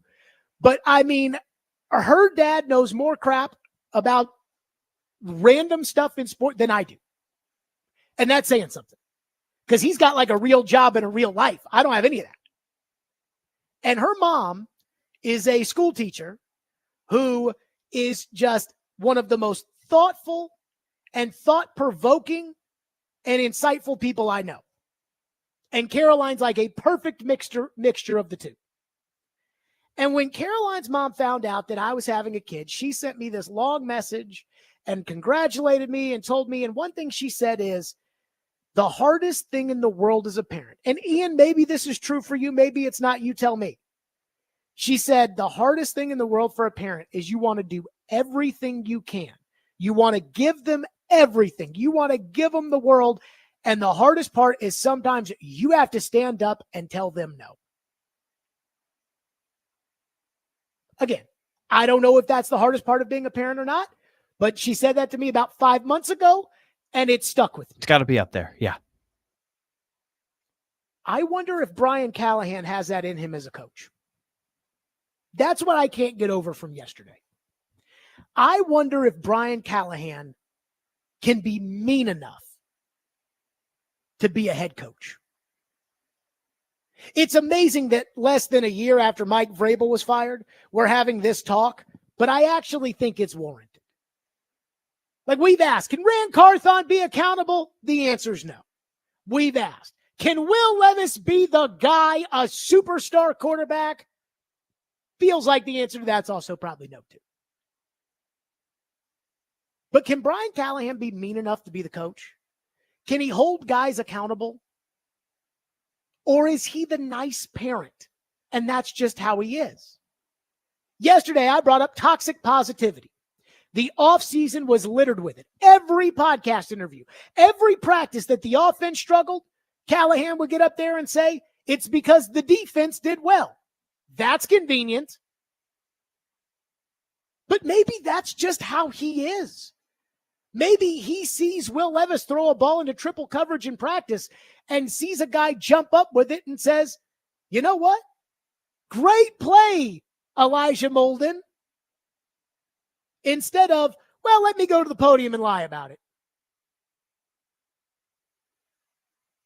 But, I mean, her dad knows more crap about random stuff in sport than I do. And that's saying something. Because he's got like a real job and a real life. I don't have any of that. And her mom is a school teacher who is just one of the most thoughtful and thought-provoking and insightful people I know. And Caroline's like a perfect mixture of the two. And when Caroline's mom found out that I was having a kid, she sent me this long message and congratulated me and told me, and one thing she said is, the hardest thing in the world as a parent, and Ian, maybe this is true for you, maybe it's not, you tell me. She said, the hardest thing in the world for a parent is you want to do everything you can. You want to give them everything. You want to give them the world. And the hardest part is sometimes you have to stand up and tell them no. Again, I don't know if that's the hardest part of being a parent or not, but she said that to me about 5 months ago, and it stuck with me. It's got to be up there. Yeah. I wonder if Brian Callahan has that in him as a coach. That's what I can't get over from yesterday. I wonder if Brian Callahan can be mean enough to be a head coach. It's amazing that less than a year after Mike Vrabel was fired, we're having this talk, but I actually think it's warranted. Like we've asked, can Rand Carthon be accountable? The answer is no. We've asked, can Will Levis be the guy, a superstar quarterback? Feels like the answer to that's also probably no too. But can Brian Callahan be mean enough to be the coach? Can he hold guys accountable? Or is he the nice parent? And that's just how he is. Yesterday, I brought up toxic positivity. The offseason was littered with it. Every podcast interview, every practice that the offense struggled, Callahan would get up there and say, it's because the defense did well. That's convenient. But maybe that's just how he is. Maybe he sees Will Levis throw a ball into triple coverage in practice and sees a guy jump up with it and says, you know what? Great play, Elijah Molden. Instead of, well, let me go to the podium and lie about it.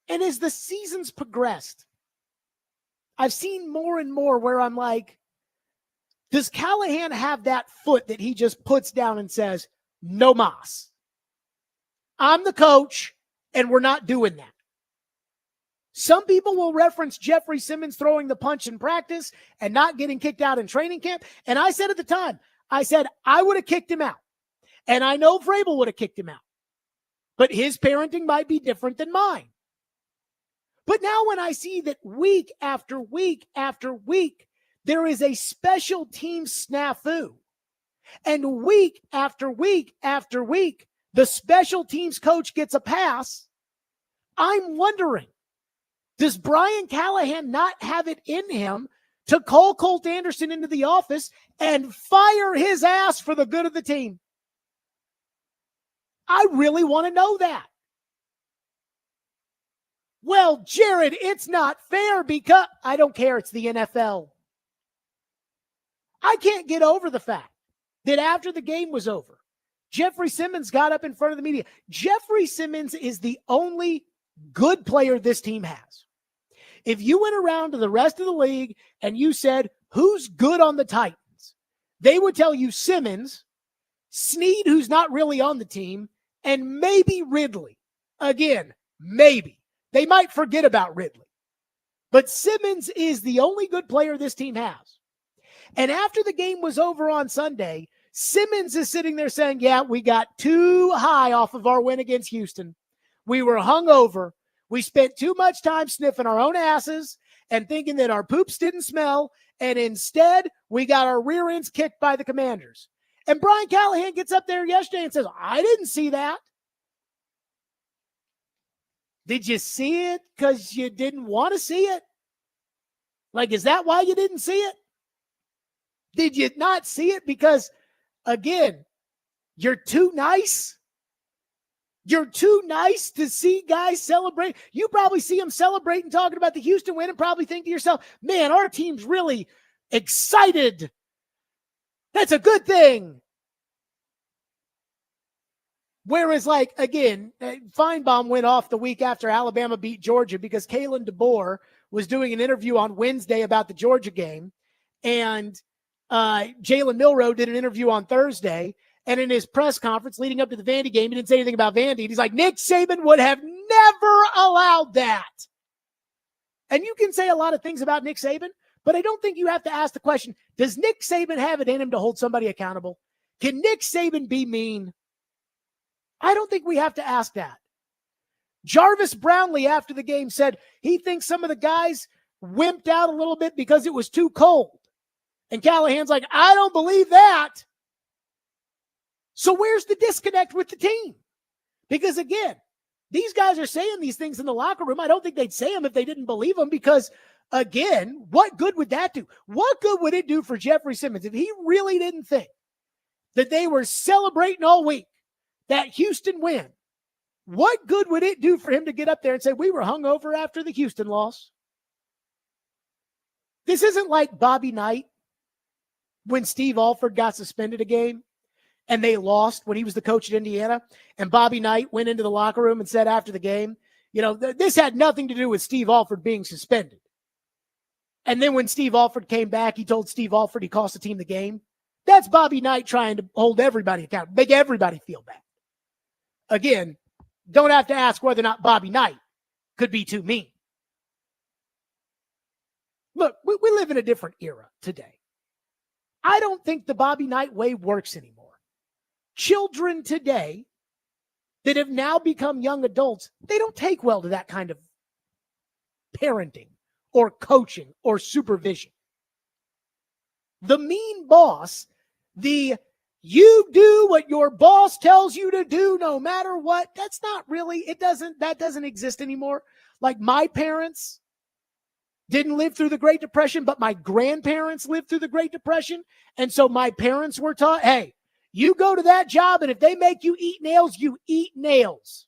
And as the seasons progressed, I've seen more and more where I'm like, does Callahan have that foot that he just puts down and says, no mas? I'm the coach, and we're not doing that. Some people will reference Jeffrey Simmons throwing the punch in practice and not getting kicked out in training camp. And I said at the time, I said, I would have kicked him out. And I know Vrabel would have kicked him out. But his parenting might be different than mine. But now when I see that week after week after week, there is a special team snafu, and week after week after week, the special teams coach gets a pass, I'm wondering, Does Brian Callahan not have it in him to call Colt Anderson into the office and fire his ass for the good of the team? I really want to know that. Well, Jared, it's not fair because I don't care. It's the NFL. I can't get over the fact that after the game was over, Jeffrey Simmons got up in front of the media. Jeffrey Simmons is the only good player this team has. If you went around to the rest of the league and you said, who's good on the Titans? They would tell you Simmons, Snead, who's not really on the team, and maybe Ridley. Again, maybe. They might forget about Ridley. But Simmons is the only good player this team has. And after the game was over on Sunday, Simmons is sitting there saying, yeah, we got too high off of our win against Houston. We were hungover. We spent too much time sniffing our own asses and thinking that our poops didn't smell. And instead, we got our rear ends kicked by the Commanders. And Brian Callahan gets up there yesterday and says, I didn't see that. Did you see it because you didn't want to see it? Like, is that why you didn't see it? Did you not see it because, again, you're too nice? You're too nice to see guys celebrate. You probably see them celebrating, talking about the Houston win, and probably think to yourself, man, our team's really excited. That's a good thing. Whereas, like, again, Feinbaum went off the week after Alabama beat Georgia because Kalen DeBoer was doing an interview on Wednesday about the Georgia game, and Jalen Milroe did an interview on Thursday, and in his press conference leading up to the Vandy game, he didn't say anything about Vandy. And he's like, Nick Saban would have never allowed that. And you can say a lot of things about Nick Saban, but I don't think you have to ask the question, does Nick Saban have it in him to hold somebody accountable? Can Nick Saban be mean? I don't think we have to ask that. Jarvis Brownlee, after the game, said he thinks some of the guys wimped out a little bit because it was too cold. And Callahan's like, I don't believe that. So where's the disconnect with the team? Because, again, these guys are saying these things in the locker room. I don't think they'd say them if they didn't believe them because, again, what good would that do? What good would it do for Jeffrey Simmons if he really didn't think that they were celebrating all week that Houston win? What good would it do for him to get up there and say, we were hungover after the Houston loss? This isn't like Bobby Knight when Steve Alford got suspended a game and they lost when he was the coach at Indiana. And Bobby Knight went into the locker room and said after the game, you know, this had nothing to do with Steve Alford being suspended. And then when Steve Alford came back, he told Steve Alford he cost the team the game. That's Bobby Knight trying to hold everybody accountable, make everybody feel bad. Again, don't have to ask whether or not Bobby Knight could be too mean. Look, we live in a different era today. I don't think the Bobby Knight way works anymore. Children today that have now become young adults, they don't take well to that kind of parenting or coaching or supervision. The mean boss, you do what your boss tells you to do no matter what, that doesn't exist anymore. Like my parents didn't live through the Great Depression, but my grandparents lived through the Great Depression. And so my parents were taught, hey, you go to that job, and if they make you eat nails, you eat nails.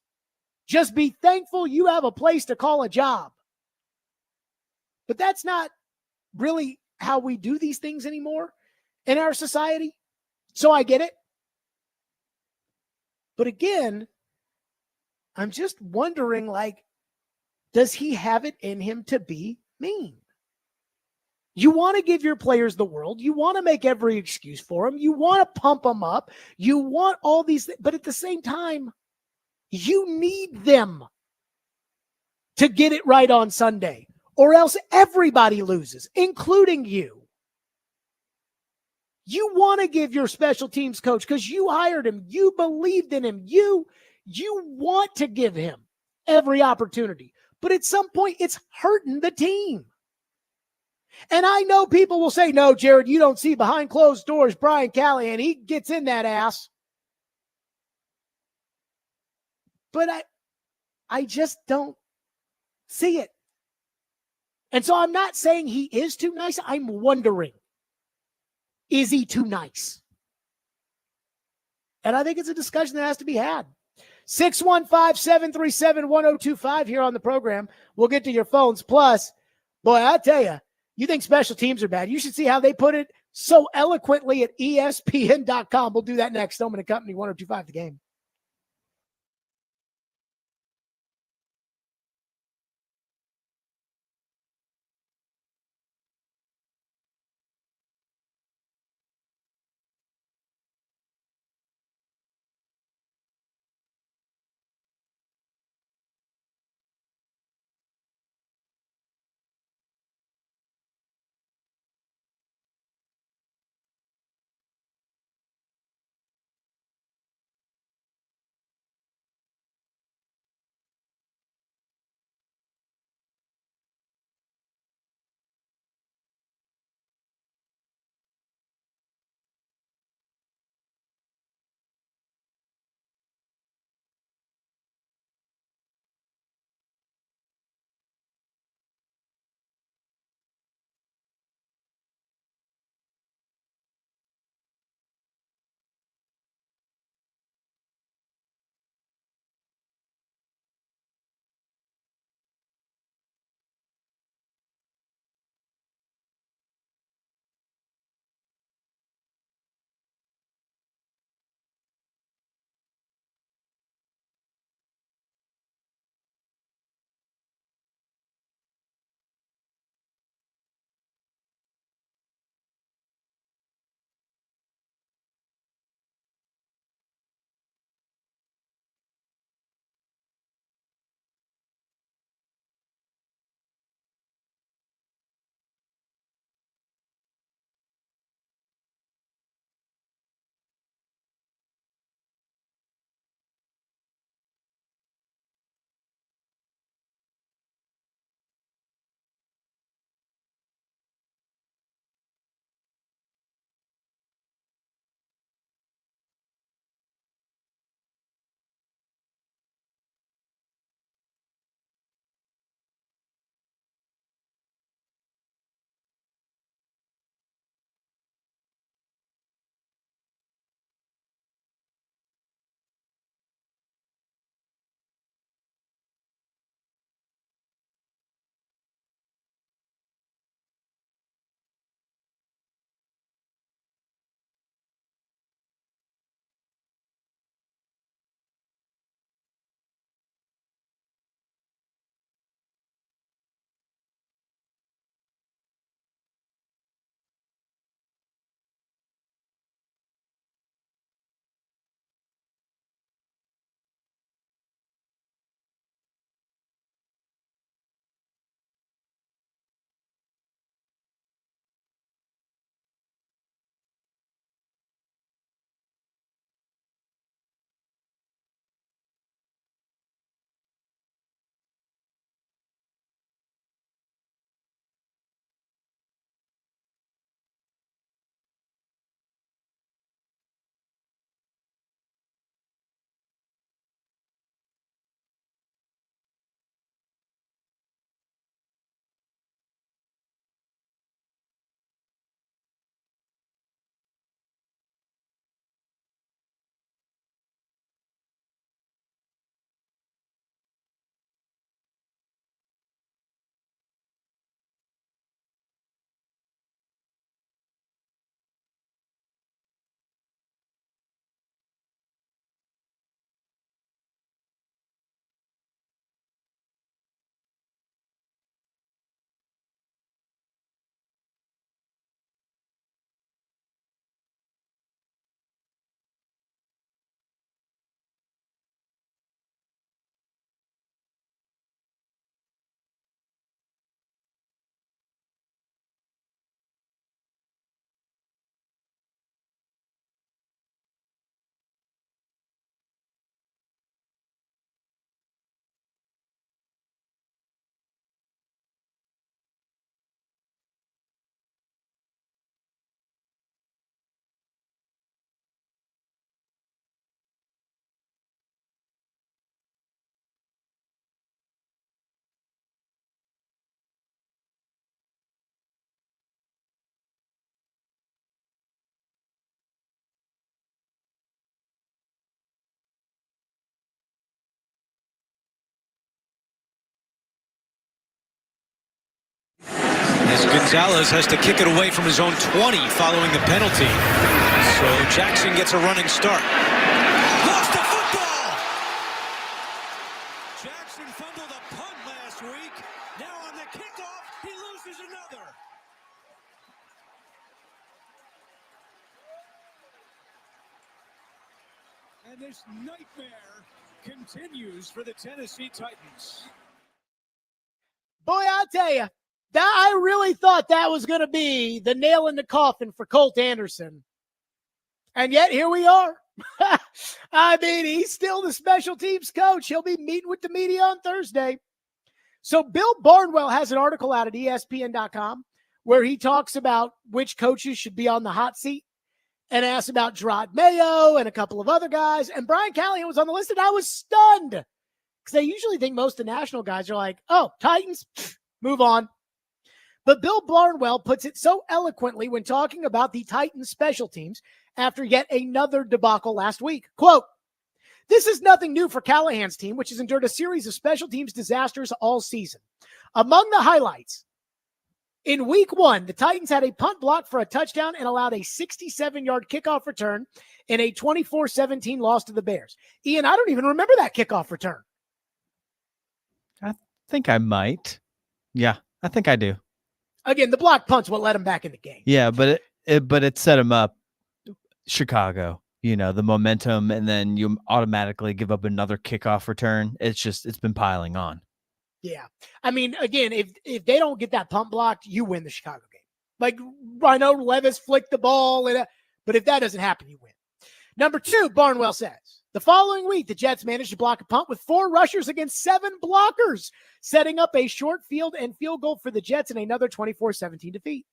Just be thankful you have a place to call a job. But that's not really how we do these things anymore in our society. So I get it. But again, I'm just wondering, like, does he have it in him to be mean? You want to give your players the world. You want to make every excuse for them. You want to pump them up. You want all these things. But at the same time, you need them to get it right on Sunday, or else everybody loses, including you. You want to give your special teams coach, because you hired him, you believed in him, you want to give him every opportunity. But at some point, it's hurting the team. And I know people will say, no, Jared, you don't see behind closed doors Brian Callahan. He gets in that ass. But I just don't see it. And so I'm not saying he is too nice. I'm wondering, is he too nice? And I think it's a discussion that has to be had. 615-737-1025 here on the program. We'll get to your phones. Plus, boy, I tell you, you think special teams are bad. You should see how they put it so eloquently at ESPN.com. We'll do that next. Stillman and Company, 1025 The Game. as Gonzalez has to kick it away from his own 20 following the penalty. So Jackson gets a running start. Lost the football! Jackson fumbled a punt last week. Now on the kickoff, he loses another. And this nightmare continues for the Tennessee Titans. Boy, I'll tell you, I really thought that was going to be the nail in the coffin for Colt Anderson. And yet here we are. I mean, he's still the special teams coach. He'll be meeting with the media on Thursday. So Bill Barnwell has an article out at ESPN.com where he talks about which coaches should be on the hot seat and asks about Gerard Mayo and a couple of other guys. And Brian Callahan was on the list, and I was stunned because they usually think most of the national guys are like, oh, Titans, move on. But Bill Barnwell puts it so eloquently when talking about the Titans special teams after yet another debacle last week. Quote, "This is nothing new for Callahan's team, which has endured a series of special teams disasters all season. Among the highlights, in week 1, the Titans had a punt block for a touchdown and allowed a 67-yard kickoff return in a 24-17 loss to the Bears." Ian, I don't even remember that kickoff return. I think I might. Yeah, I think I do. Again, the block punt's what let him back in the game. Yeah, but it set him up. Chicago, the momentum, and then you automatically give up another kickoff return. It's been piling on. Yeah. I mean, again, if they don't get that punt blocked, you win the Chicago game. Like, I know Levis flicked the ball, but if that doesn't happen, you win. Number 2, Barnwell says, the following week, the Jets managed to block a punt with 4 rushers against 7 blockers, setting up a short field and field goal for the Jets in another 24-17 defeat.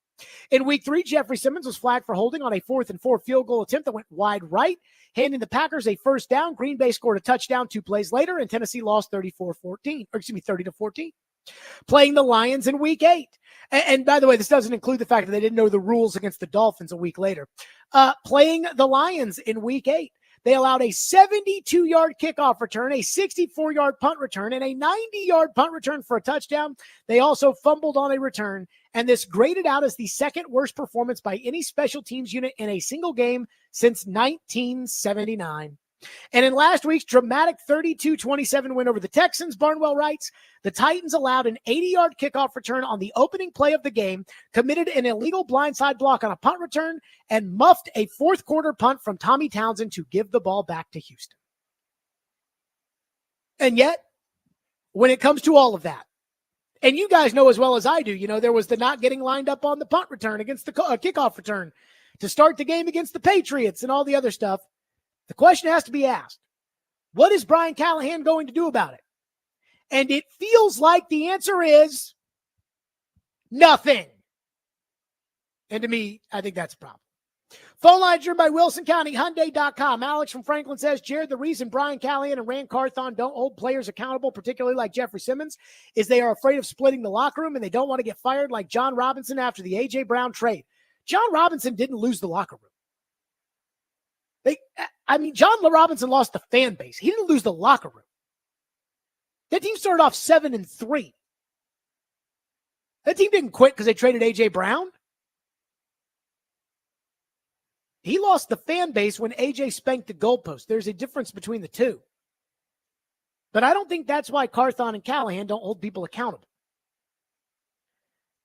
In week 3, Jeffrey Simmons was flagged for holding on a 4th and 4 field goal attempt that went wide right, handing the Packers a first down. Green Bay scored a touchdown 2 plays later, and Tennessee lost 30-14. Playing the Lions in week 8. And by the way, this doesn't include the fact that they didn't know the rules against the Dolphins a week later. Playing the Lions in week 8. They allowed a 72-yard kickoff return, a 64-yard punt return, and a 90-yard punt return for a touchdown. They also fumbled on a return, and this graded out as the second worst performance by any special teams unit in a single game since 1979. And in last week's dramatic 32-27 win over the Texans, Barnwell writes, the Titans allowed an 80-yard kickoff return on the opening play of the game, committed an illegal blindside block on a punt return, and muffed a fourth-quarter punt from Tommy Townsend to give the ball back to Houston. And yet, when it comes to all of that, and you guys know as well as I do, there was the not getting lined up on the punt return against the kickoff return to start the game against the Patriots and all the other stuff. The question has to be asked, what is Brian Callahan going to do about it? And it feels like the answer is nothing. And to me, I think that's a problem. Phone line driven by WilsonCountyHyundai.com. Alex from Franklin says, Jared, the reason Brian Callahan and Rand Carthon don't hold players accountable, particularly like Jeffrey Simmons, is they are afraid of splitting the locker room and they don't want to get fired like John Robinson after the A.J. Brown trade. John Robinson didn't lose the locker room. John Robinson lost the fan base. He didn't lose the locker room. That team started off 7-3. That team didn't quit because they traded A.J. Brown. He lost the fan base when A.J. spanked the goalpost. There's a difference between the two. But I don't think that's why Carthon and Callahan don't hold people accountable.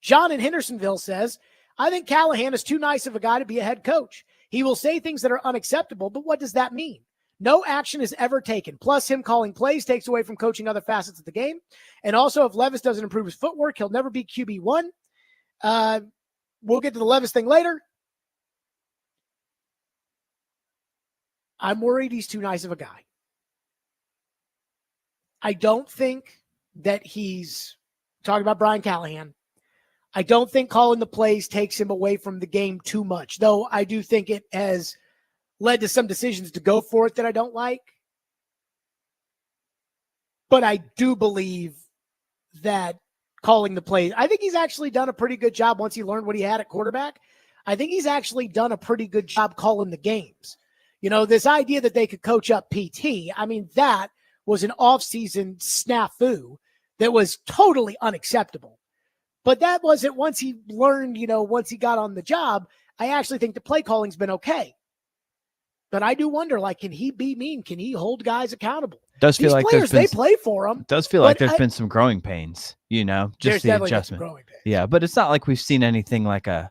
John in Hendersonville says, I think Callahan is too nice of a guy to be a head coach. He will say things that are unacceptable, but what does that mean? No action is ever taken. Plus, him calling plays takes away from coaching other facets of the game. And also, if Levis doesn't improve his footwork, he'll never be QB1. We'll get to the Levis thing later. I'm worried he's too nice of a guy. I don't think that he's talking about Brian Callahan. I don't think calling the plays takes him away from the game too much, though I do think it has led to some decisions to go for it that I don't like. But I do believe that calling the plays, I think he's actually done a pretty good job once he learned what he had at quarterback. I think he's actually done a pretty good job calling the games. This idea that they could coach up PT, that was an offseason snafu that was totally unacceptable. But that wasn't once he learned, once he got on the job. I actually think the play calling's been okay. But I do wonder, can he be mean? Can he hold guys accountable? Does feel These like players, they play for him. Does feel like there's been some growing pains, There's just the definitely been some adjustment. growing pains. Yeah, but it's not like we've seen anything like a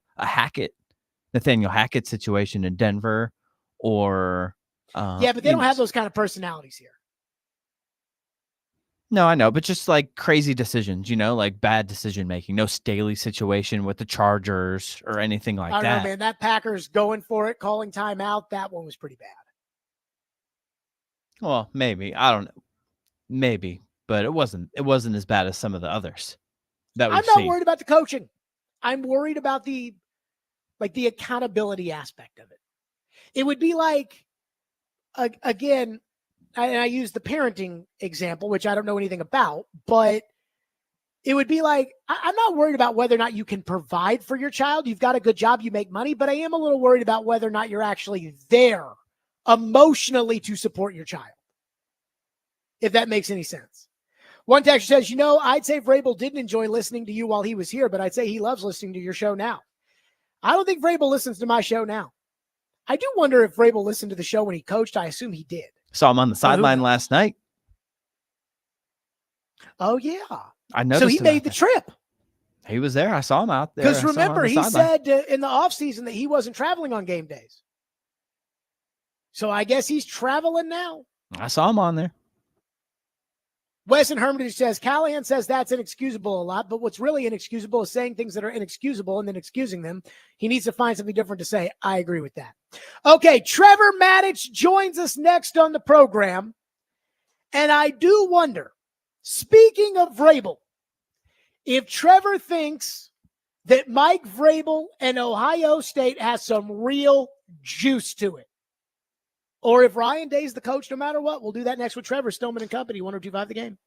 Nathaniel Hackett situation in Denver, or yeah, but they don't have those kind of personalities here. No, I know, but just like crazy decisions, like bad decision making. No Staley situation with the Chargers or anything like that. I don't know, man. That Packers going for it, calling timeout, that one was pretty bad. Well, maybe. I don't know. Maybe, but it wasn't as bad as some of the others that we've seen. I'm not worried about the coaching. I'm worried about the accountability aspect of it. It would be like, again, I use the parenting example, which I don't know anything about, but it would be like, I'm not worried about whether or not you can provide for your child. You've got a good job, you make money, but I am a little worried about whether or not you're actually there emotionally to support your child, if that makes any sense. One texter says, I'd say Vrabel didn't enjoy listening to you while he was here, but I'd say he loves listening to your show now. I don't think Vrabel listens to my show now. I do wonder if Vrabel listened to the show when he coached. I assume he did. Saw him on the sideline last night. Oh, yeah. I noticed. So he made the trip. He was there. I saw him out there. Because remember, he said in the offseason that he wasn't traveling on game days. So I guess he's traveling now. I saw him on there. Wes and Hermitage says, Callahan says that's inexcusable a lot, but what's really inexcusable is saying things that are inexcusable and then excusing them. He needs to find something different to say. I agree with that. Okay, Trevor Maddich joins us next on the program. And I do wonder, speaking of Vrabel, if Trevor thinks that Mike Vrabel and Ohio State has some real juice to it, or if Ryan Day's the coach no matter what. We'll do that next with Trevor, Stillman and Company, 102.5 The Game.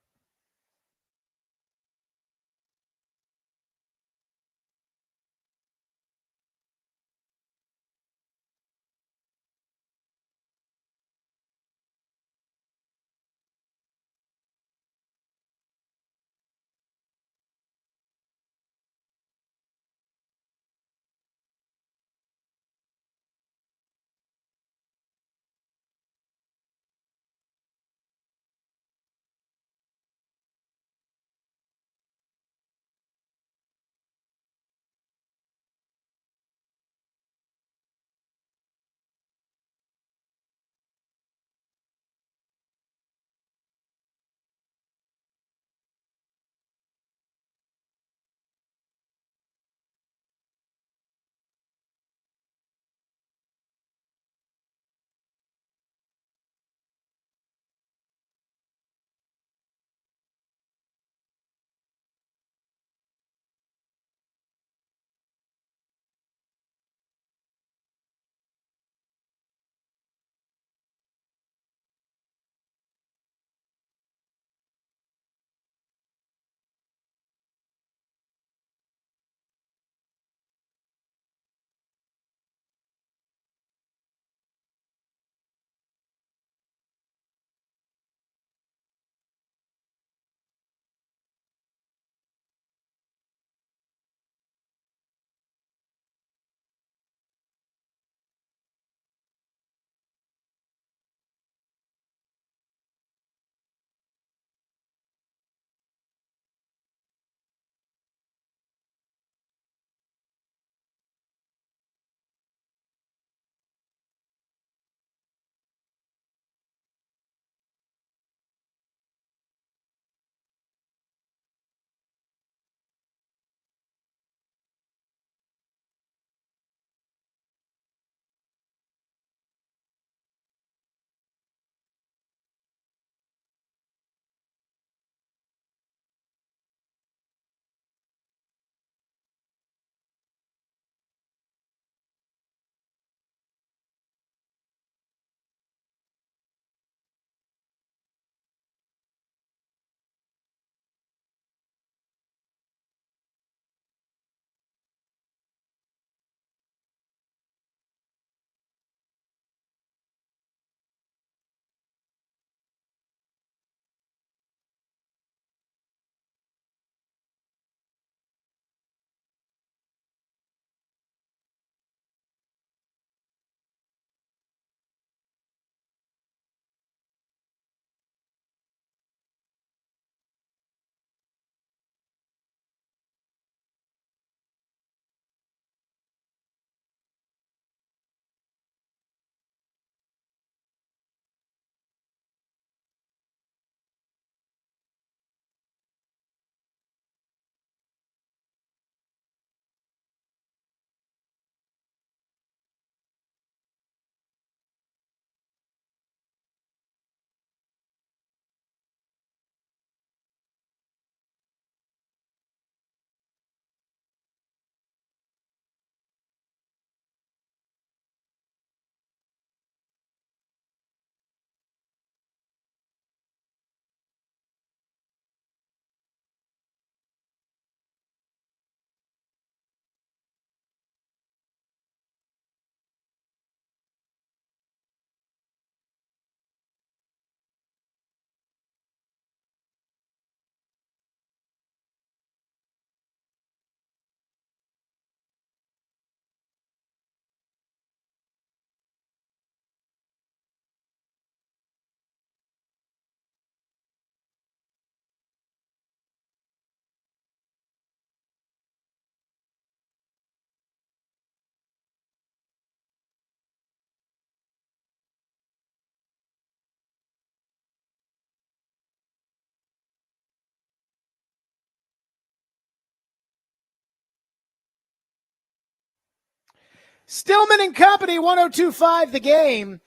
Stillman and Company, 102.5 The Game.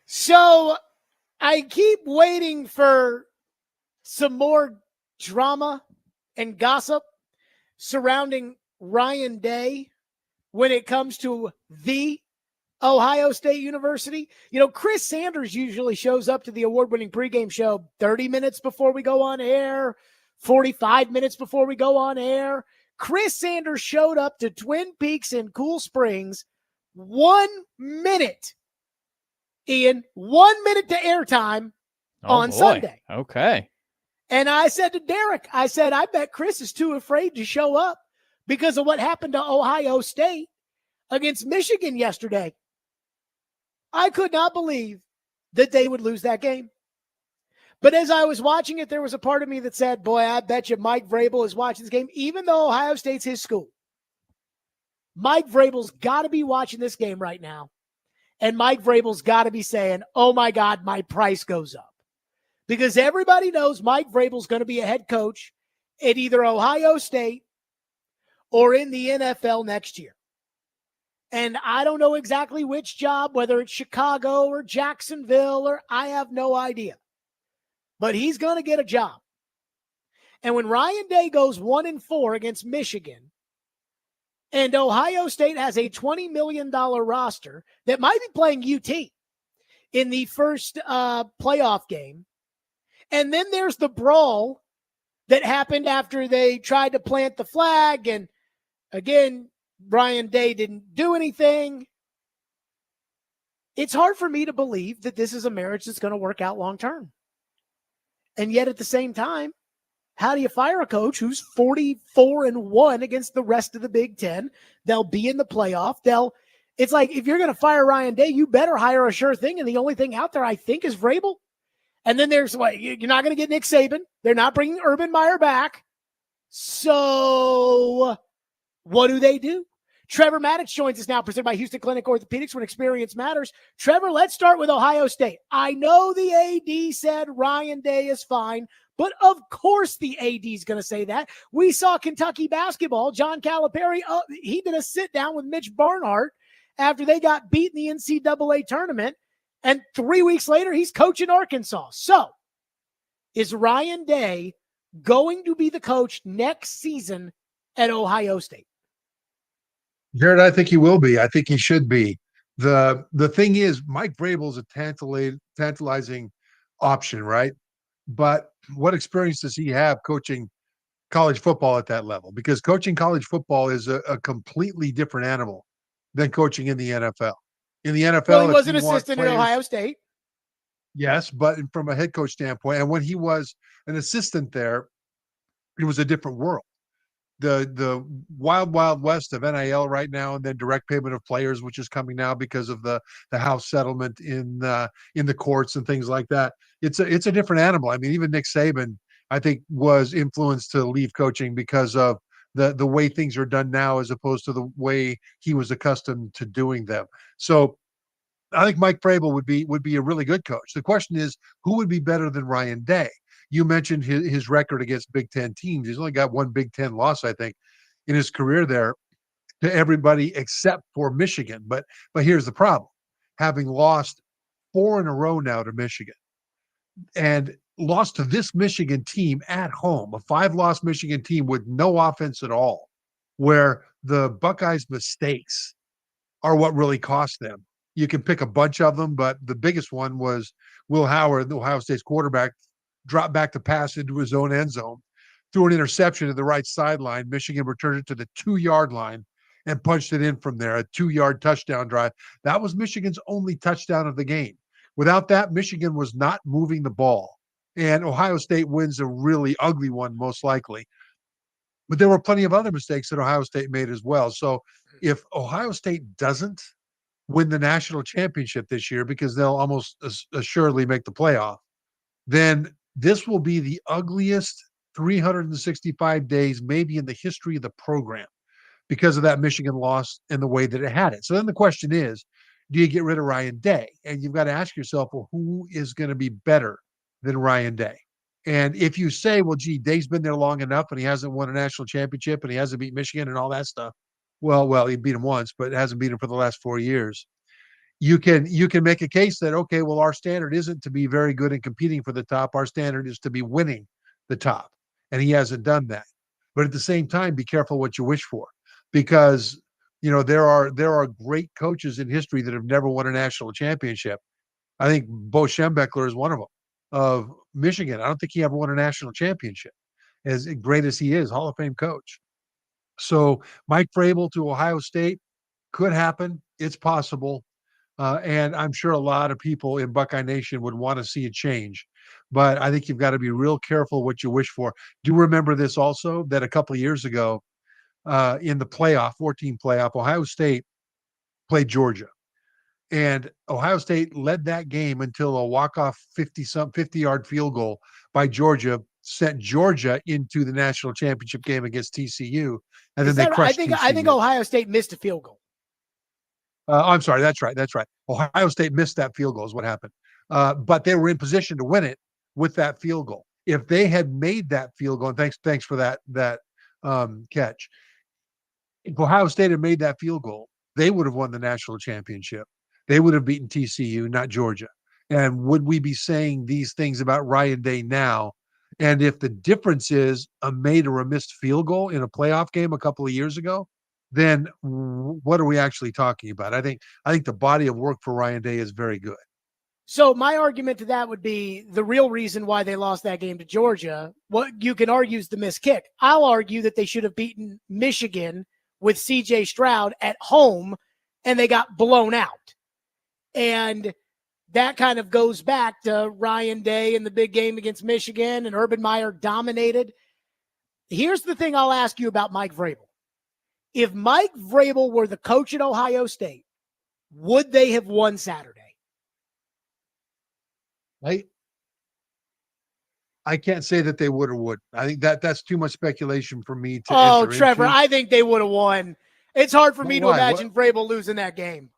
So I keep waiting for some more drama and gossip surrounding Ryan Day when it comes to the Ohio State University. You know, Chris Sanders usually shows up to the award-winning pregame show 30 minutes before we go on air, 45 minutes before we go on air. Chris Sanders showed up to Twin Peaks in Cool Springs 1 minute, Ian, 1 minute to airtime on Sunday. Okay. And I said to Derek, I said, I bet Chris is too afraid to show up because of what happened to Ohio State against Michigan yesterday. I could not believe that they would lose that game. But as I was watching it, there was a part of me that said, boy, I bet you Mike Vrabel is watching this game, even though Ohio State's his school. Mike Vrabel's got to be watching this game right now. And Mike Vrabel's got to be saying, oh, my God, my price goes up. Because everybody knows Mike Vrabel's going to be a head coach at either Ohio State or in the NFL next year. And I don't know exactly which job, whether it's Chicago or Jacksonville, or I have no idea. But he's going to get a job. And when Ryan Day goes 1-4 against Michigan, and Ohio State has a $20 million roster that might be playing UT in the first playoff game, and then there's the brawl that happened after they tried to plant the flag, and again, Ryan Day didn't do anything. It's hard for me to believe that this is a marriage that's going to work out long term. And yet at the same time, how do you fire a coach who's 44-1 against the rest of the Big Ten? They'll be in the playoff. It's like, if you're going to fire Ryan Day, you better hire a sure thing. And the only thing out there, I think, is Vrabel. And then there's you're not going to get Nick Saban. They're not bringing Urban Meyer back. So what do? Trevor Maddox joins us now, presented by Houston Clinic Orthopedics, when experience matters. Trevor, let's start with Ohio State. I know the AD said Ryan Day is fine, but of course the AD is going to say that. We saw Kentucky basketball. John Calipari, he did a sit-down with Mitch Barnhart after they got beat in the NCAA tournament, and 3 weeks later, he's coaching Arkansas. So, is Ryan Day going to be the coach next season at Ohio State? Jared, I think he will be. I think he should be. The thing is, Mike Vrabel is a tantalizing option, right? But what experience does he have coaching college football at that level? Because coaching college football is a completely different animal than coaching in the NFL. In the NFL, well, he was an assistant at Ohio State. Yes, but from a head coach standpoint, and when he was an assistant there, it was a different world. The wild west of NIL right now, and then direct payment of players, which is coming now because of the house settlement in the courts and things like that. It's a different animal. I mean, even Nick Saban, I think, was influenced to leave coaching because of the way things are done now, as opposed to the way he was accustomed to doing them. So I think Mike Vrabel would be a really good coach. The question is, who would be better than Ryan Day? You mentioned his record against Big Ten teams. He's only got one Big Ten loss, I think, in his career there, to everybody except for Michigan. But here's the problem. Having lost 4 in a row now to Michigan, and lost to this Michigan team at home, a 5-loss Michigan team with no offense at all, where the Buckeyes' mistakes are what really cost them. You can pick a bunch of them, but the biggest one was Will Howard, the Ohio State's quarterback, dropped back to pass into his own end zone, threw an interception to the right sideline. Michigan returned it to the 2-yard line and punched it in from there, a 2-yard touchdown drive. That was Michigan's only touchdown of the game. Without that, Michigan was not moving the ball. And Ohio State wins a really ugly one, most likely. But there were plenty of other mistakes that Ohio State made as well. So if Ohio State doesn't win the national championship this year, because they'll almost assuredly make the playoff, then this will be the ugliest 365 days maybe in the history of the program, because of that Michigan loss and the way that it had it. So then the question is, do you get rid of Ryan Day? And you've got to ask yourself, well, who is going to be better than Ryan Day? And if you say, well, gee, Day's been there long enough and he hasn't won a national championship and he hasn't beat Michigan and all that stuff, Well, he beat him once, but hasn't beat him for the last 4 years. You can make a case that, okay, well, our standard isn't to be very good in competing for the top. Our standard is to be winning the top, and he hasn't done that. But at the same time, be careful what you wish for, because there are great coaches in history that have never won a national championship. I think Bo Schembechler is one of them, of Michigan. I don't think he ever won a national championship. As great as he is, Hall of Fame coach. So Mike Vrabel to Ohio State could happen. It's possible. And I'm sure a lot of people in Buckeye Nation would want to see a change. But I think you've got to be real careful what you wish for. Do remember this also, that a couple of years ago in the playoff, 14 playoff, Ohio State played Georgia. And Ohio State led that game until a walk-off 50-yard field goal by Georgia sent Georgia into the national championship game against TCU, and then they crushed TCU. I think Ohio State missed a field goal. I'm sorry, that's right. Ohio State missed that field goal is what happened, but they were in position to win it with that field goal. If they had made that field goal, and thanks for that catch. If Ohio State had made that field goal, they would have won the national championship. They would have beaten TCU, not Georgia. And would we be saying these things about Ryan Day now? And if the difference is a made or a missed field goal in a playoff game a couple of years ago, then what are we actually talking about? I think the body of work for Ryan Day is very good. So my argument to that would be the real reason why they lost that game to Georgia. What you can argue is the missed kick. I'll argue that they should have beaten Michigan with CJ Stroud at home, and they got blown out. And that kind of goes back to Ryan Day in the big game against Michigan, and Urban Meyer dominated. Here's the thing I'll ask you about Mike Vrabel. If Mike Vrabel were the coach at Ohio State, would they have won Saturday? I can't say that they would or wouldn't. I think that's too much speculation for me to enter Trevor, into. I think they would have won. It's hard for me to Why? imagine Vrabel losing that game.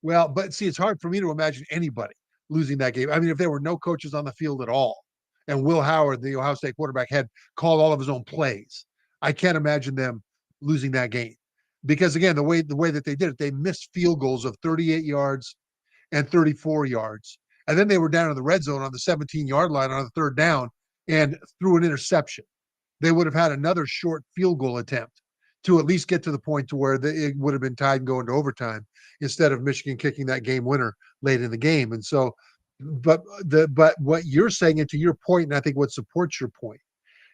Well, but see, it's hard for me to imagine anybody losing that game. I mean, if there were no coaches on the field at all, and Will Howard, the Ohio State quarterback, had called all of his own plays, I can't imagine them losing that game. Because again, the way that they did it, they missed field goals of 38 yards and 34 yards. And then they were down in the red zone on the 17-yard line on the third down and threw an interception. They would have had another short field goal attempt to at least get to the point to where it would have been tied and going to overtime instead of Michigan kicking that game winner late in the game. And so, but what you're saying, and to your point, and I think what supports your point,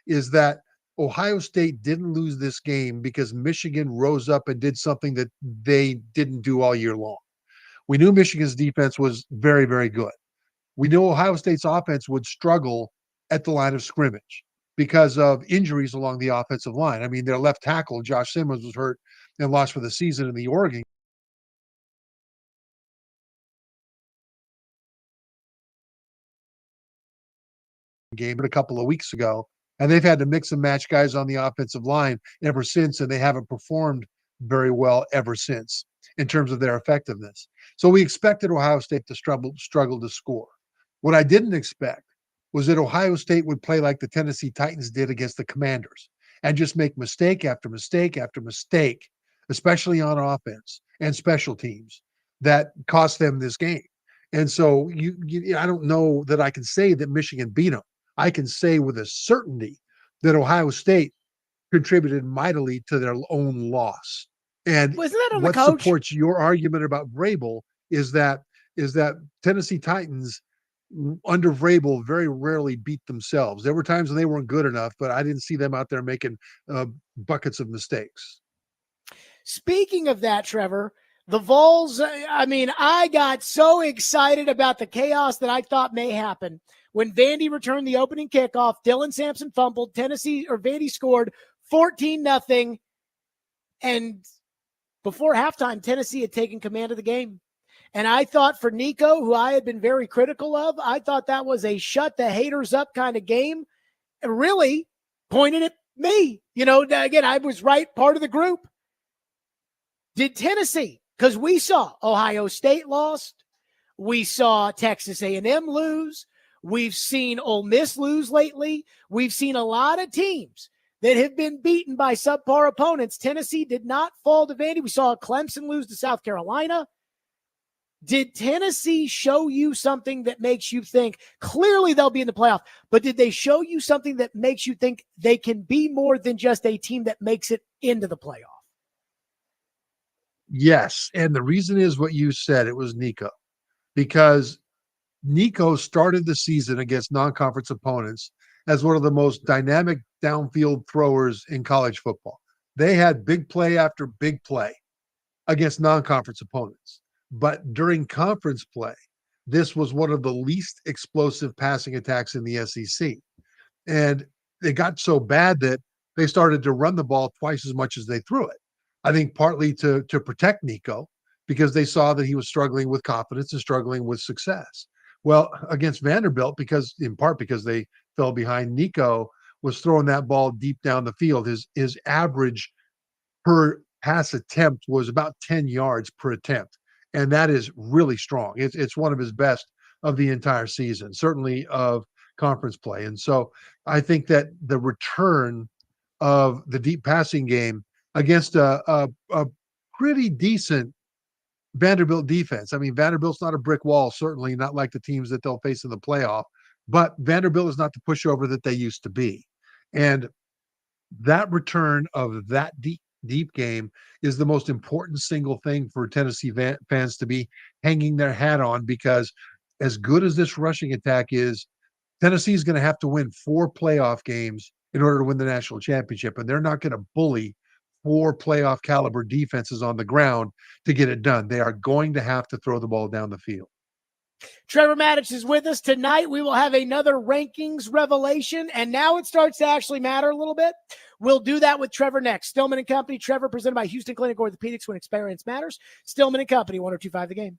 is that Ohio State didn't lose this game because Michigan rose up and did something that they didn't do all year long. We knew Michigan's defense was very, very good. We knew Ohio State's offense would struggle at the line of scrimmage because of injuries along the offensive line. I mean, their left tackle, Josh Simmons, was hurt and lost for the season in the Oregon game a couple of weeks ago. And they've had to mix and match guys on the offensive line ever since, and they haven't performed very well ever since in terms of their effectiveness. So we expected Ohio State to struggle to score. What I didn't expect was that Ohio State would play like the Tennessee Titans did against the Commanders and just make mistake after mistake after mistake, especially on offense and special teams, that cost them this game. And so I don't know that I can say that Michigan beat them. I can say with a certainty that Ohio State contributed mightily to their own loss. And wasn't that on what the coach? Supports your argument about Vrabel is that Tennessee Titans under Vrabel very rarely beat themselves. There were times when they weren't good enough, but I didn't see them out there making buckets of mistakes. Speaking of that, Trevor, the Vols, I mean, I got so excited about the chaos that I thought may happen. When Vandy returned the opening kickoff, Dylan Sampson fumbled, Vandy scored 14-0. And before halftime, Tennessee had taken command of the game. And I thought for Nico, who I had been very critical of, I thought that was a shut the haters up kind of game. And really pointed at me. You know, again, I was right, part of the group. Did Tennessee, because we saw Ohio State lost. We saw Texas A&M lose. We've seen Ole Miss lose lately. We've seen a lot of teams that have been beaten by subpar opponents. Tennessee did not fall to Vandy. We saw Clemson lose to South Carolina. Did Tennessee show you something that makes you think, clearly they'll be in the playoff, but did they show you something that makes you think they can be more than just a team that makes it into the playoff? Yes. And the reason is what you said. It was Nico, because Nico started the season against non-conference opponents as one of the most dynamic downfield throwers in college football. They had big play after big play against non-conference opponents. But during conference play, this was one of the least explosive passing attacks in the SEC. And it got so bad that they started to run the ball twice as much as they threw it. I think partly to protect Nico, because they saw that he was struggling with confidence and struggling with success. Well, against Vanderbilt, in part because they fell behind, Nico was throwing that ball deep down the field. His average per pass attempt was about 10 yards per attempt. And that is really strong. It's one of his best of the entire season, certainly of conference play. And so I think that the return of the deep passing game against a pretty decent Vanderbilt defense. I mean, Vanderbilt's not a brick wall, certainly not like the teams that they'll face in the playoff, but Vanderbilt is not the pushover that they used to be. And that return of that deep game is the most important single thing for Tennessee fans to be hanging their hat on, because as good as this rushing attack is, Tennessee is going to have to win 4 playoff games in order to win the national championship, and they're not going to bully 4 playoff caliber defenses on the ground to get it done. They are going to have to throw the ball down the field. Trevor Maddich is with us tonight. We will have another rankings revelation, and now it starts to actually matter a little bit. We'll do that with Trevor next. Stillman and Company. Trevor, presented by Houston Clinic Orthopedics, when experience matters. Stillman and Company, 102.5 The Game.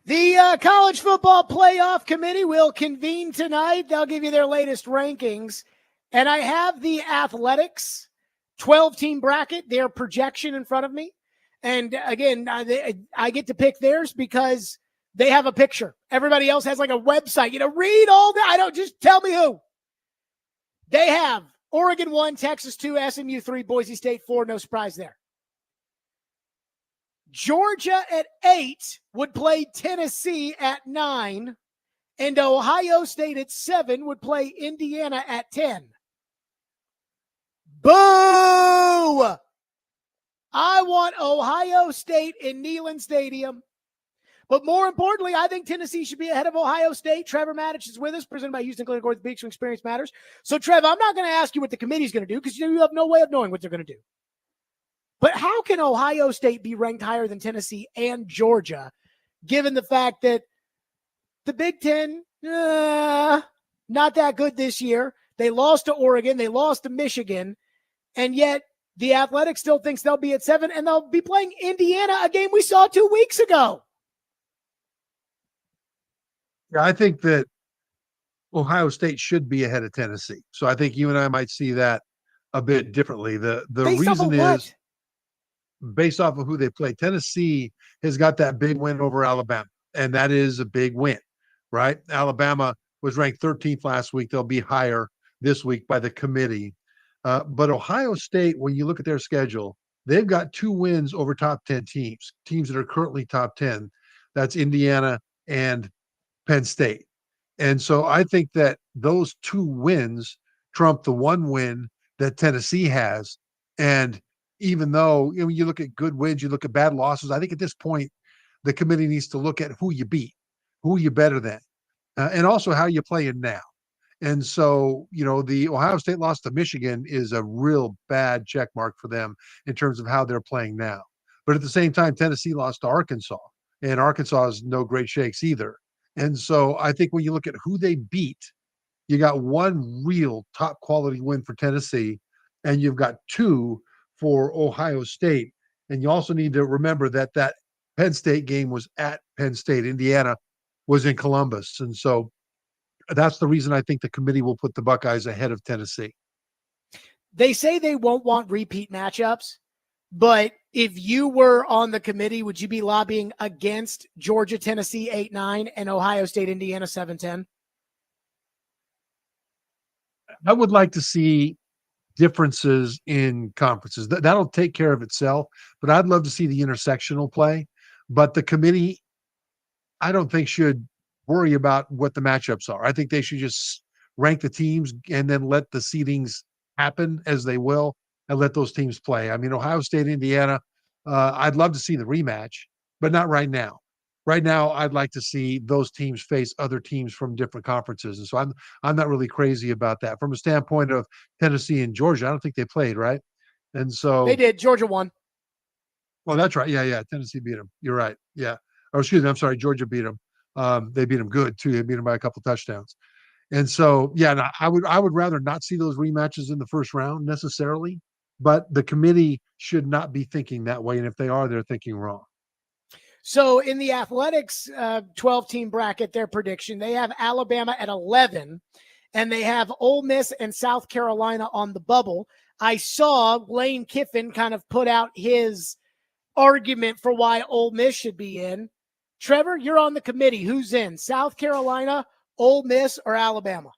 The College Football Playoff Committee will convene tonight. They'll give you their latest rankings. And I have the Athletics 12-team bracket, their projection in front of me. And again, I get to pick theirs because they have a picture. Everybody else has like a website. Read all that. I don't, just tell me who. They have Oregon 1, Texas 2, SMU 3, Boise State 4. No surprise there. Georgia at 8 would play Tennessee at 9, and Ohio State at 7 would play Indiana at 10. Boo! I want Ohio State in Neyland Stadium. But more importantly, I think Tennessee should be ahead of Ohio State. Trevor Maddich is with us, presented by Houston Clinic Orthopedics, when experience matters. So, Trev, I'm not going to ask you what the committee's going to do because you have no way of knowing what they're going to do. But how can Ohio State be ranked higher than Tennessee and Georgia, given the fact that the Big Ten, not that good this year? They lost to Oregon. They lost to Michigan. And yet the Athletics still thinks they'll be at 7, and they'll be playing Indiana, a game we saw 2 weeks ago. Yeah, I think that Ohio State should be ahead of Tennessee. So I think you and I might see that a bit differently. The reason is based off of who they play. Tennessee has got that big win over Alabama, and that is a big win, right? Alabama was ranked 13th last week. They'll be higher this week by the committee. But Ohio State, when you look at their schedule, they've got 2 wins over top 10 teams that are currently top 10. That's Indiana and Penn State. And so I think that those 2 wins trump the 1 win that Tennessee has. And even though you look at good wins, you look at bad losses, I think at this point, the committee needs to look at who you beat, who you better than, and also how you playing now. And so, the Ohio State loss to Michigan is a real bad check mark for them in terms of how they're playing now. But at the same time, Tennessee lost to Arkansas, and Arkansas is no great shakes either. And so I think when you look at who they beat, you got 1 real top quality win for Tennessee, and you've got 2 for Ohio State. And you also need to remember that Penn State game was at Penn State. Indiana was in Columbus. And so that's the reason I think the committee will put the Buckeyes ahead of Tennessee. They say they won't want repeat matchups, but if you were on the committee, would you be lobbying against Georgia, Tennessee 8-9 and Ohio State, Indiana 7-10? I would like to see differences in conferences. That'll take care of itself, but I'd love to see the intersectional play. But the committee, I don't think should worry about what the matchups are. I think they should just rank the teams and then let the seedings happen as they will and let those teams play. I mean, Ohio State, Indiana, I'd love to see the rematch, but not right now. Right now, I'd like to see those teams face other teams from different conferences. And so I'm not really crazy about that. From a standpoint of Tennessee and Georgia, I don't think they played, right? And so they did. Georgia won. Well, that's right. Yeah. Tennessee beat them. You're right. Yeah. Or excuse me, I'm sorry. Georgia beat them. They beat them good too. They beat them by a couple touchdowns. And so, yeah, I would rather not see those rematches in the first round necessarily, but the committee should not be thinking that way. And if they are, they're thinking wrong. So in the Athletics 12-team bracket, their prediction, they have Alabama at 11, and they have Ole Miss and South Carolina on the bubble. I saw Lane Kiffin kind of put out his argument for why Ole Miss should be in. Trevor, you're on the committee. Who's in? South Carolina, Ole Miss, or Alabama?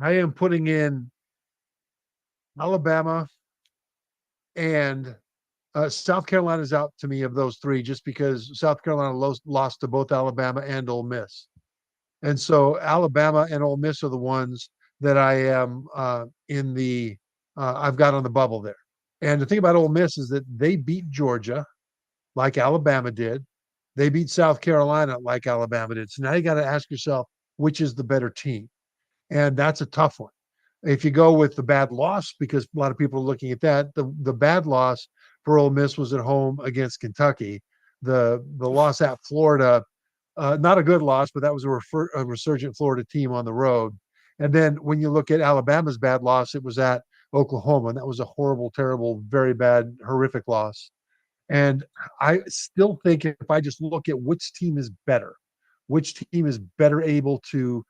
I am putting in Alabama and South Carolina's out to me of those 3 just because South Carolina lost to both Alabama and Ole Miss. And so Alabama and Ole Miss are the ones that I am I've got on the bubble there. And the thing about Ole Miss is that they beat Georgia like Alabama did. They beat South Carolina like Alabama did. So now you got to ask yourself, which is the better team? And that's a tough one. If you go with the bad loss, because a lot of people are looking at that, the bad loss for Ole Miss was at home against Kentucky. The loss at Florida, not a good loss, but that was a resurgent Florida team on the road. And then when you look at Alabama's bad loss, it was at Oklahoma, and that was a horrible, terrible, very bad, horrific loss. And I still think if I just look at which team is better able to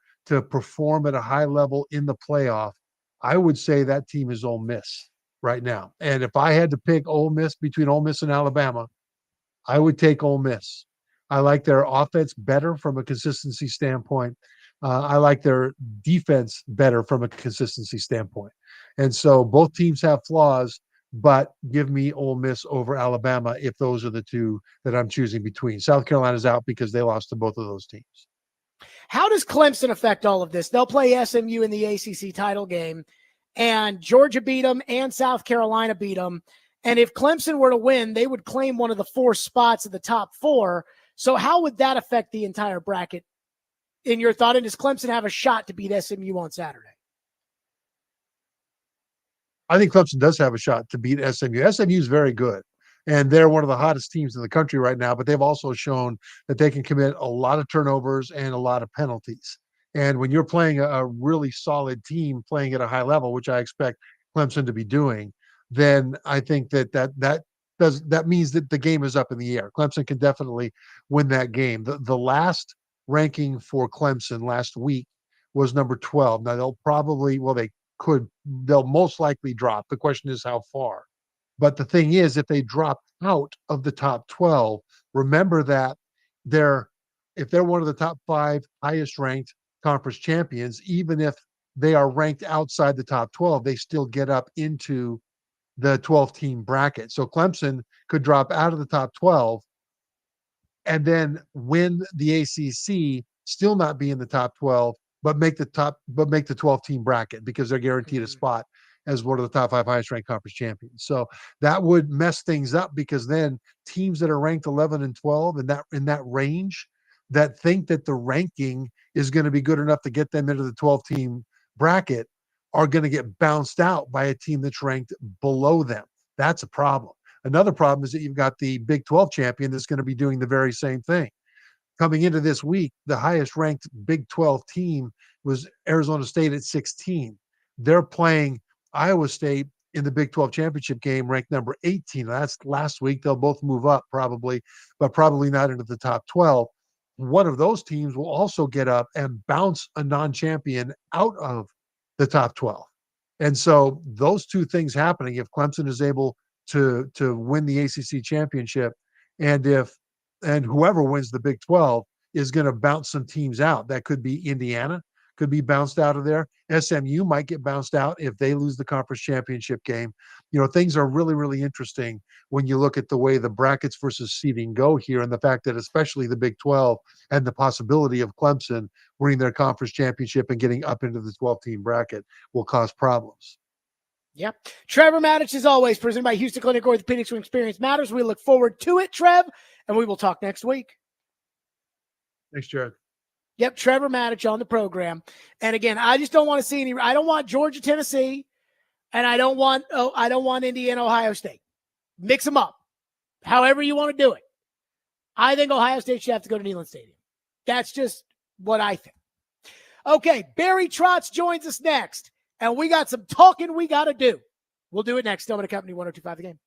perform at a high level in the playoff, I would say that team is Ole Miss right now. And if I had to pick Ole Miss between Ole Miss and Alabama, I would take Ole Miss. I like their offense better from a consistency standpoint. I like their defense better from a consistency standpoint. And so both teams have flaws, but give me Ole Miss over Alabama if those are the two that I'm choosing between. South Carolina's out because they lost to both of those teams. How does Clemson affect all of this? They'll play SMU in the ACC title game, and Georgia beat them and South Carolina beat them. And if Clemson were to win, they would claim one of the 4 spots of the top 4. So how would that affect the entire bracket in your thought? And does Clemson have a shot to beat SMU on Saturday? I think Clemson does have a shot to beat SMU. SMU is very good, and they're one of the hottest teams in the country right now, but they've also shown that they can commit a lot of turnovers and a lot of penalties. And when you're playing a really solid team playing at a high level, which I expect Clemson to be doing, then I think that means that the game is up in the air. Clemson can definitely win that game. The last ranking for Clemson last week was number 12. Now they'll most likely drop. The question is how far. But the thing is, if they drop out of the top 12, remember that if they're one of the top 5 highest ranked conference champions, even if they are ranked outside the top 12, they still get up into the 12 team bracket. So Clemson could drop out of the top 12 and then win the ACC, still not be in the top 12, but make the 12 team bracket because they're guaranteed a spot as one of the top 5 highest ranked conference champions. So that would mess things up because then teams that are ranked 11 and 12 in that range that think that the ranking is going to be good enough to get them into the 12 team bracket are going to get bounced out by a team that's ranked below them. That's a problem. Another problem is that you've got the Big 12 champion that's going to be doing the very same thing. Coming into this week, the highest ranked Big 12 team was Arizona State at 16. They're playing Iowa State in the Big 12 championship game, ranked number 18. That's last week. They'll both move up probably, but probably not into the top 12. One of those teams will also get up and bounce a non-champion out of the top 12. And so those two things happening, if Clemson is able to win the ACC championship, and whoever wins the Big 12 is going to bounce some teams out. That could be Indiana, could be bounced out of there. SMU might get bounced out if they lose the conference championship game. Things are really, really interesting when you look at the way the brackets versus seeding go here, and the fact that especially the Big 12 and the possibility of Clemson winning their conference championship and getting up into the 12-team bracket will cause problems. Yep. Trevor Maddich, as always, presented by Houston Clinic Orthopedics, when experience matters. We look forward to it, Trev, and we will talk next week. Thanks, Jared. Yep, Trevor Maddich on the program. And again, I just don't want to see any. I don't want Georgia, Tennessee, and I don't want Indiana, Ohio State. Mix them up, however you want to do it. I think Ohio State should have to go to Neyland Stadium. That's just what I think. Okay, Barry Trotz joins us next, and we got some talking we got to do. We'll do it next. Stillman Company 102.5 The Game.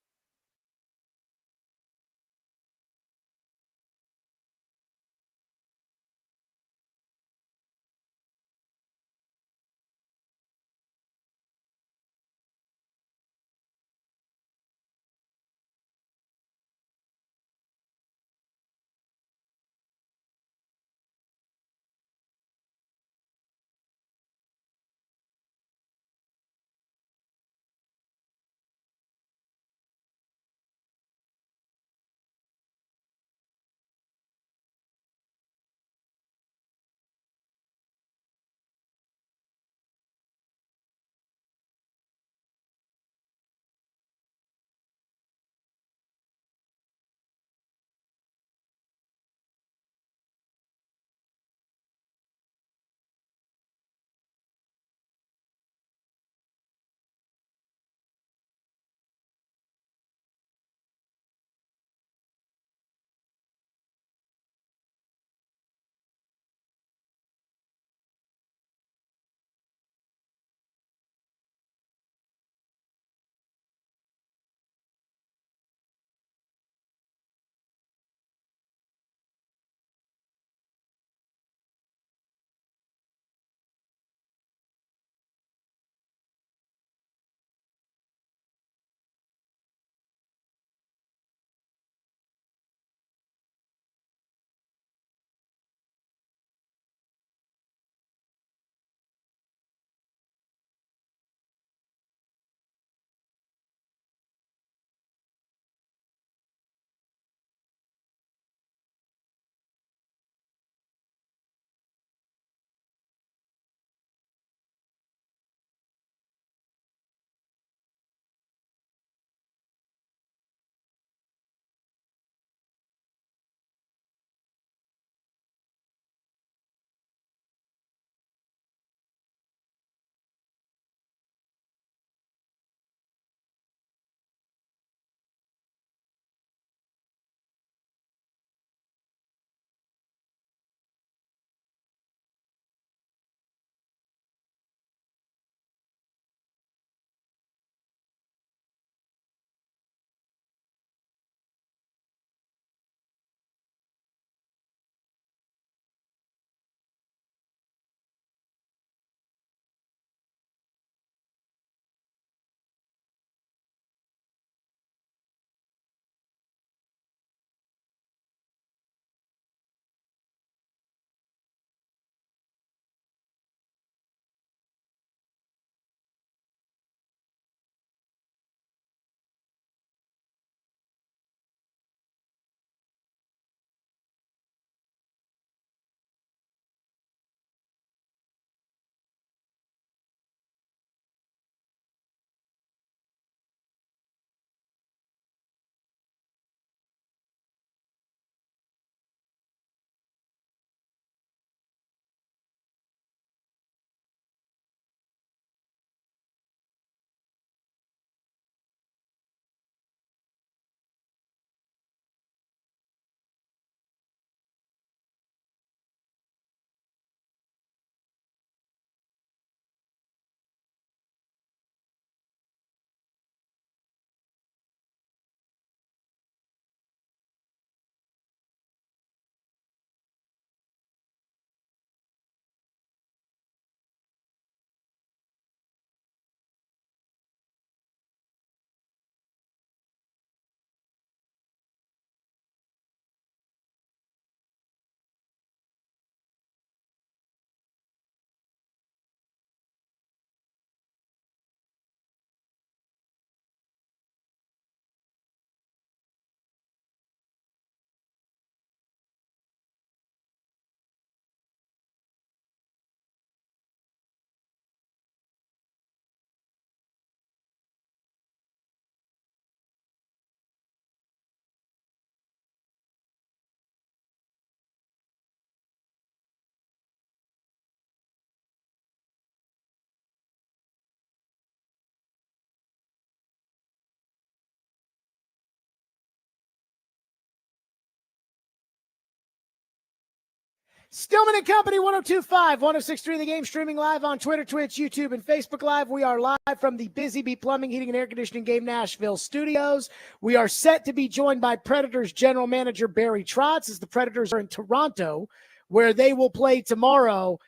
Stillman and Company, 102.5, 106.3 The Game, streaming live on Twitter, Twitch, YouTube, and Facebook Live. We are live from the Busy Bee Plumbing, Heating, and Air Conditioning Game Nashville studios. We are set to be joined by Predators general manager Barry Trotz as the Predators are in Toronto, where they will play tomorrow.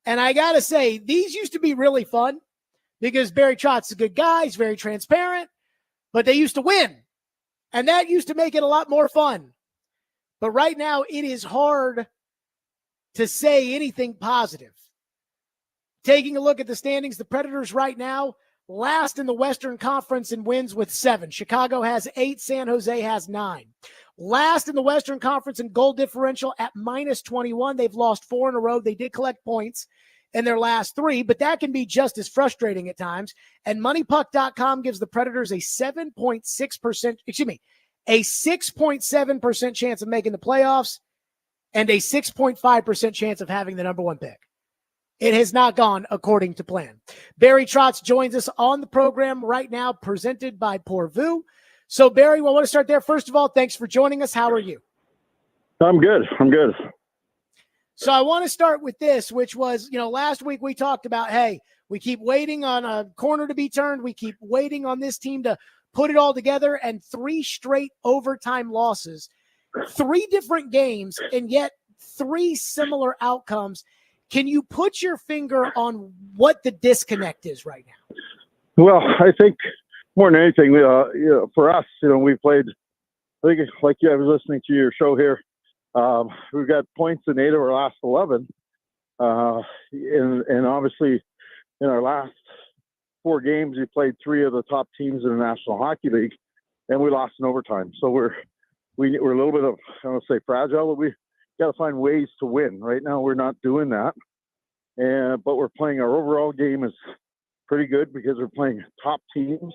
And I got to say, these used to be really fun because Barry Trotz is a good guy. He's very transparent, but they used to win. And that used to make it a lot more fun. But right now, it is hard to say anything positive. Taking a look at the standings, the Predators right now, last in the Western Conference in wins with 7. Chicago has 8, San Jose has 9. Last in the Western Conference in goal differential at -21. They've lost 4 in a row. They did collect points in their last 3, but that can be just as frustrating at times. And MoneyPuck.com gives the Predators a 6.7% chance of making the playoffs and a 6.5% chance of having the number 1 pick. It has not gone according to plan. Barry Trotz joins us on the program right now, presented by Pourvu. So, Barry, well, I want to start there. First of all, thanks for joining us. How are you? I'm good. So I want to start with this, which was, last week we talked about, hey, we keep waiting on a corner to be turned. We keep waiting on this team to put it all together, and 3 straight overtime losses. 3 different games, and yet 3 similar outcomes. Can you put your finger on what the disconnect is right now? Well, I think more than anything, for us, we played. I think, like I was listening to your show here. We've got points in 8 of our last 11, and obviously, in our last 4 games, we played 3 of the top teams in the National Hockey League, and we lost in overtime. So we're a little bit of, I don't want to say fragile, but we got to find ways to win. Right now, we're not doing that, but we're playing. Our overall game is pretty good because we're playing top teams,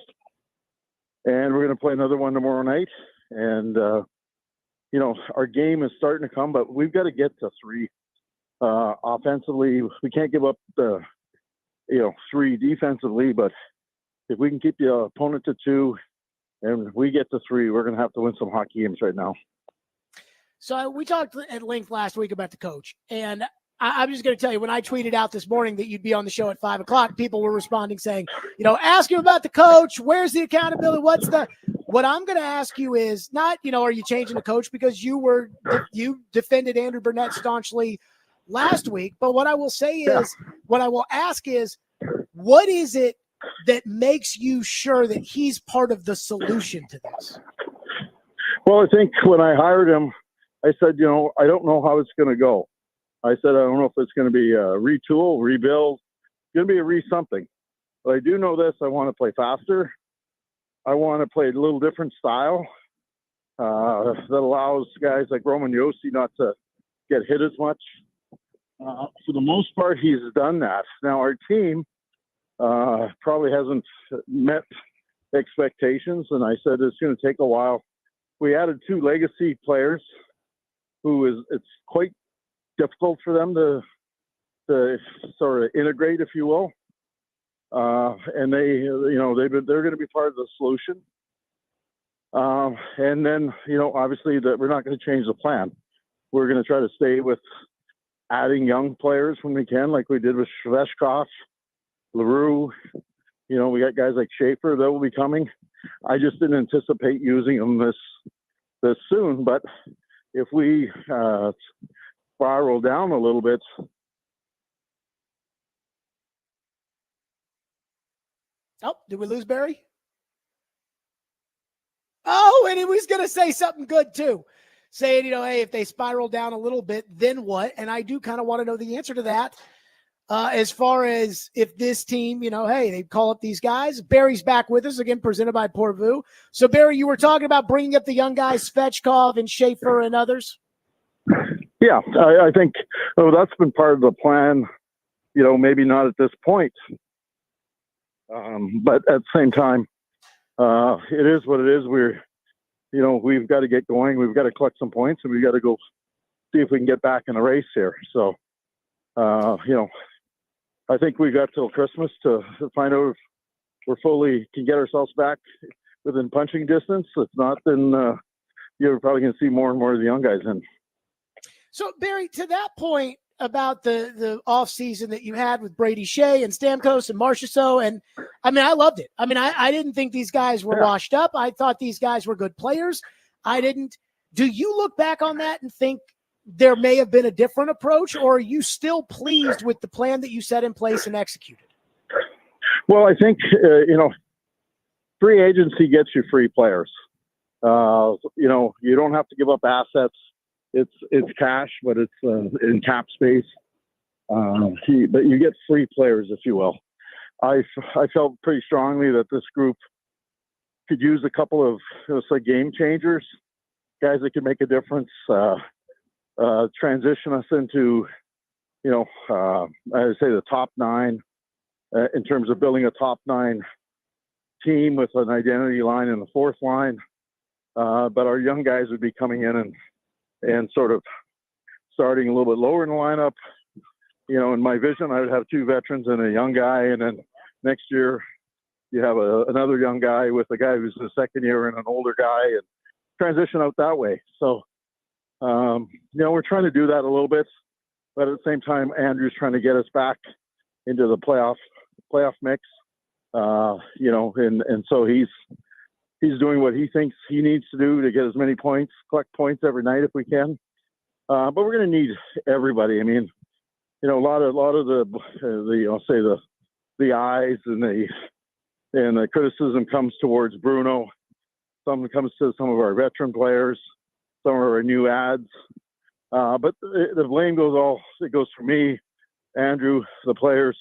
and we're going to play another one tomorrow night. And our game is starting to come, but we've got to get to 3 offensively. We can't give up the 3 defensively, but if we can keep the opponent to 2. And we get to 3, we're going to have to win some hockey games right now. So we talked at length last week about the coach. And I'm just going to tell you, when I tweeted out this morning that you'd be on the show at 5 o'clock, people were responding saying, ask him about the coach. Where's the accountability? What I'm going to ask you is not, are you changing the coach? Because you defended Andrew Burnett staunchly last week. But what I will say is, what I will ask is, what is it that makes you sure that he's part of the solution to this? Well, I think when I hired him, I said, I don't know how it's going to go. I said, I don't know if it's going to be a retool, rebuild, it's going to be a something. But I do know this. I want to play faster. I want to play a little different style that allows guys like Roman Josi not to get hit as much. For the most part, he's done that. Now, our team probably hasn't met expectations, and I said it's going to take a while. We added 2 legacy players it's quite difficult for them to sort of integrate, if you will. And they're going to be part of the solution. And then, obviously that we're not going to change the plan. We're going to try to stay with adding young players when we can, like we did with Sveshkov, LaRue. We got guys like Schaefer that will be coming. I just didn't anticipate using them this soon, but if we spiral down a little bit. Oh, did we lose Barry? Oh, and he was going to say something good too. Saying, hey, if they spiral down a little bit, then what? And I do kind of want to know the answer to that. As far as if this team, hey, they call up these guys. Barry's back with us again, presented by Pourvu. So, Barry, you were talking about bringing up the young guys, Svechkov and Schaefer and others. Yeah, I think that's been part of the plan. Maybe not at this point, but at the same time, it is what it is. We've got to get going. We've got to collect some points, and we've got to go see if we can get back in the race here. So, I think we got till Christmas to find out if we're fully can get ourselves back within punching distance. If not, then you're probably going to see more and more of the young guys in. So, Barry, to that point, about the offseason that you had with Brady Shea and Stamkos and Marchessault. And I mean, I loved it. I mean, I didn't think these guys were washed up. I thought these guys were good players. I didn't. Do you look back on that and think there may have been a different approach, or are you still pleased with the plan that you set in place and executed? Well, I think, free agency gets you free players. You don't have to give up assets. It's cash, but it's in cap space. But you get free players, if you will. I felt pretty strongly that this group could use a couple of game changers, guys that could make a difference, transition us into, I would say the top 9 in terms of building a top 9 team with an identity line in the 4th line. But our young guys would be coming in and sort of starting a little bit lower in the lineup. In my vision, I would have 2 veterans and a young guy, and then next year you have another young guy with a guy who's the second year and an older guy, and transition out that way. So, we're trying to do that a little bit, but at the same time, Andrew's trying to get us back into the playoff mix. And so he's doing what he thinks he needs to do to get as many points, collect points every night if we can. But we're going to need everybody. I mean, a lot of the eyes and the criticism comes towards Bruno. Some comes to some of our veteran players, some of our new ads. But the blame goes for me, Andrew, the players.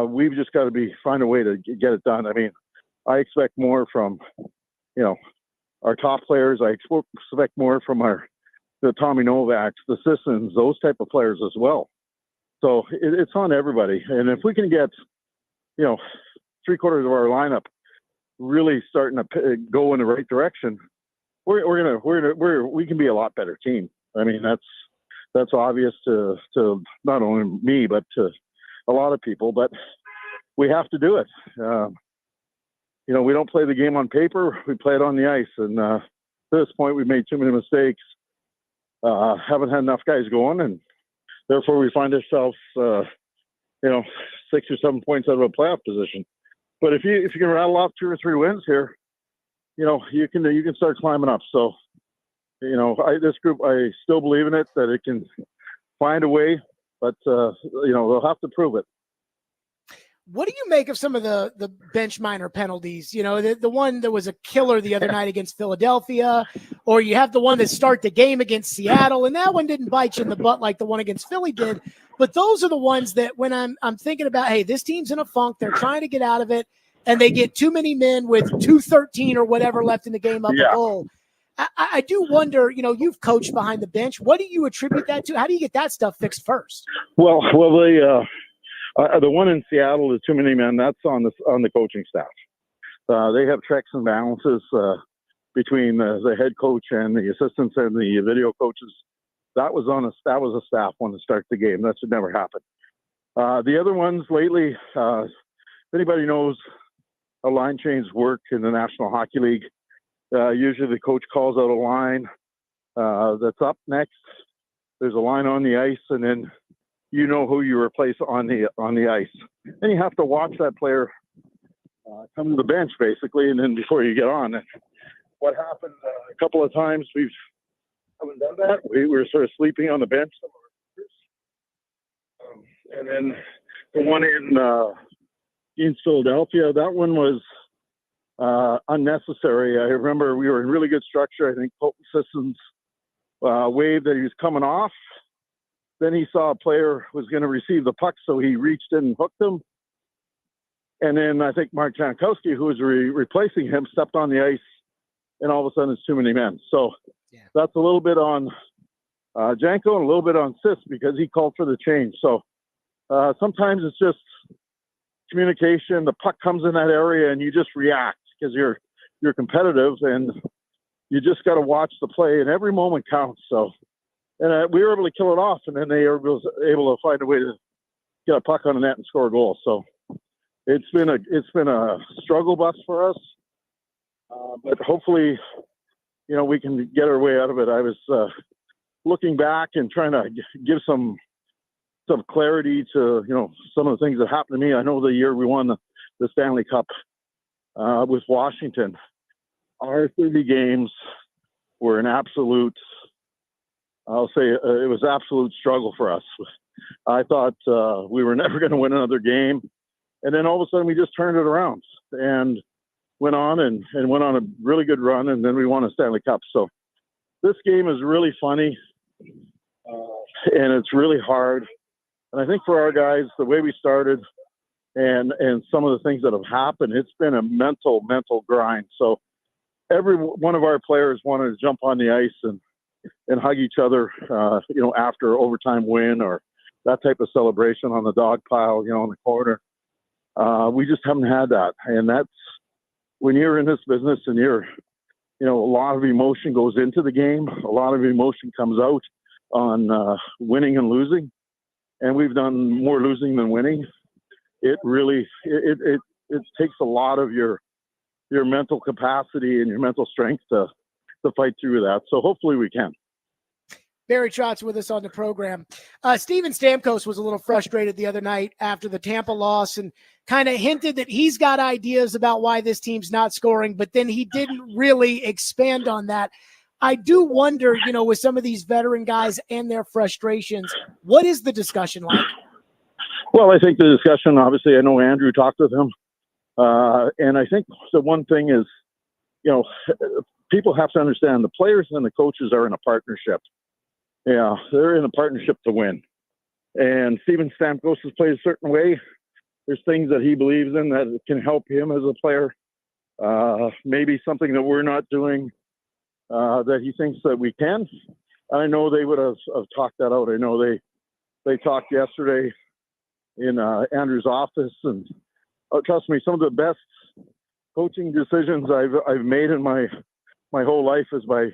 We've just got to find a way to get it done. I mean, I expect more from, our top players. I expect more from the Tommy Novaks, the Sissons, those type of players as well. So it's on everybody. And if we can get, 3/4 of our lineup really starting to go in the right direction, we can be a lot better team. I mean, that's obvious to not only me, but to a lot of people, but we have to do it. We don't play the game on paper. We play it on the ice. And to this point, we've made too many mistakes. Haven't had enough guys going, and therefore we find ourselves, 6 or 7 points out of a playoff position. But if you can rattle off 2 or 3 wins here, you can start climbing up. So, this group, I still believe in it, that it can find a way, but they'll have to prove it. What do you make of some of the bench minor penalties? The one that was a killer the other night against Philadelphia, or you have the one that start the game against Seattle, and that one didn't bite you in the butt like the one against Philly did. But those are the ones that when I'm thinking about, hey, this team's in a funk, they're trying to get out of it, and they get too many men with 2:13 or whatever left in the game up a goal. I do wonder, you've coached behind the bench. What do you attribute that to? How do you get that stuff fixed first? Well, the one in Seattle, the too many men, that's on the coaching staff. They have checks and balances between the head coach and the assistants and the video coaches. That was a staff one to start the game. That should never happen. The other ones lately, if anybody knows how line change work in the National Hockey League, usually the coach calls out a line that's up next. There's a line on the ice, and then who you replace on the ice. And you have to watch that player come to the bench, basically, and then before you get on. What happened a couple of times, we haven't done that. We were sort of sleeping on the bench. And then the one in Philadelphia, that one was unnecessary. I remember we were in really good structure. I think Colton Sissons waved that he was coming off. Then he saw a player was going to receive the puck, so he reached in and hooked him. And then I think Mark Jankowski, who was replacing him, stepped on the ice, and all of a sudden it's too many men. So that's a little bit on Janko and a little bit on Sis because he called for the change. So sometimes it's just communication. The puck comes in that area and you just react because you're competitive and you just got to watch the play, and every moment counts. So. And we were able to kill it off, and then they were able to find a way to get a puck on the net and score a goal. So it's been a struggle bus for us, but hopefully, we can get our way out of it. I was looking back and trying to give some some clarity to, some of the things that happened to me. I know the year we won the Stanley Cup with Washington, our 30 games were an absolute, I'll say it was absolute struggle for us. I thought we were never going to win another game. And then all of a sudden we just turned it around and went on and went on a really good run. And then we won a Stanley Cup. So this game is really funny and it's really hard. And I think for our guys, the way we started and some of the things that have happened, it's been a mental grind. So every one of our players wanted to jump on the ice and hug each other, after overtime win or that type of celebration on the dog pile, in the corner. We just haven't had that. And that's when you're in this business and a lot of emotion goes into the game. A lot of emotion comes out on winning and losing. And we've done more losing than winning. It really, it takes a lot of your mental capacity and your mental strength to fight through that. So hopefully we can. Barry Trotz with us on the program. Steven Stamkos was a little frustrated the other night after the Tampa loss and kind of hinted that he's got ideas about why this team's not scoring, but then he didn't really expand on that. I do wonder, with some of these veteran guys and their frustrations, what is the discussion like? Well, I think the discussion, obviously, I know Andrew talked with him. And I think the one thing is, people have to understand the players and the coaches are in a partnership. Yeah, they're in a partnership to win. And Steven Stamkos has played a certain way. There's things that he believes in that can help him as a player. Maybe something that we're not doing that he thinks that we can. I know they would have talked that out. I know they talked yesterday in Andrew's office, and trust me, some of the best coaching decisions I've made in my whole life is by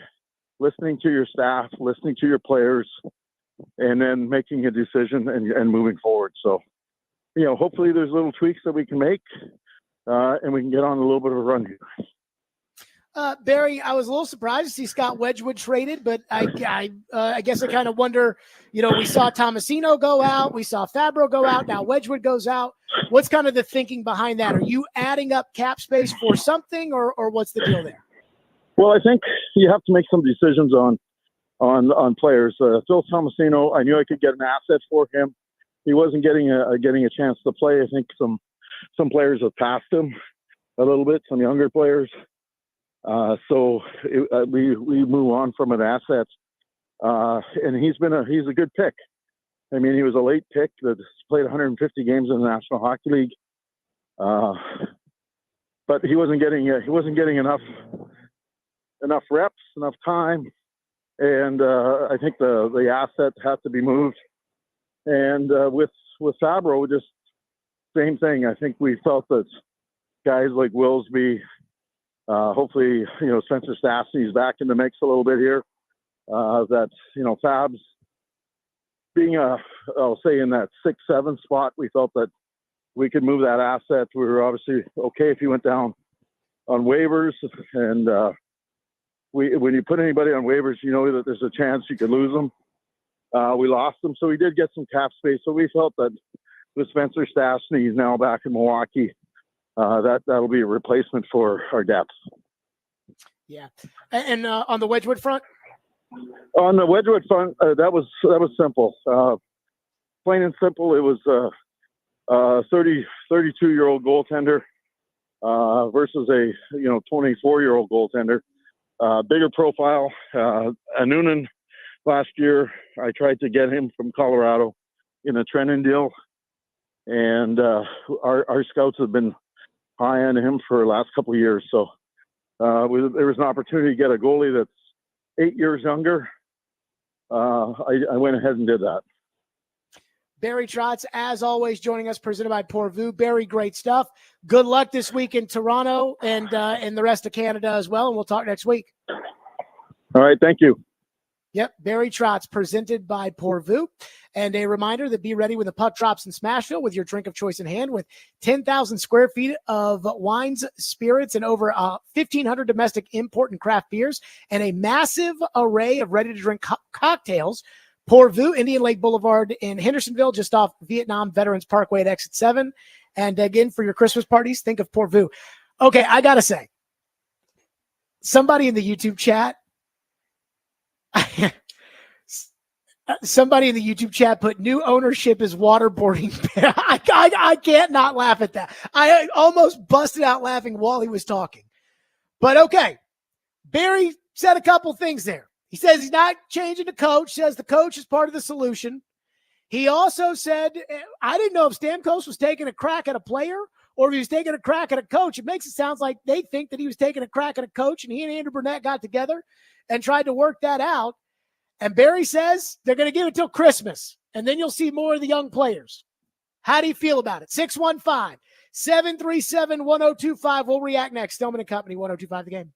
listening to your staff, listening to your players, and then making a decision and moving forward. So, hopefully there's little tweaks that we can make, and we can get on a little bit of a run here. Barry, I was a little surprised to see Scott Wedgwood traded, but I guess I kind of wonder, we saw Tomasino go out, we saw Fabro go out, now Wedgwood goes out. What's kind of the thinking behind that? Are you adding up cap space for something, or what's the deal there? Well, I think you have to make some decisions on players. Phil Tomasino, I knew I could get an asset for him. He wasn't getting a chance to play. I think some players have passed him a little bit, some younger players. So we move on from an asset, and he's a good pick. I mean, he was a late pick that played 150 games in the National Hockey League, but he wasn't getting enough reps, enough time, and I think the asset had to be moved. And with Fabro, just same thing. I think we felt that guys like Willsby. Hopefully, Spencer Stastny's back in the mix a little bit here. That, Fab's being I'll say in that 6-7 spot, we felt that we could move that asset. We were obviously okay if he went down on waivers. And when you put anybody on waivers, you know that there's a chance you could lose them. We lost them, so we did get some cap space. So we felt that with Spencer Stastny, he's now back in Milwaukee. That'll be a replacement for our depth. Yeah, and on the Wedgwood front. On the Wedgwood front, that was simple. Plain and simple. It was a 32-year-old goaltender versus a 24-year-old goaltender. Bigger profile. Noonan last year, I tried to get him from Colorado in a Trenton deal, and our scouts have been high on him for the last couple of years. So there was an opportunity to get a goalie that's 8 years younger. I went ahead and did that. Barry Trotz, as always, joining us, presented by Pourvu. Barry, great stuff. Good luck this week in Toronto and the rest of Canada as well, and we'll talk next week. All right, thank you. Yep, Barry Trotz, presented by Pourvu. And a reminder that be ready when the puck drops in Smashville with your drink of choice in hand, with 10,000 square feet of wines, spirits, and over 1,500 domestic import and craft beers, and a massive array of ready-to-drink cocktails. Port Vu, Indian Lake Boulevard in Hendersonville, just off Vietnam Veterans Parkway at exit 7. And again, for your Christmas parties, think of Port Vu. Okay, I got to say, somebody in the YouTube chat, put new ownership is waterboarding. I can't not laugh at that. I almost busted out laughing while he was talking. But okay, Barry said a couple things there. He says he's not changing the coach, says the coach is part of the solution. He also said, I didn't know if Stamkos was taking a crack at a player or if he was taking a crack at a coach. It makes it sound like they think that he was taking a crack at a coach, and he and Andrew Burnett got together and tried to work that out. And Barry says they're going to give it till Christmas, and then you'll see more of the young players. How do you feel about it? 615-737-1025. We'll react next. Stillman and Company, 1025 The Game.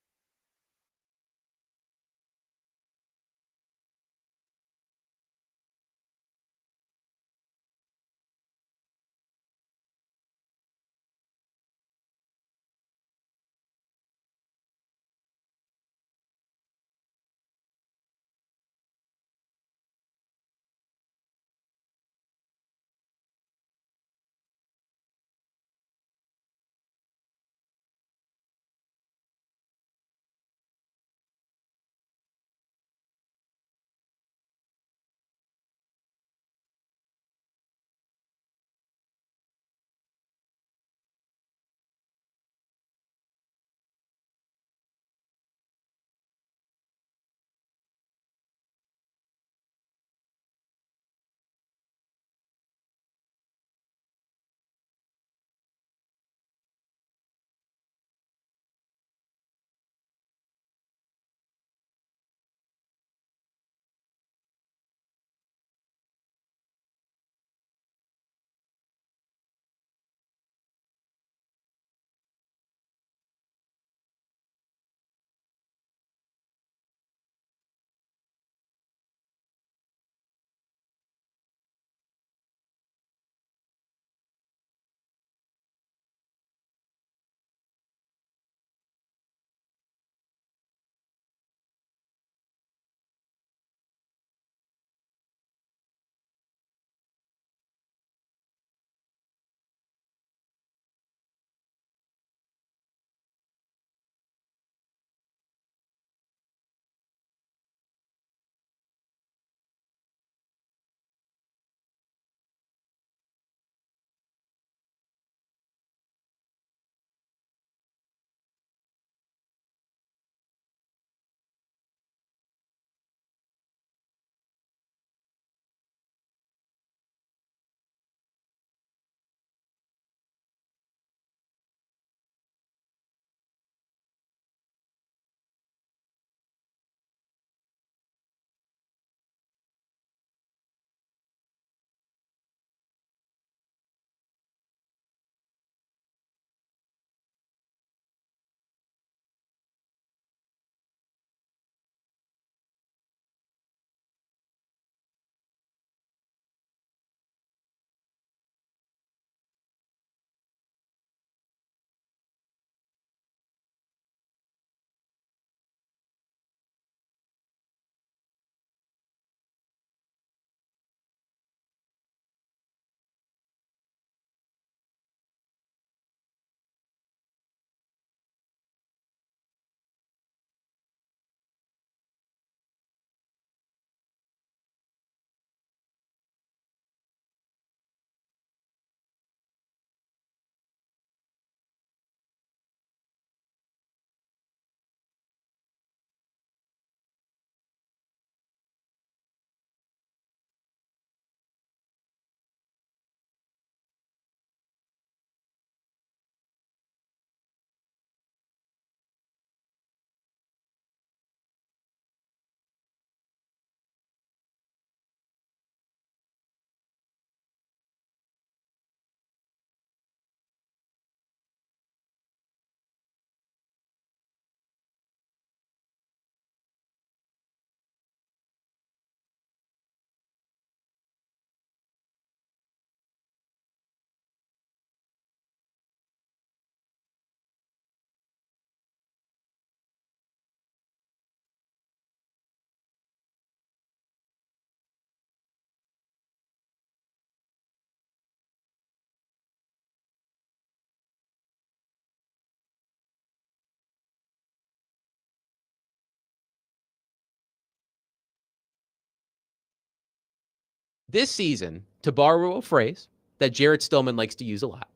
This season, to borrow a phrase that Jarrett Stillman likes to use a lot,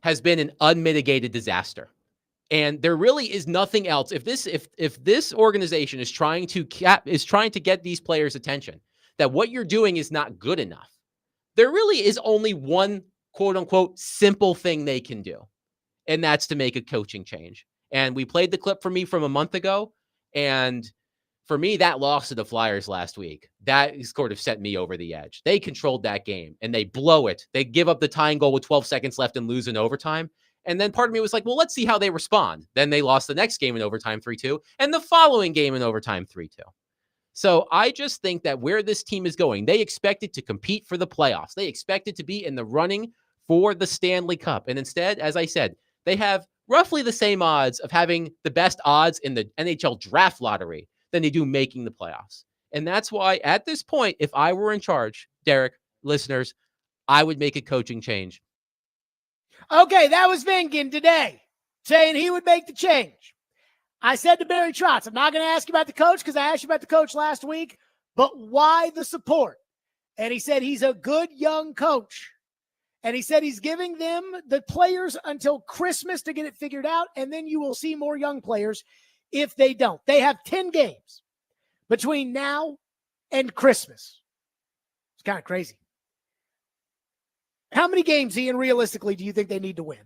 has been an unmitigated disaster. And there really is nothing else. If this organization is trying to get these players' attention, that what you're doing is not good enough, there really is only one quote unquote simple thing they can do. And that's to make a coaching change. And we played the clip for me from a month ago. And for me, that loss to the Flyers last week, that sort of set me over the edge. They controlled that game and they blow it. They give up the tying goal with 12 seconds left and lose in overtime. And then part of me was like, well, let's see how they respond. Then they lost the next game in overtime 3-2 and the following game in overtime 3-2. So I just think that where this team is going, they expected to compete for the playoffs. They expected to be in the running for the Stanley Cup. And instead, as I said, they have roughly the same odds of having the best odds in the NHL draft lottery than they do making the playoffs. And that's why at this point, if I were in charge, Derek, listeners, I would make a coaching change. Okay, that was Vingan today saying he would make the change. I said to Barry Trotz, I'm not going to ask you about the coach because I asked you about the coach last week, but why the support? And he said he's a good young coach. And he said he's giving them, the players, until Christmas to get it figured out, and then you will see more young players if they don't. They have 10 games between now and Christmas. It's kind of crazy. How many games, Ian, realistically, do you think they need to win?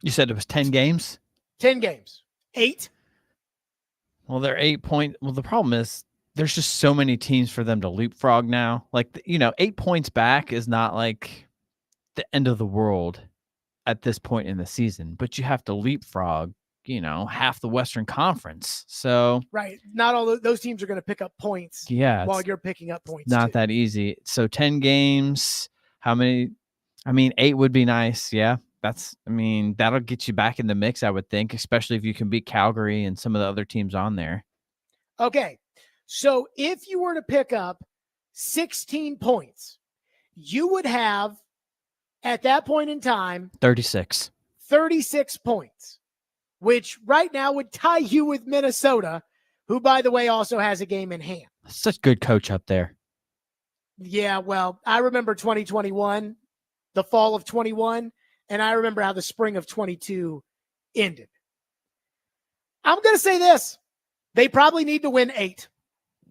You said it was 10 games? 10 games. 8? Well, they're 8 point. Well, the problem is there's just so many teams for them to leapfrog now. Like, 8 points back is not like the end of the world at this point in the season, but you have to leapfrog, half the Western Conference. So right. Not all those teams are going to pick up points while you're picking up points. Not that easy. So 10 games. How many? 8 would be nice. Yeah. That'll get you back in the mix, I would think, especially if you can beat Calgary and some of the other teams on there. Okay. So if you were to pick up 16 points, you would have, at that point in time, 36 points, which right now would tie you with Minnesota, who, by the way, also has a game in hand. Such good coach up there. Yeah, well, I remember 2021, the fall of 21, and I remember how the spring of 22 ended. I'm going to say this. They probably need to win 8.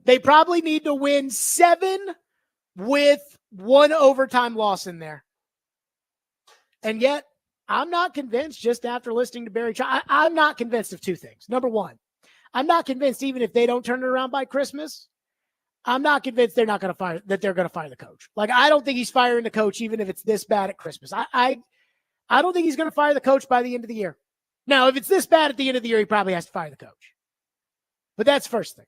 They probably need to win 7 with 1 overtime loss in there. And yet, I'm not convinced just after listening to Barry. I'm not convinced of 2 things. Number one, I'm not convinced even if they don't turn it around by Christmas, I'm not convinced they're going to fire the coach. Like, I don't think he's firing the coach even if it's this bad at Christmas. I don't think he's going to fire the coach by the end of the year. Now, if it's this bad at the end of the year, he probably has to fire the coach. But that's the first thing.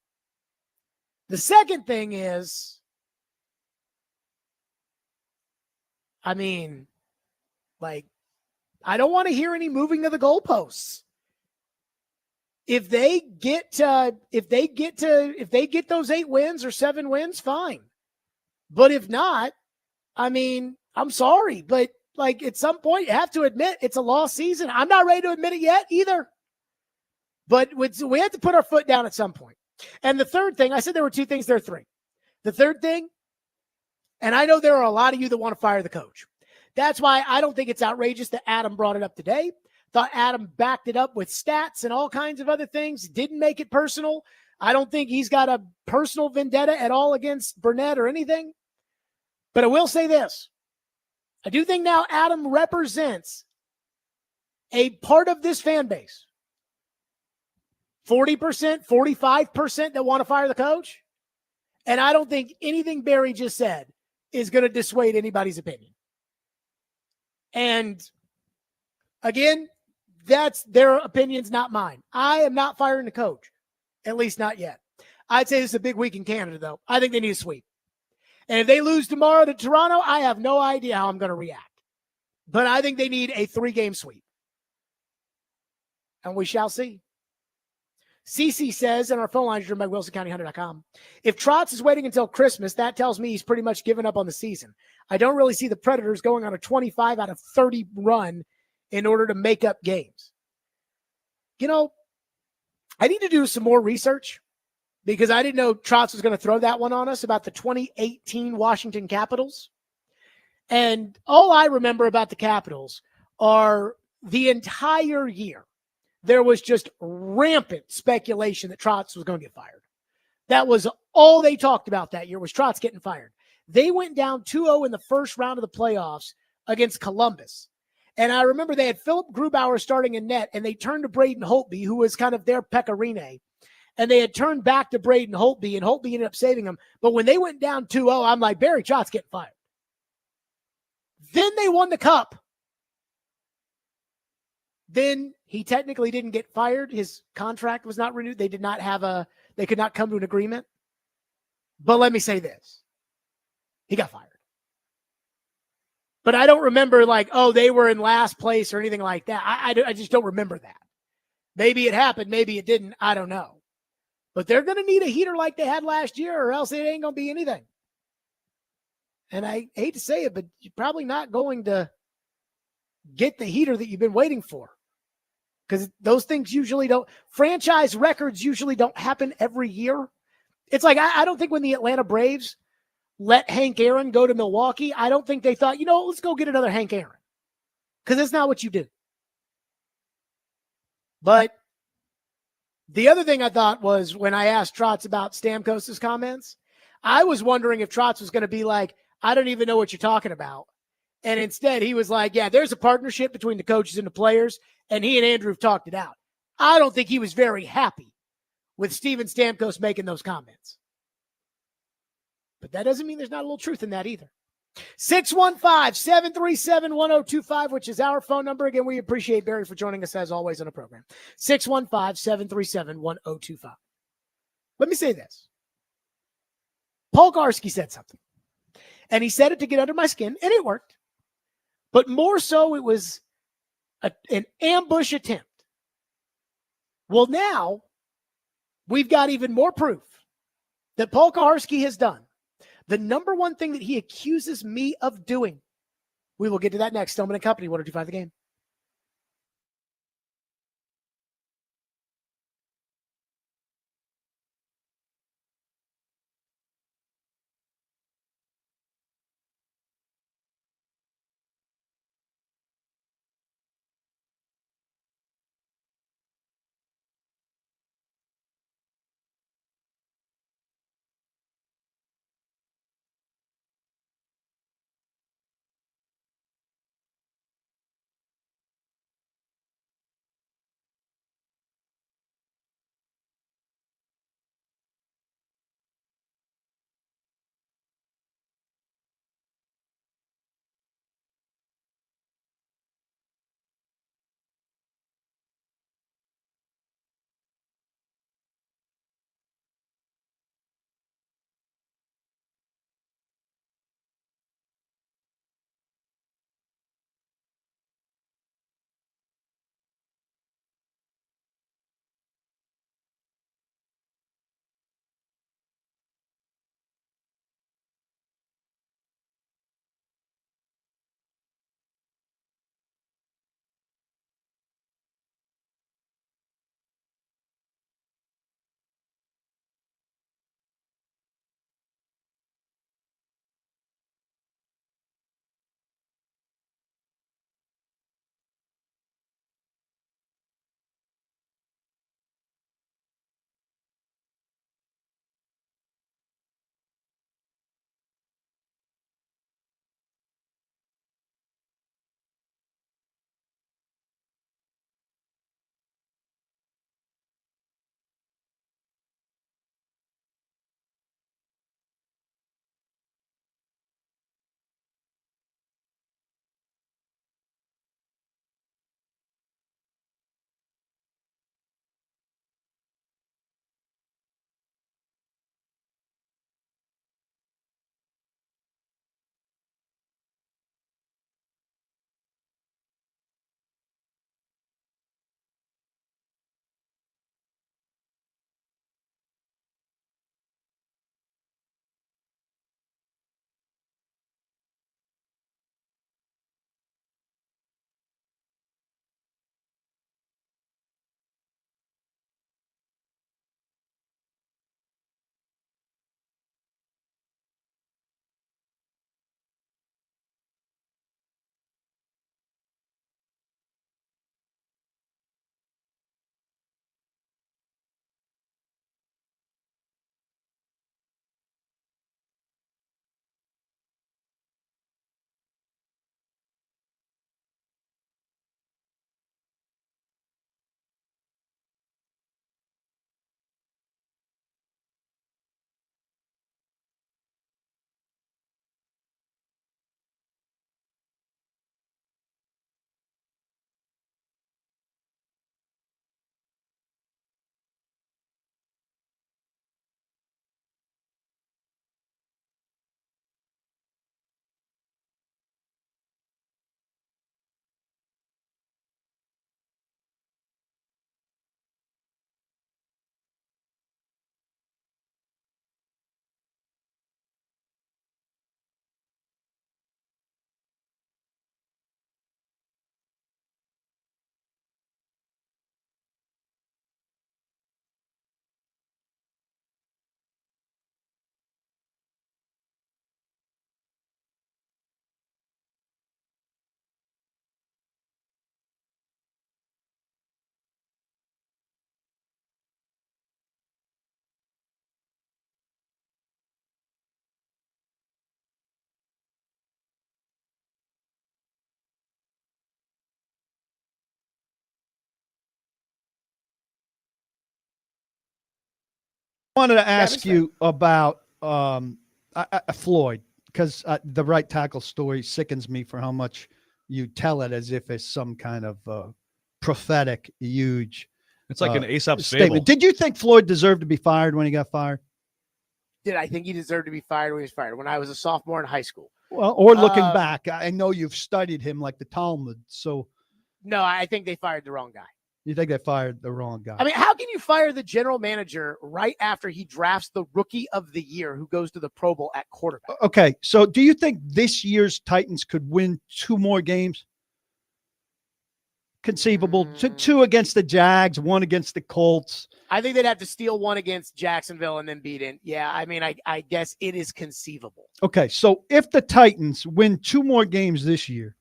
The second thing is, I don't want to hear any moving of the goalposts. If they get those 8 wins or 7 wins, fine. But if not, I'm sorry, but at some point you have to admit it's a lost season. I'm not ready to admit it yet either. But we have to put our foot down at some point. And the third thing, I said there were 2 things, there are 3. The third thing, and I know there are a lot of you that want to fire the coach. That's why I don't think it's outrageous that Adam brought it up today. Thought Adam backed it up with stats and all kinds of other things. Didn't make it personal. I don't think he's got a personal vendetta at all against Burnett or anything. But I will say this. I do think now Adam represents a part of this fan base. 40%, 45% that want to fire the coach. And I don't think anything Barry just said is going to dissuade anybody's opinion. And again, that's their opinions, not mine. I am not firing the coach, at least not yet. I'd say this is a big week in Canada, though. I think they need a sweep. And if they lose tomorrow to Toronto, I have no idea how I'm going to react. But I think they need a 3-game sweep. And we shall see. CC says, and our phone line is driven by WilsonCountyHunter.com, if Trotz is waiting until Christmas, that tells me he's pretty much given up on the season. I don't really see the Predators going on a 25 out of 30 run in order to make up games. I need to do some more research because I didn't know Trotz was going to throw that one on us about the 2018 Washington Capitals. And all I remember about the Capitals are the entire year, there was just rampant speculation that Trotz was going to get fired. That was all they talked about that year was Trotz getting fired. They went down 2-0 in the first round of the playoffs against Columbus. And I remember they had Philip Grubauer starting in net, and they turned to Braden Holtby, who was kind of their Pecorine. And they had turned back to Braden Holtby, and Holtby ended up saving them. But when they went down 2-0, I'm like, Barry Trotz getting fired. Then they won the cup. Then he technically didn't get fired. His contract was not renewed. They could not come to an agreement. But let me say this. He got fired. But I don't remember they were in last place or anything like that. I just don't remember that. Maybe it happened. Maybe it didn't. I don't know. But they're going to need a heater like they had last year or else it ain't going to be anything. And I hate to say it, but you're probably not going to get the heater that you've been waiting for. Because those things usually don't. Franchise records usually don't happen every year. It's like, I don't think when the Atlanta Braves let Hank Aaron go to Milwaukee, I don't think they thought, let's go get another Hank Aaron. Because that's not what you do. But the other thing I thought was when I asked Trotz about Stamkos' comments, I was wondering if Trotz was going to be like, I don't even know what you're talking about. And instead he was like, yeah, there's a partnership between the coaches and the players, and he and Andrew have talked it out. I don't think he was very happy with Steven Stamkos making those comments. But that doesn't mean there's not a little truth in that either. 615-737-1025, which is our phone number. Again, we appreciate Barry for joining us as always on the program. 615-737-1025. Let me say this. Paul Garski said something. And he said it to get under my skin, and it worked. But more so, it was an ambush attempt. Well, now we've got even more proof that Paul Kaharski has done the number one thing that he accuses me of doing. We will get to that next. Stillman and Company, 102.5 The Game. wanted to ask you about Floyd, because the right tackle story sickens me for how much you tell it as if it's some kind of prophetic, huge. It's like an Aesop's statement. fable. Did you think Floyd deserved to be fired when he got fired? Did I think he deserved to be fired when he was fired? When I was a sophomore in high school. Well, or looking back, I know you've studied him like the Talmud. So no, I think they fired the wrong guy. You think they fired the wrong guy? I mean, how can you fire the general manager right after he drafts the rookie of the year who goes to the Pro Bowl at quarterback? Okay, so do you think this year's Titans could win 2 more games? Conceivable. Two against the Jags, 1 against the Colts. I think they'd have to steal 1 against Jacksonville and then beat it. Yeah, I mean, I guess it is conceivable. Okay, so if the Titans win 2 more games this year,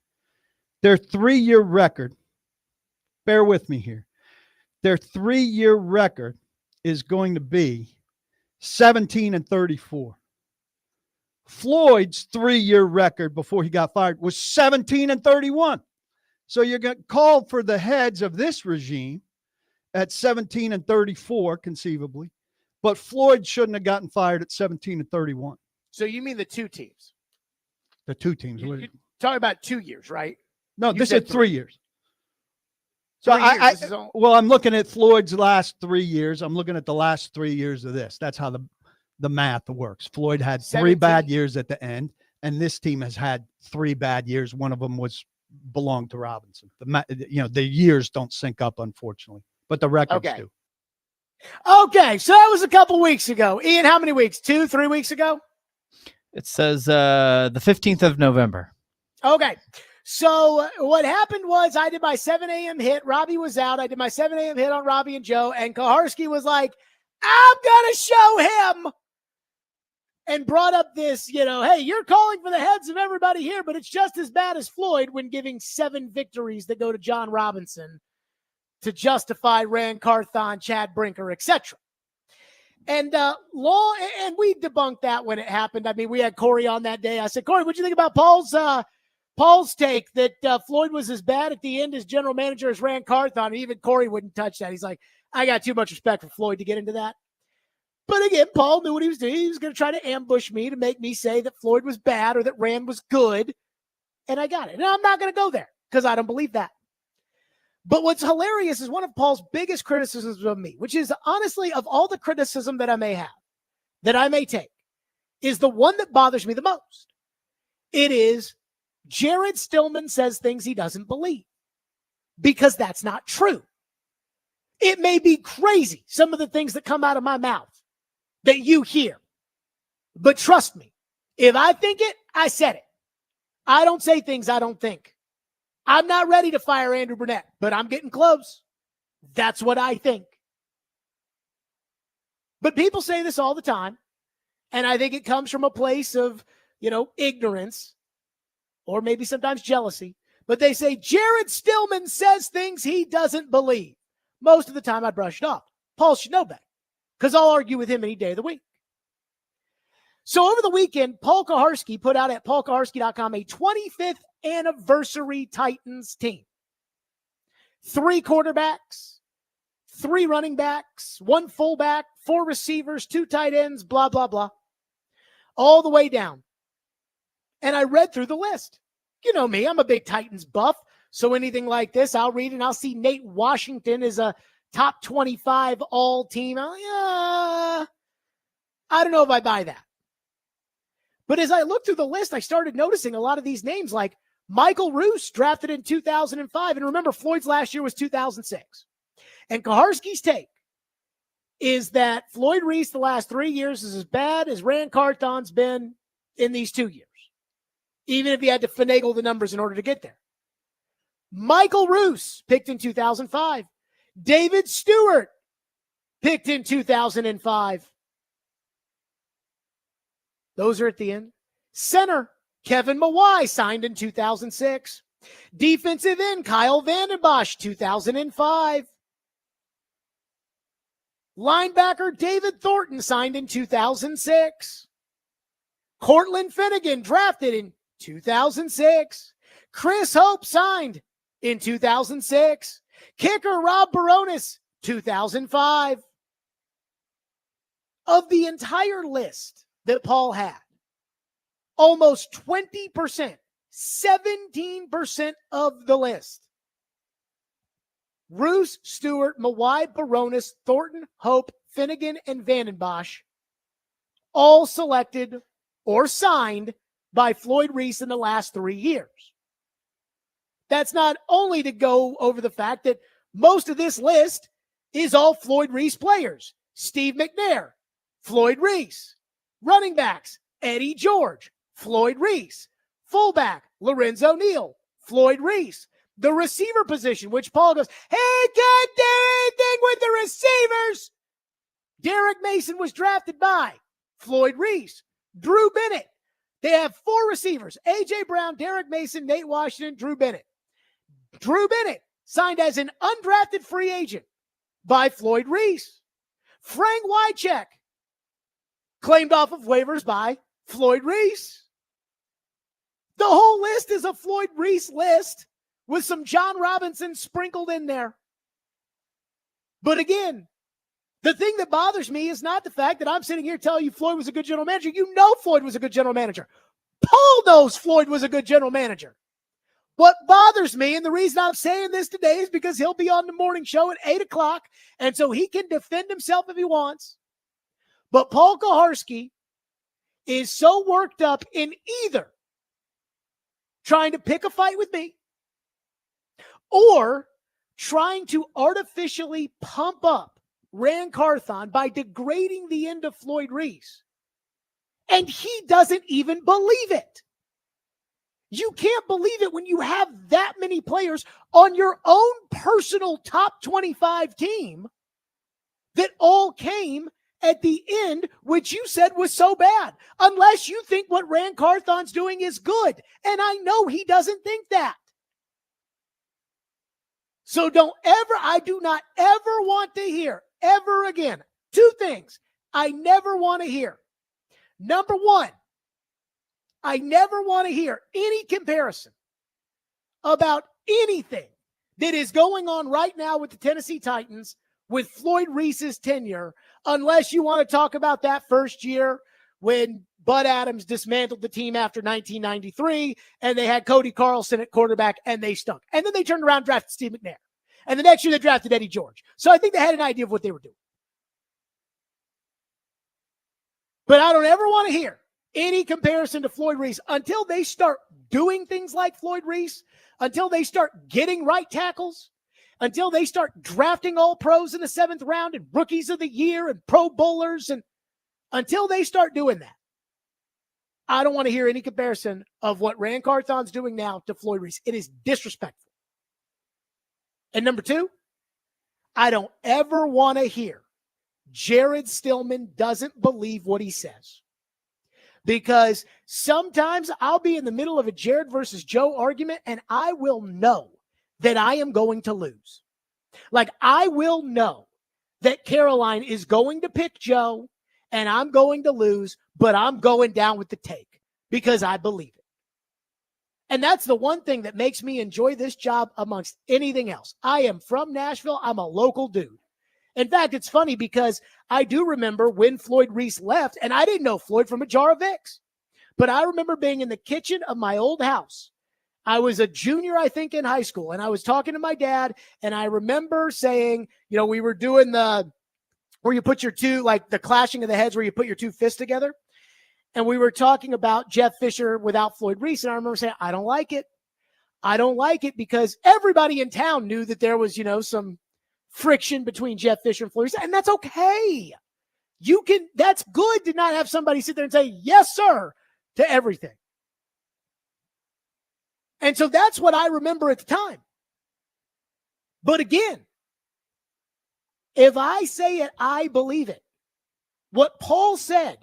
their 3-year record, bear with me here, their 3-year record is going to be 17-34. Floyd's 3-year record before he got fired was 17-31. So you're going to call for the heads of this regime at 17-34, conceivably, but Floyd shouldn't have gotten fired at 17-31. So you mean the 2 teams? The 2 teams. You're talking about 2 years, right? No, You this said is 3 years. So 3 years. This is all- well, I'm looking at Floyd's last 3 years. I'm looking at the last 3 years of this. That's how the math works. Floyd had 3 bad years at the end, and this team has had 3 bad years. One of them belonged to Robinson. The years don't sync up, unfortunately, but the records do. Okay, so that was a couple weeks ago. Ian, how many weeks? 2, 3 weeks ago? It says the 15th of November. Okay. So what happened was I did my 7 a.m. hit. Robbie was out. I did my 7 a.m. hit on Robbie and Joe, and Kaharski was like, I'm going to show him, and brought up this, hey, you're calling for the heads of everybody here, but it's just as bad as Floyd when giving 7 victories that go to John Robinson to justify Rand Carthon, Chad Brinker, etc. And and we debunked that when it happened. I mean, we had Corey on that day. I said, Corey, what'd you think about Paul's take that Floyd was as bad at the end as general manager as Rand Carthon? And even Corey wouldn't touch that. He's like, I got too much respect for Floyd to get into that. But again, Paul knew what he was doing. He was going to try to ambush me to make me say that Floyd was bad or that Rand was good. And I got it. And I'm not going to go there because I don't believe that. But what's hilarious is one of Paul's biggest criticisms of me, which is honestly of all the criticism that I may have, that I may take, is the one that bothers me the most. It is Jared Stillman says things he doesn't believe, because that's not true. It may be crazy, some of the things that come out of my mouth that you hear. But trust me, if I think it, I said it. I don't say things I don't think. I'm not ready to fire Andrew Burnett, but I'm getting close. That's what I think. But people say this all the time, and I think it comes from a place of, ignorance or maybe sometimes jealousy. But they say Jared Stillman says things he doesn't believe. Most of the time I brush it off. Paul should know better, because I'll argue with him any day of the week. So over the weekend, Paul Kaharski put out at paulkaharski.com a 25th anniversary Titans team. 3 quarterbacks, 3 running backs, 1 fullback, 4 receivers, 2 tight ends, blah, blah, blah. All the way down. And I read through the list. You know me, I'm a big Titans buff. So anything like this, I'll read and I'll see Nate Washington is a top 25 all team. I don't know if I buy that. But as I looked through the list, I started noticing a lot of these names like Michael Roos, drafted in 2005. And remember, Floyd's last year was 2006. And Kaharski's take is that Floyd Reese the last 3 years is as bad as Rand Carthon's been in these 2 years, even if he had to finagle the numbers in order to get there. Michael Roos, picked in 2005. David Stewart, picked in 2005. Those are at the end. Center, Kevin Mawai, signed in 2006. Defensive end, Kyle Vandenbosch, 2005. Linebacker, David Thornton, signed in 2006. Cortland Finnegan, drafted in 2006. Chris Hope, signed in 2006. Kicker, Rob Baronis, 2005. Of the entire list that Paul had, almost 20%, 17% of the list, Roos, Stewart, Mawai, Baronis, Thornton, Hope, Finnegan, and Vandenbosch, all selected or signed by Floyd Reese in the last 3 years. That's not only to go over the fact that most of this list is all Floyd Reese players. Steve McNair, Floyd Reese. Running backs, Eddie George, Floyd Reese. Fullback, Lorenzo Neal, Floyd Reese. The receiver position, which Paul goes, hey, can't do anything with the receivers. Derek Mason was drafted by Floyd Reese. Drew Bennett. They have 4 receivers, A.J. Brown, Derek Mason, Nate Washington, Drew Bennett. Drew Bennett signed as an undrafted free agent by Floyd Reese. Frank Wycheck claimed off of waivers by Floyd Reese. The whole list is a Floyd Reese list with some John Robinson sprinkled in there. But again, the thing that bothers me is not the fact that I'm sitting here telling you Floyd was a good general manager. You know Floyd was a good general manager. Paul knows Floyd was a good general manager. What bothers me, and the reason I'm saying this today is because he'll be on the morning show at 8 o'clock, and so he can defend himself if he wants. But Paul Koharski is so worked up in either trying to pick a fight with me or trying to artificially pump up Rand Carthon by degrading the end of Floyd Reese. And he doesn't even believe it. You can't believe it when you have that many players on your own personal top 25 team that all came at the end, which you said was so bad, unless you think what Rand Carthon's doing is good. And I know he doesn't think that. So I do not ever want to hear, ever again, 2 things I never want to hear. Number 1, I never want to hear any comparison about anything that is going on right now with the Tennessee Titans with Floyd Reese's tenure, unless you want to talk about that first year when Bud Adams dismantled the team after 1993 and they had Cody Carlson at quarterback and they stunk. And then they turned around and drafted Steve McNair. And the next year they drafted Eddie George. So I think they had an idea of what they were doing. But I don't ever want to hear any comparison to Floyd Reese until they start doing things like Floyd Reese, until they start getting right tackles, until they start drafting all pros in the 7th round and rookies of the year and pro bowlers. And until they start doing that, I don't want to hear any comparison of what Rand Carthon's doing now to Floyd Reese. It is disrespectful. And number 2, I don't ever want to hear Jared Stillman doesn't believe what he says. Because sometimes I'll be in the middle of a Jared versus Joe argument and I will know that I am going to lose. Like I will know that Caroline is going to pick Joe and I'm going to lose, but I'm going down with the take because I believe it. And that's the one thing that makes me enjoy this job amongst anything else. I am from Nashville. I'm a local dude. In fact, it's funny because I do remember when Floyd Reese left, and I didn't know Floyd from a jar of Vicks, but I remember being in the kitchen of my old house. I was a junior, I think, in high school, and I was talking to my dad, and I remember saying, we were doing where you put your two, like the clashing of the heads where you put your 2 fists together, and we were talking about Jeff Fisher without Floyd Reese, and I remember saying, I don't like it. I don't like it because everybody in town knew that there was, some friction between Jeff Fisher and Floyd Reese, and that's okay. That's good to not have somebody sit there and say, yes, sir, to everything. And so that's what I remember at the time. But again, if I say it, I believe it. What Paul said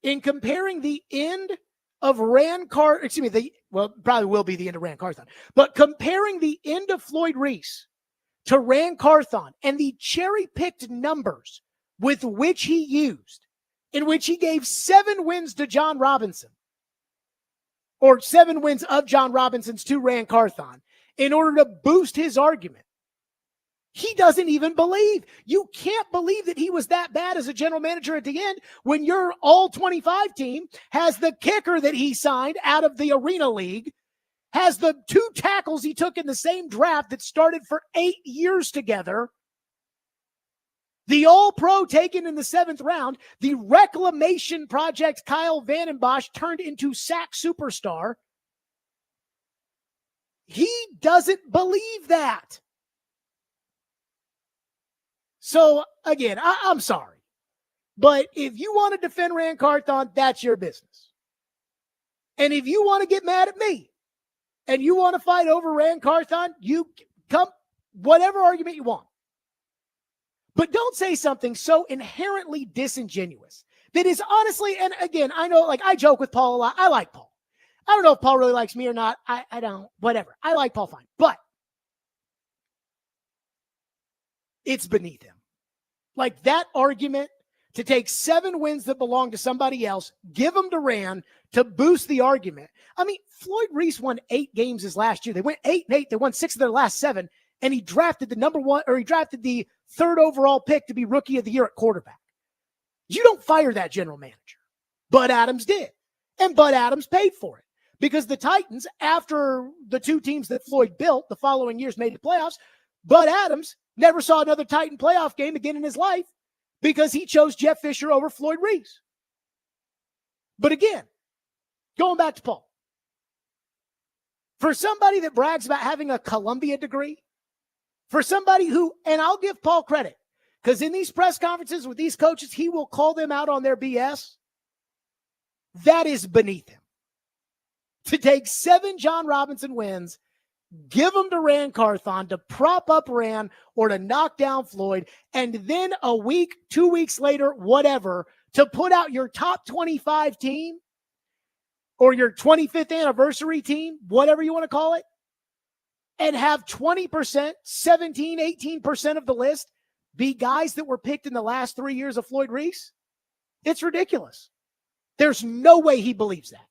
in comparing the end of probably will be the end of Rand Carthon, but comparing the end of Floyd Reese to Rand Carthon and the cherry-picked numbers with which he used, in which he gave 7 wins to John Robinson, or 7 wins of John Robinson's to Rand Carthon, in order to boost his argument. He doesn't even believe. You can't believe that he was that bad as a general manager at the end when your all 25 team has the kicker that he signed out of the Arena League, has the 2 tackles he took in the same draft that started for 8 years together, the All-Pro taken in the 7th round, the reclamation project Kyle Vandenbosch turned into sack superstar. He doesn't believe that. So, again, I'm sorry. But if you want to defend Rand Carthon, that's your business. And if you want to get mad at me and you want to fight over Rand Carthon, you come, whatever argument you want. But don't say something so inherently disingenuous that is honestly, and again, I know, like, I joke with Paul a lot. I like Paul. I don't know if Paul really likes me or not. I don't, whatever. I like Paul fine. But it's beneath him. Like, that argument to take 7 wins that belong to somebody else, give them to Rand to boost the argument. I mean, Floyd Reese won 8 games his last year. They went 8-8. They won 6 of their last 7. And he drafted the the 3rd overall pick to be rookie of the year at quarterback. You don't fire that general manager. Bud Adams did. And Bud Adams paid for it. Because the Titans, after the 2 teams that Floyd built the following years made the playoffs, Bud Adams never saw another Titan playoff game again in his life because he chose Jeff Fisher over Floyd Reese. But again, going back to Paul, for somebody that brags about having a Columbia degree, for somebody who, and I'll give Paul credit, because in these press conferences with these coaches, he will call them out on their BS. That is beneath him. To take 7 John Robinson wins, give them to Rand Carthon to prop up Rand or to knock down Floyd, and then a week, 2 weeks later, whatever, to put out your top 25 team or your 25th anniversary team, whatever you want to call it, and have 20%, 17, 18% of the list be guys that were picked in the last 3 years of Floyd Reese? It's ridiculous. There's no way he believes that.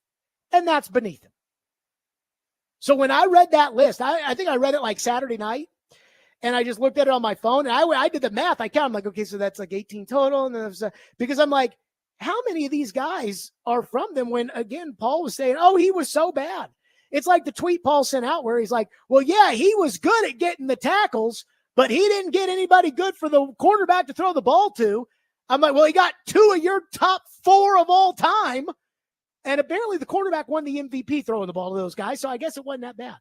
And that's beneath him. So when I read that list, I think I read it like Saturday night, and I just looked at it on my phone, and I did the math. I counted. I'm like, okay, so that's like 18 total. And then because I'm like, how many of these guys are from them when, again, Paul was saying, oh, he was so bad. It's like the tweet Paul sent out where he's like, well, yeah, he was good at getting the tackles, but he didn't get anybody good for the quarterback to throw the ball to. I'm like, well, he got 2 of your top 4 of all time. And apparently the quarterback won the MVP throwing the ball to those guys, so I guess it wasn't that bad.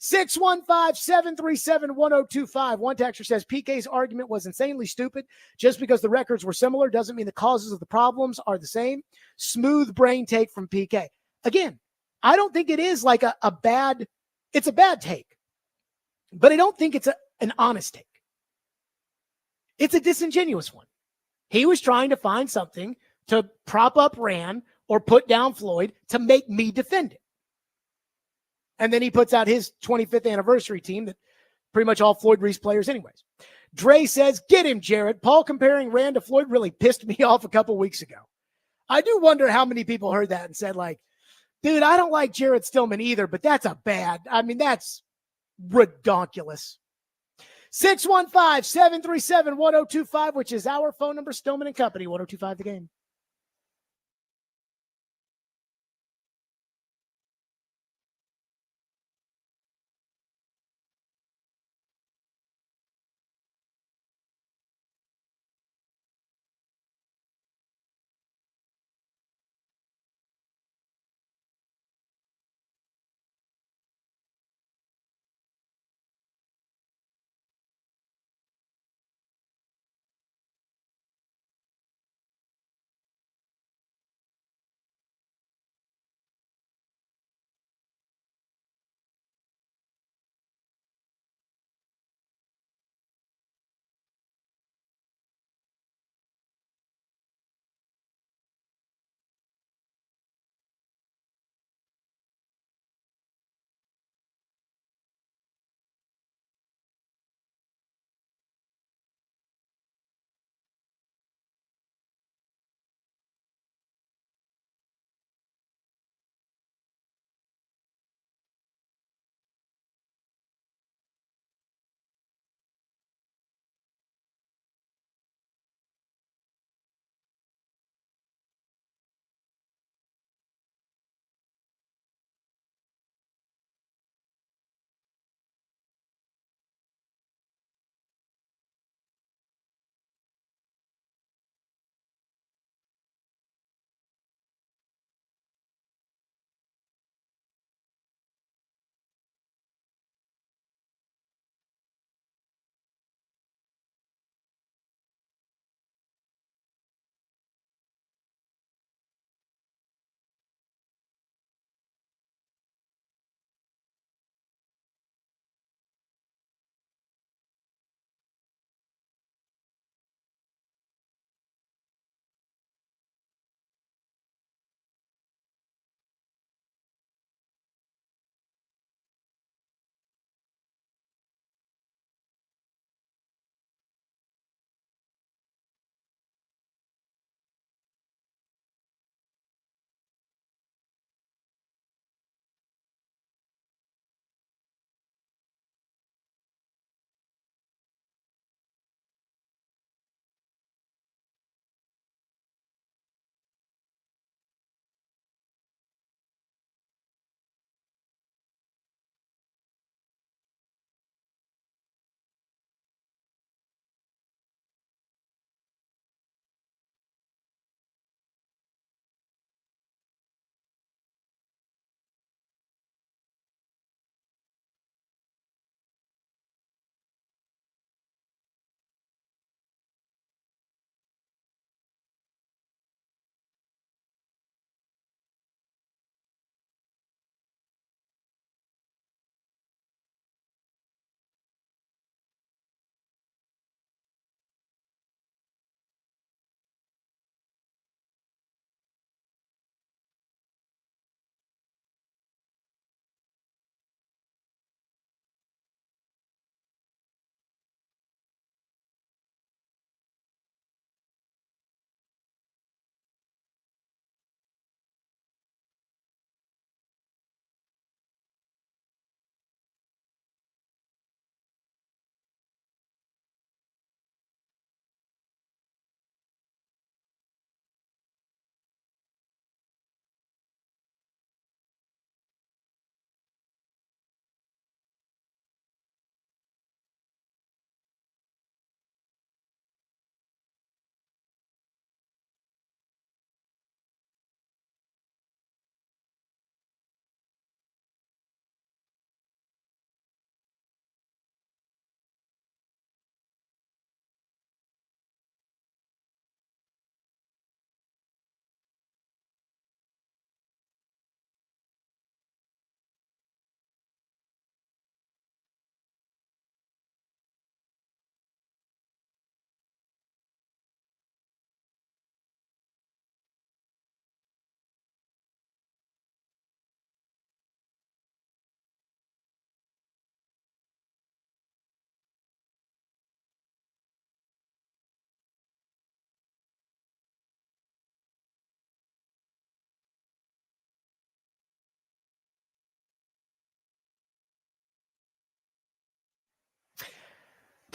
615-737-1025. One texter says PK's argument was insanely stupid. Just because the records were similar doesn't mean the causes of the problems are the same. Smooth brain take from PK. Again, I don't think it is like a bad – it's a bad take. But I don't think it's an honest take. It's a disingenuous one. He was trying to find something to prop up Rand or put down Floyd to make me defend it. And then he puts out his 25th anniversary team that pretty much all Floyd Reese players anyways. Dre says, get him, Jared. Paul comparing Rand to Floyd really pissed me off a couple weeks ago. I do wonder how many people heard that and said, like, dude, I don't like Jared Stillman either, but that's that's redonkulous. 615-737-1025, which is our phone number, Stillman and Company, 1025 The Game.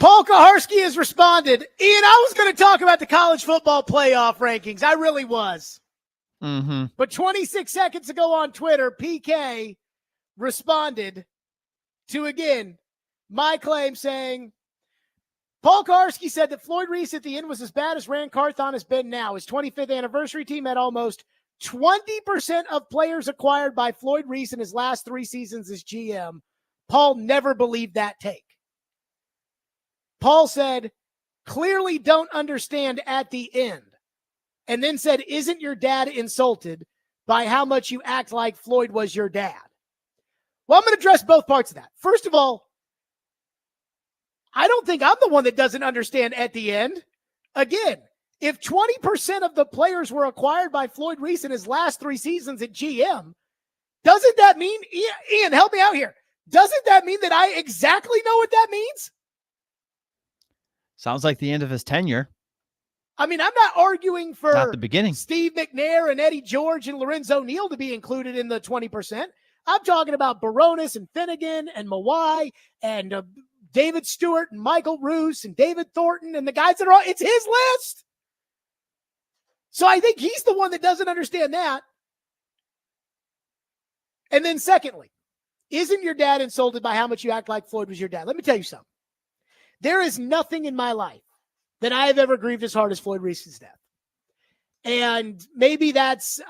Paul Kaharski has responded. Ian, I was going to talk about the college football playoff rankings. I really was. Mm-hmm. But 26 seconds ago on Twitter, PK responded to, again, my claim saying, Paul Kaharski said that Floyd Reese at the end was as bad as Rand Carthon has been now. His 25th anniversary team had almost 20% of players acquired by Floyd Reese in his last 3 seasons as GM. Paul never believed that take. Paul said, clearly don't understand at the end. And then said, isn't your dad insulted by how much you act like Floyd was your dad? Well, I'm going to address both parts of that. First of all, I don't think I'm the one that doesn't understand at the end. Again, if 20% of the players were acquired by Floyd Reese in his last 3 seasons at GM, doesn't that mean, Ian, help me out here. Doesn't that mean that I exactly know what that means? Sounds like the end of his tenure. I mean, I'm not arguing for Not the beginning. Steve McNair and Eddie George and Lorenzo Neal to be included in the 20%. I'm talking about Baronis and Finnegan and Mawai and David Stewart and Michael Roos and David Thornton and the guys that are all, it's his list. So I think he's the one that doesn't understand that. And then secondly, isn't your dad insulted by how much you act like Floyd was your dad? Let me tell you something. There is nothing in my life that I have ever grieved as hard as Floyd Reese's death. And maybe that's,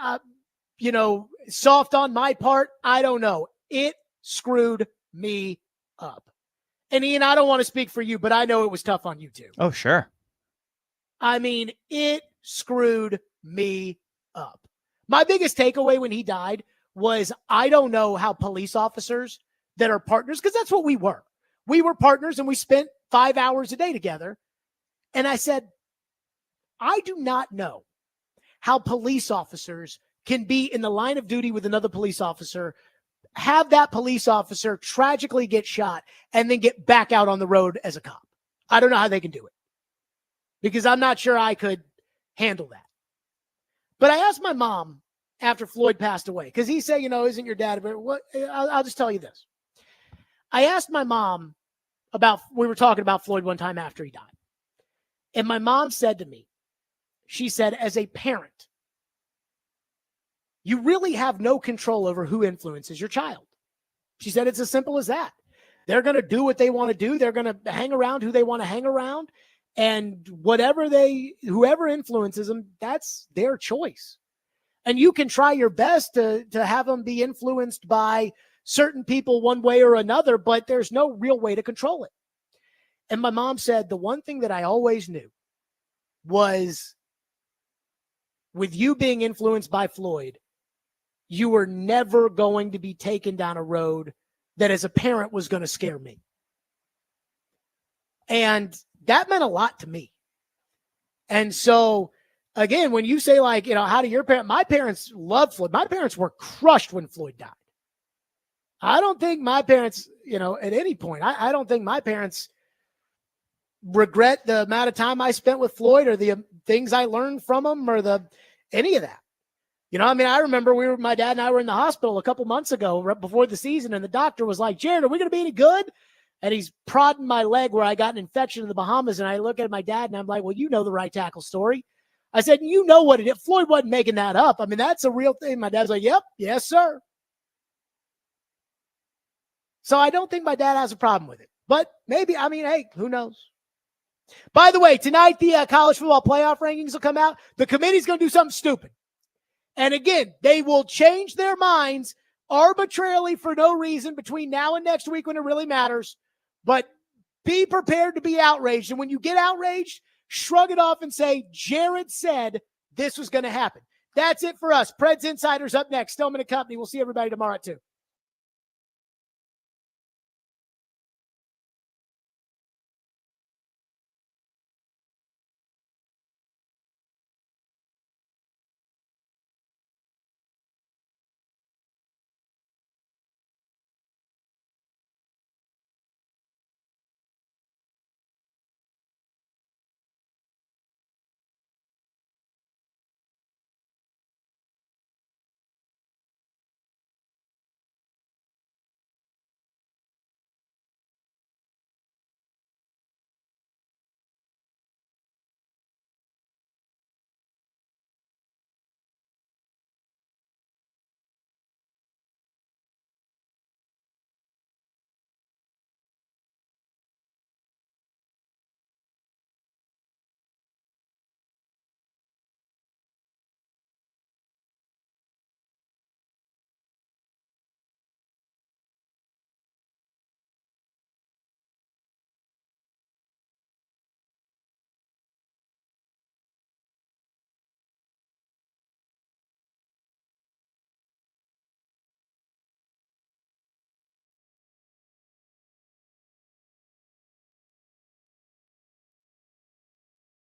soft on my part. I don't know. It screwed me up. And Ian, I don't want to speak for you, but I know it was tough on you too. Oh, sure. I mean, it screwed me up. My biggest takeaway when he died was I don't know how police officers that are partners, because that's what we were. We were partners and we spent 5 hours a day together. And I said, I do not know how police officers can be in the line of duty with another police officer, have that police officer tragically get shot, and then get back out on the road as a cop. I don't know how they can do it because I'm not sure I could handle that. But I asked my mom after Floyd passed away, because he said, isn't your dad? But what? I'll just tell you this. I asked my mom we were talking about Floyd one time after he died. And my mom said to me, she said, as a parent, you really have no control over who influences your child. She said, it's as simple as that. They're going to do what they want to do. They're going to hang around who they want to hang around. And whoever influences them, that's their choice. And you can try your best to have them be influenced by certain people one way or another, but there's no real way to control it. And my mom said the one thing that I always knew was with you being influenced by Floyd, you were never going to be taken down a road that as a parent was going to scare me. And that meant a lot to me. And so, again, when you say how do your parents, my parents loved Floyd. My parents were crushed when Floyd died. I don't think my parents, at any point, I don't think my parents regret the amount of time I spent with Floyd or the things I learned from him or any of that. I remember my dad and I were in the hospital a couple months ago right before the season, and the doctor was like, Jared, are we going to be any good? And he's prodding my leg where I got an infection in the Bahamas. And I look at my dad and I'm like, well, you know the right tackle story. I said, you know what it is. Floyd wasn't making that up. I mean, that's a real thing. My dad's like, yep, yes, sir. So I don't think my dad has a problem with it. But maybe, hey, who knows? By the way, tonight the college football playoff rankings will come out. The committee's going to do something stupid. And again, they will change their minds arbitrarily for no reason between now and next week when it really matters. But be prepared to be outraged. And when you get outraged, shrug it off and say, Jared said this was going to happen. That's it for us. Preds Insiders up next. Stillman and Company. We'll see everybody tomorrow at 2.